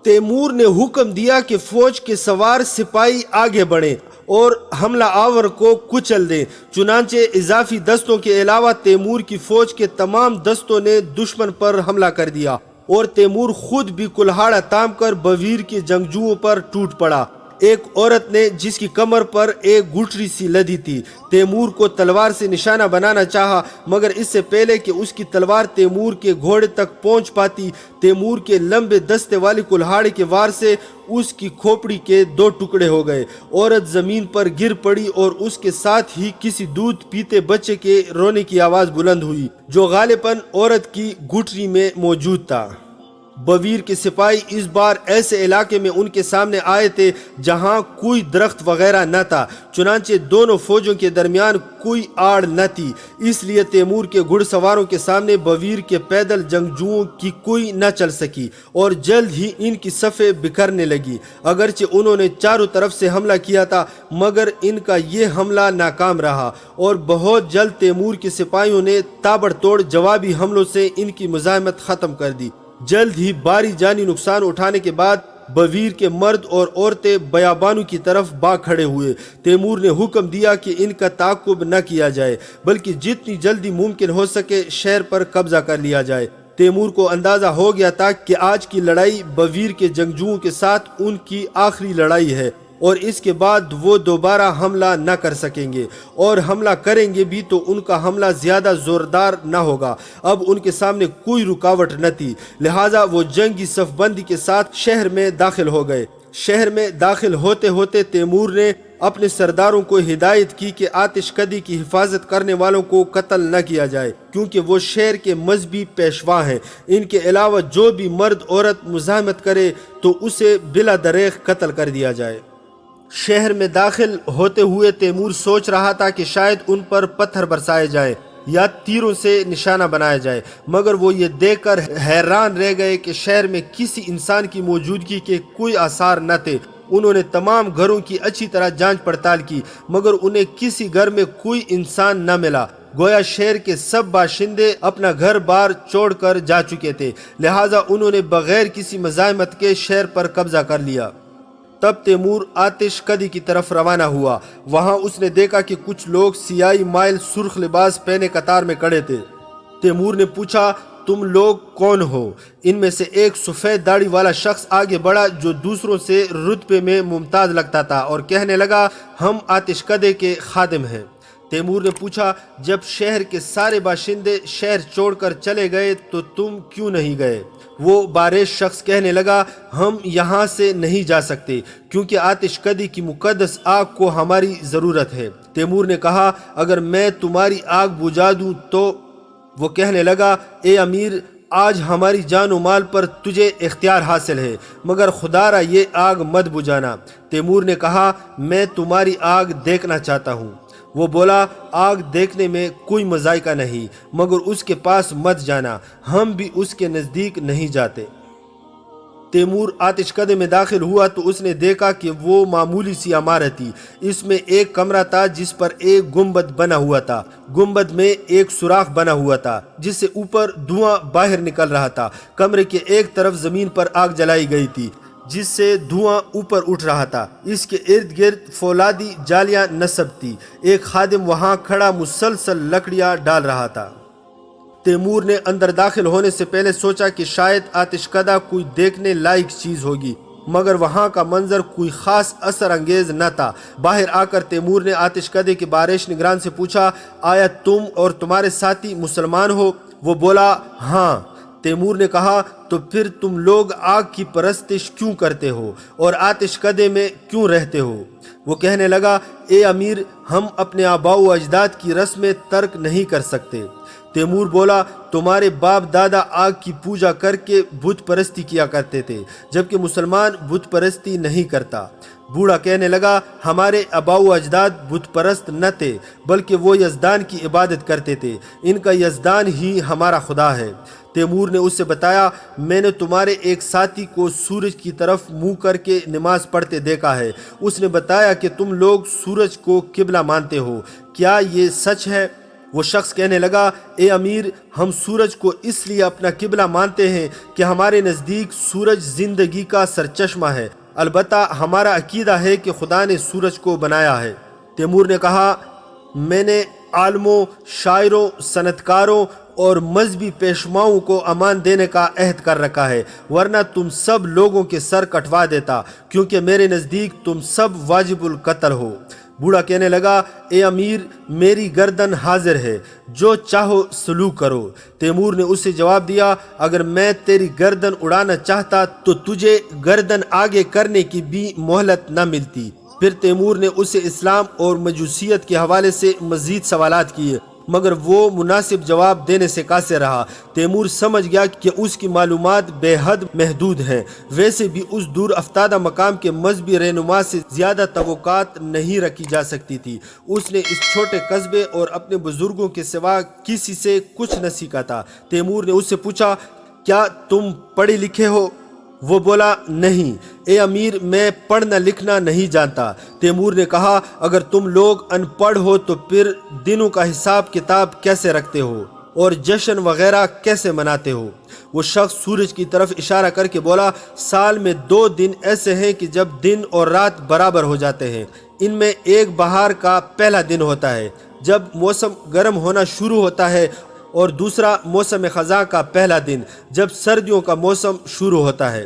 تیمور نے حکم دیا کہ فوج کے سوار سپاہی آگے بڑھیں اور حملہ آور کو کچل دیں۔ چنانچہ اضافی دستوں کے علاوہ تیمور کی فوج کے تمام دستوں نے دشمن پر حملہ کر دیا اور تیمور خود بھی کلہاڑا تام کر بویر کے جنگجوؤں پر ٹوٹ پڑا۔ ایک عورت نے جس کی کمر پر ایک گٹھری سی لدی تھی تیمور کو تلوار سے نشانہ بنانا چاہا، مگر اس سے پہلے کہ اس کی تلوار تیمور کے گھوڑے تک پہنچ پاتی تیمور کے لمبے دستے والے کلہاڑے کے وار سے اس کی کھوپڑی کے 2 ٹکڑے ہو گئے۔ عورت زمین پر گر پڑی اور اس کے ساتھ ہی کسی دودھ پیتے بچے کے رونے کی آواز بلند ہوئی جو غالباً عورت کی گٹھری میں موجود تھا۔ بویر کے سپاہی اس بار ایسے علاقے میں ان کے سامنے آئے تھے جہاں کوئی درخت وغیرہ نہ تھا، چنانچہ دونوں فوجوں کے درمیان کوئی آڑ نہ تھی، اس لیے تیمور کے گھڑ سواروں کے سامنے بویر کے پیدل جنگجوؤں کی کوئی نہ چل سکی اور جلد ہی ان کی صفیں بکھرنے لگی۔ اگرچہ انہوں نے چاروں طرف سے حملہ کیا تھا مگر ان کا یہ حملہ ناکام رہا اور بہت جلد تیمور کے سپاہیوں نے تابڑ توڑ جوابی حملوں سے ان کی مزاحمت ختم کر دی۔ جلد ہی باری جانی نقصان اٹھانے کے بعد بویر کے مرد اور عورتیں بیابانوں کی طرف بھاگ کھڑے ہوئے۔ تیمور نے حکم دیا کہ ان کا تعاقب نہ کیا جائے بلکہ جتنی جلدی ممکن ہو سکے شہر پر قبضہ کر لیا جائے۔ تیمور کو اندازہ ہو گیا تھا کہ آج کی لڑائی بویر کے جنگجوؤں کے ساتھ ان کی آخری لڑائی ہے اور اس کے بعد وہ دوبارہ حملہ نہ کر سکیں گے، اور حملہ کریں گے بھی تو ان کا حملہ زیادہ زوردار نہ ہوگا۔ اب ان کے سامنے کوئی رکاوٹ نہ تھی، لہٰذا وہ جنگی صف بندی کے ساتھ شہر میں داخل ہو گئے۔ شہر میں داخل ہوتے ہوتے تیمور نے اپنے سرداروں کو ہدایت کی کہ آتش کدی کی حفاظت کرنے والوں کو قتل نہ کیا جائے کیونکہ وہ شہر کے مذہبی پیشوا ہیں۔ ان کے علاوہ جو بھی مرد عورت مزاحمت کرے تو اسے بلا دریغ قتل کر دیا جائے۔ شہر میں داخل ہوتے ہوئے تیمور سوچ رہا تھا کہ شاید ان پر پتھر برسائے جائیں یا تیروں سے نشانہ بنایا جائے، مگر وہ یہ دیکھ کر حیران رہ گئے کہ شہر میں کسی انسان کی موجودگی کے کوئی آثار نہ تھے۔ انہوں نے تمام گھروں کی اچھی طرح جانچ پڑتال کی مگر انہیں کسی گھر میں کوئی انسان نہ ملا، گویا شہر کے سب باشندے اپنا گھر بار چھوڑ کر جا چکے تھے، لہٰذا انہوں نے بغیر کسی مزاحمت کے شہر پر قبضہ کر لیا۔ تب تیمور آتش کدی کی طرف روانہ ہوا۔ وہاں اس نے دیکھا کہ کچھ لوگ سیاہی مائل سرخ لباس پہنے قطار میں کھڑے تھے۔ تیمور نے پوچھا، تم لوگ کون ہو؟ ان میں سے ایک سفید داڑھی والا شخص آگے بڑھا جو دوسروں سے رتبے میں ممتاز لگتا تھا اور کہنے لگا، ہم آتش کدے کے خادم ہیں۔ تیمور نے پوچھا، جب شہر کے سارے باشندے شہر چھوڑ کر چلے گئے تو تم کیوں نہیں گئے؟ وہ باریش شخص کہنے لگا، ہم یہاں سے نہیں جا سکتے کیونکہ آتش کدی کی مقدس آگ کو ہماری ضرورت ہے۔ تیمور نے کہا، اگر میں تمہاری آگ بجھا دوں تو؟ وہ کہنے لگا، اے امیر، آج ہماری جان و مال پر تجھے اختیار حاصل ہے مگر خدا را یہ آگ مت بجھانا۔ تیمور نے کہا، میں تمہاری آگ دیکھنا چاہتا ہوں۔ وہ بولا، آگ دیکھنے میں کوئی مذائقہ نہیں مگر اس کے پاس مت جانا، ہم بھی اس کے نزدیک نہیں جاتے۔ تیمور آتش کدے میں داخل ہوا تو اس نے دیکھا کہ وہ معمولی سی عمارت تھی۔ اس میں ایک کمرہ تھا جس پر ایک گنبد بنا ہوا تھا، گنبد میں ایک سوراخ بنا ہوا تھا جس سے اوپر دھواں باہر نکل رہا تھا۔ کمرے کے ایک طرف زمین پر آگ جلائی گئی تھی جس سے دھواں اوپر اٹھ رہا تھا۔ اس کے ارد گرد فولادی جالیاں نصب تھی۔ ایک خادم وہاں کھڑا مسلسل لکڑیاں ڈال رہا تھا۔ تیمور نے اندر داخل ہونے سے پہلے سوچا کہ شاید آتش کدہ کوئی دیکھنے لائق چیز ہوگی مگر وہاں کا منظر کوئی خاص اثر انگیز نہ تھا۔ باہر آ کر تیمور نے آتش کدے کے باریش نگران سے پوچھا، آیا تم اور تمہارے ساتھی مسلمان ہو؟ وہ بولا، ہاں۔ تیمور نے کہا، تو پھر تم لوگ آگ کی پرستش کیوں کرتے ہو اور آتش کدے میں کیوں رہتے ہو؟ وہ کہنے لگا، اے امیر، ہم اپنے آباء و اجداد کی رسمیں ترک نہیں کر سکتے۔ تیمور بولا، تمہارے باپ دادا آگ کی پوجا کر کے بت پرستی کیا کرتے تھے جبکہ مسلمان بت پرستی نہیں کرتا۔ بوڑھا کہنے لگا، ہمارے آباء و اجداد بت پرست نہ تھے بلکہ وہ یزدان کی عبادت کرتے تھے، ان کا یزدان ہی ہمارا خدا ہے۔ تیمور نے اس سے بتایا، میں نے تمہارے ایک ساتھی کو سورج کی طرف منہ کر کے نماز پڑھتے دیکھا ہے۔ اس نے بتایا کہ تم لوگ سورج کو قبلہ مانتے ہو، کیا یہ سچ ہے؟ وہ شخص کہنے لگا، اے امیر، ہم سورج کو اس لیے اپنا قبلہ مانتے ہیں کہ ہمارے نزدیک سورج زندگی کا سرچشمہ ہے، البتہ ہمارا عقیدہ ہے کہ خدا نے سورج کو بنایا ہے۔ تیمور نے کہا، میں نے عالموں، شاعروں، صنعتکاروں اور مذہبی پیشواؤں کو امان دینے کا عہد کر رکھا ہے، ورنہ تم سب لوگوں کے سر کٹوا دیتا کیونکہ میرے نزدیک تم سب واجب القتل ہو۔ بوڑھا کہنے لگا، اے امیر، میری گردن حاضر ہے، جو چاہو سلوک کرو۔ تیمور نے اسے جواب دیا، اگر میں تیری گردن اڑانا چاہتا تو تجھے گردن آگے کرنے کی بھی مہلت نہ ملتی۔ پھر تیمور نے اسے اسلام اور مجوسیت کے حوالے سے مزید سوالات کیے مگر وہ مناسب جواب دینے سے قاصر رہا۔ تیمور سمجھ گیا کہ اس کی معلومات بے حد محدود ہیں، ویسے بھی اس دور افتادہ مقام کے مذہبی رہنما سے زیادہ توقعات نہیں رکھی جا سکتی تھی۔ اس نے اس چھوٹے قصبے اور اپنے بزرگوں کے سوا کسی سے کچھ نہ سیکھا تھا۔ تیمور نے اس سے پوچھا، کیا تم پڑھے لکھے ہو؟ وہ بولا، نہیں اے امیر، میں پڑھنا لکھنا نہیں جانتا۔ تیمور نے کہا، اگر تم لوگ ان پڑھ ہو تو پھر دنوں کا حساب کتاب کیسے رکھتے ہو اور جشن وغیرہ کیسے مناتے ہو؟ وہ شخص سورج کی طرف اشارہ کر کے بولا، سال میں 2 دن ایسے ہیں کہ جب دن اور رات برابر ہو جاتے ہیں۔ ان میں ایک بہار کا پہلا دن ہوتا ہے جب موسم گرم ہونا شروع ہوتا ہے اور دوسرا موسم خزاں کا پہلا دن جب سردیوں کا موسم شروع ہوتا ہے۔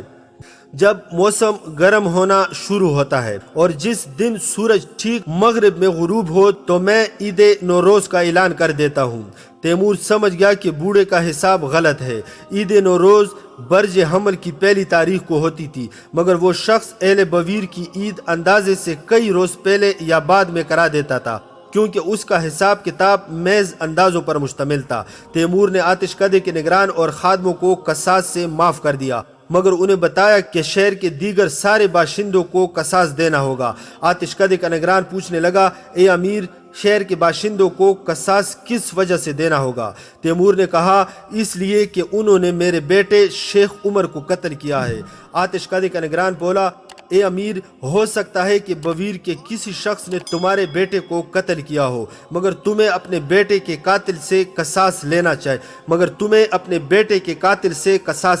جب موسم گرم ہونا شروع ہوتا ہے اور جس دن سورج ٹھیک مغرب میں غروب ہو تو میں عید نوروز کا اعلان کر دیتا ہوں۔ تیمور سمجھ گیا کہ بوڑھے کا حساب غلط ہے۔ عید نوروز برج حمل کی پہلی تاریخ کو ہوتی تھی مگر وہ شخص اہل بویر کی عید اندازے سے کئی روز پہلے یا بعد میں کرا دیتا تھا کیونکہ اس کا حساب کتاب محض اندازوں پر مشتمل تھا۔ تیمور نے آتش کدے کے نگران اور خادموں کو قصاص سے معاف کر دیا مگر انہیں بتایا کہ شہر کے دیگر سارے باشندوں کو قصاص دینا ہوگا۔ آتش کدے کا نگران پوچھنے لگا، اے امیر، شہر کے باشندوں کو قصاص کس وجہ سے دینا ہوگا؟ تیمور نے کہا، اس لیے کہ انہوں نے میرے بیٹے شیخ عمر کو قتل کیا ہے۔ آتش کدے کا نگران بولا، اے امیر، ہو سکتا ہے کہ بویر کے کسی شخص نے تمہارے بیٹے کو قتل کیا ہو، مگر تمہیں اپنے بیٹے کے قاتل سے قصاص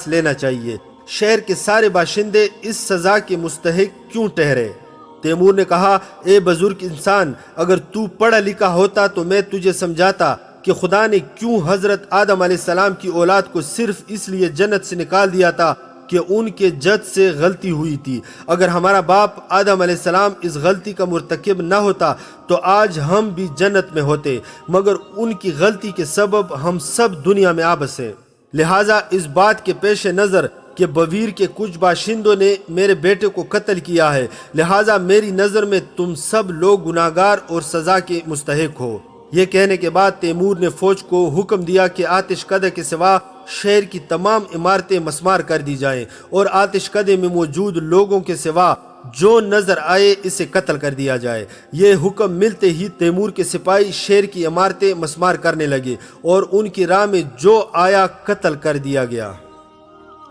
لینا چاہیے شہر کے سارے باشندے اس سزا کے مستحق کیوں ٹھہرے؟ تیمور نے کہا، اے بزرگ انسان، اگر تو پڑھا لکھا ہوتا تو میں تجھے سمجھاتا کہ خدا نے کیوں حضرت آدم علیہ السلام کی اولاد کو صرف اس لیے جنت سے نکال دیا تھا کہ ان کے جد سے غلطی ہوئی تھی۔ اگر ہمارا باپ آدم علیہ السلام اس غلطی کا مرتکب نہ ہوتا تو آج ہم بھی جنت میں ہوتے، مگر ان کی غلطی کے سبب ہم سب دنیا میں آبس ہیں۔ لہٰذا اس بات کے پیش نظر کہ بویر کے کچھ باشندوں نے میرے بیٹے کو قتل کیا ہے، لہٰذا میری نظر میں تم سب لوگ گناہگار اور سزا کے مستحق ہو۔ یہ کہنے کے بعد تیمور نے فوج کو حکم دیا کہ آتش کدے کے سوا شہر کی تمام عمارتیں مسمار کر دی جائیں اور آتش کدے میں موجود لوگوں کے سوا جو نظر آئے اسے قتل کر دیا جائے۔ یہ حکم ملتے ہی تیمور کے سپاہی شہر کی عمارتیں مسمار کرنے لگے اور ان کی راہ میں جو آیا قتل کر دیا گیا۔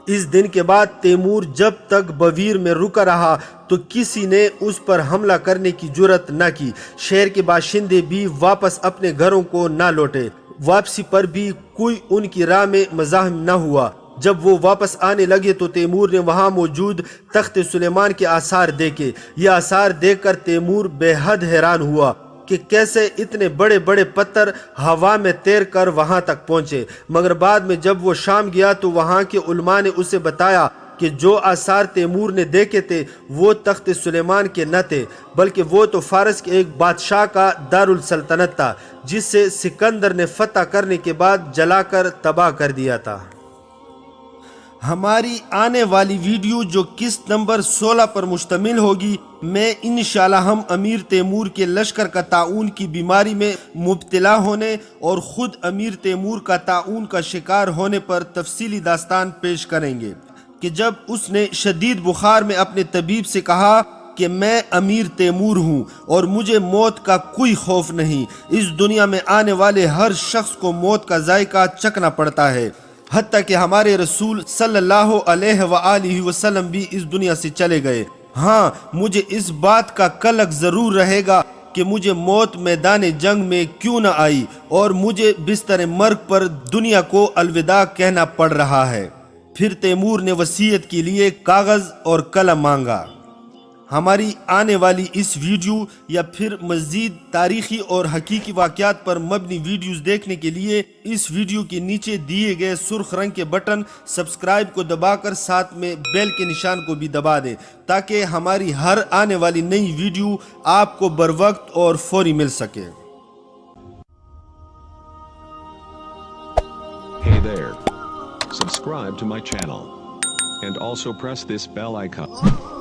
اس دن کے بعد تیمور جب تک بویر میں رکا رہا تو کسی نے اس پر حملہ کرنے کی جرت نہ کی۔ شہر کے باشندے بھی واپس اپنے گھروں کو نہ لوٹے۔ واپسی پر بھی کوئی ان کی راہ میں مزاحم نہ ہوا۔ جب وہ واپس آنے لگے تو تیمور نے وہاں موجود تخت سلیمان کے آثار دیکھے۔ یہ آثار دیکھ کر تیمور بے حد حیران ہوا کہ کیسے اتنے بڑے بڑے پتھر ہوا میں تیر کر وہاں تک پہنچے، مگر بعد میں جب وہ شام گیا تو وہاں کے علماء نے اسے بتایا کہ جو آثار تیمور نے دیکھے تھے وہ تخت سلیمان کے نہ تھے، بلکہ وہ تو فارس کے ایک بادشاہ کا دارالسلطنت تھا جس سے سکندر نے فتح کرنے کے بعد جلا کر تباہ کر دیا تھا۔ ہماری آنے والی ویڈیو جو قسط نمبر 16 پر مشتمل ہوگی میں انشاءاللہ ہم امیر تیمور کے لشکر کا طاعون کی بیماری میں مبتلا ہونے اور خود امیر تیمور کا طاعون کا شکار ہونے پر تفصیلی داستان پیش کریں گے کہ جب اس نے شدید بخار میں اپنے طبیب سے کہا کہ میں امیر تیمور ہوں اور مجھے موت کا کوئی خوف نہیں۔ اس دنیا میں آنے والے ہر شخص کو موت کا ذائقہ چکھنا پڑتا ہے، حتیٰ کہ ہمارے رسول صلی اللہ علیہ وآلہ وسلم بھی اس دنیا سے چلے گئے۔ ہاں، مجھے اس بات کا قلق ضرور رہے گا کہ مجھے موت میدان جنگ میں کیوں نہ آئی اور مجھے بستر مرگ پر دنیا کو الوداع کہنا پڑ رہا ہے۔ پھر تیمور نے وصیت کے لیے کاغذ اور قلم مانگا۔ ہماری آنے والی اس ویڈیو یا پھر مزید تاریخی اور حقیقی واقعات پر مبنی ویڈیوز دیکھنے کے لیے اس ویڈیو کے نیچے دیے گئے سرخ رنگ کے بٹن سبسکرائب کو دبا کر ساتھ میں بیل کے نشان کو بھی دبا دیں تاکہ ہماری ہر آنے والی نئی ویڈیو آپ کو بروقت اور فوری مل سکے۔ Hey there. Subscribe to my channel. And also press this bell icon.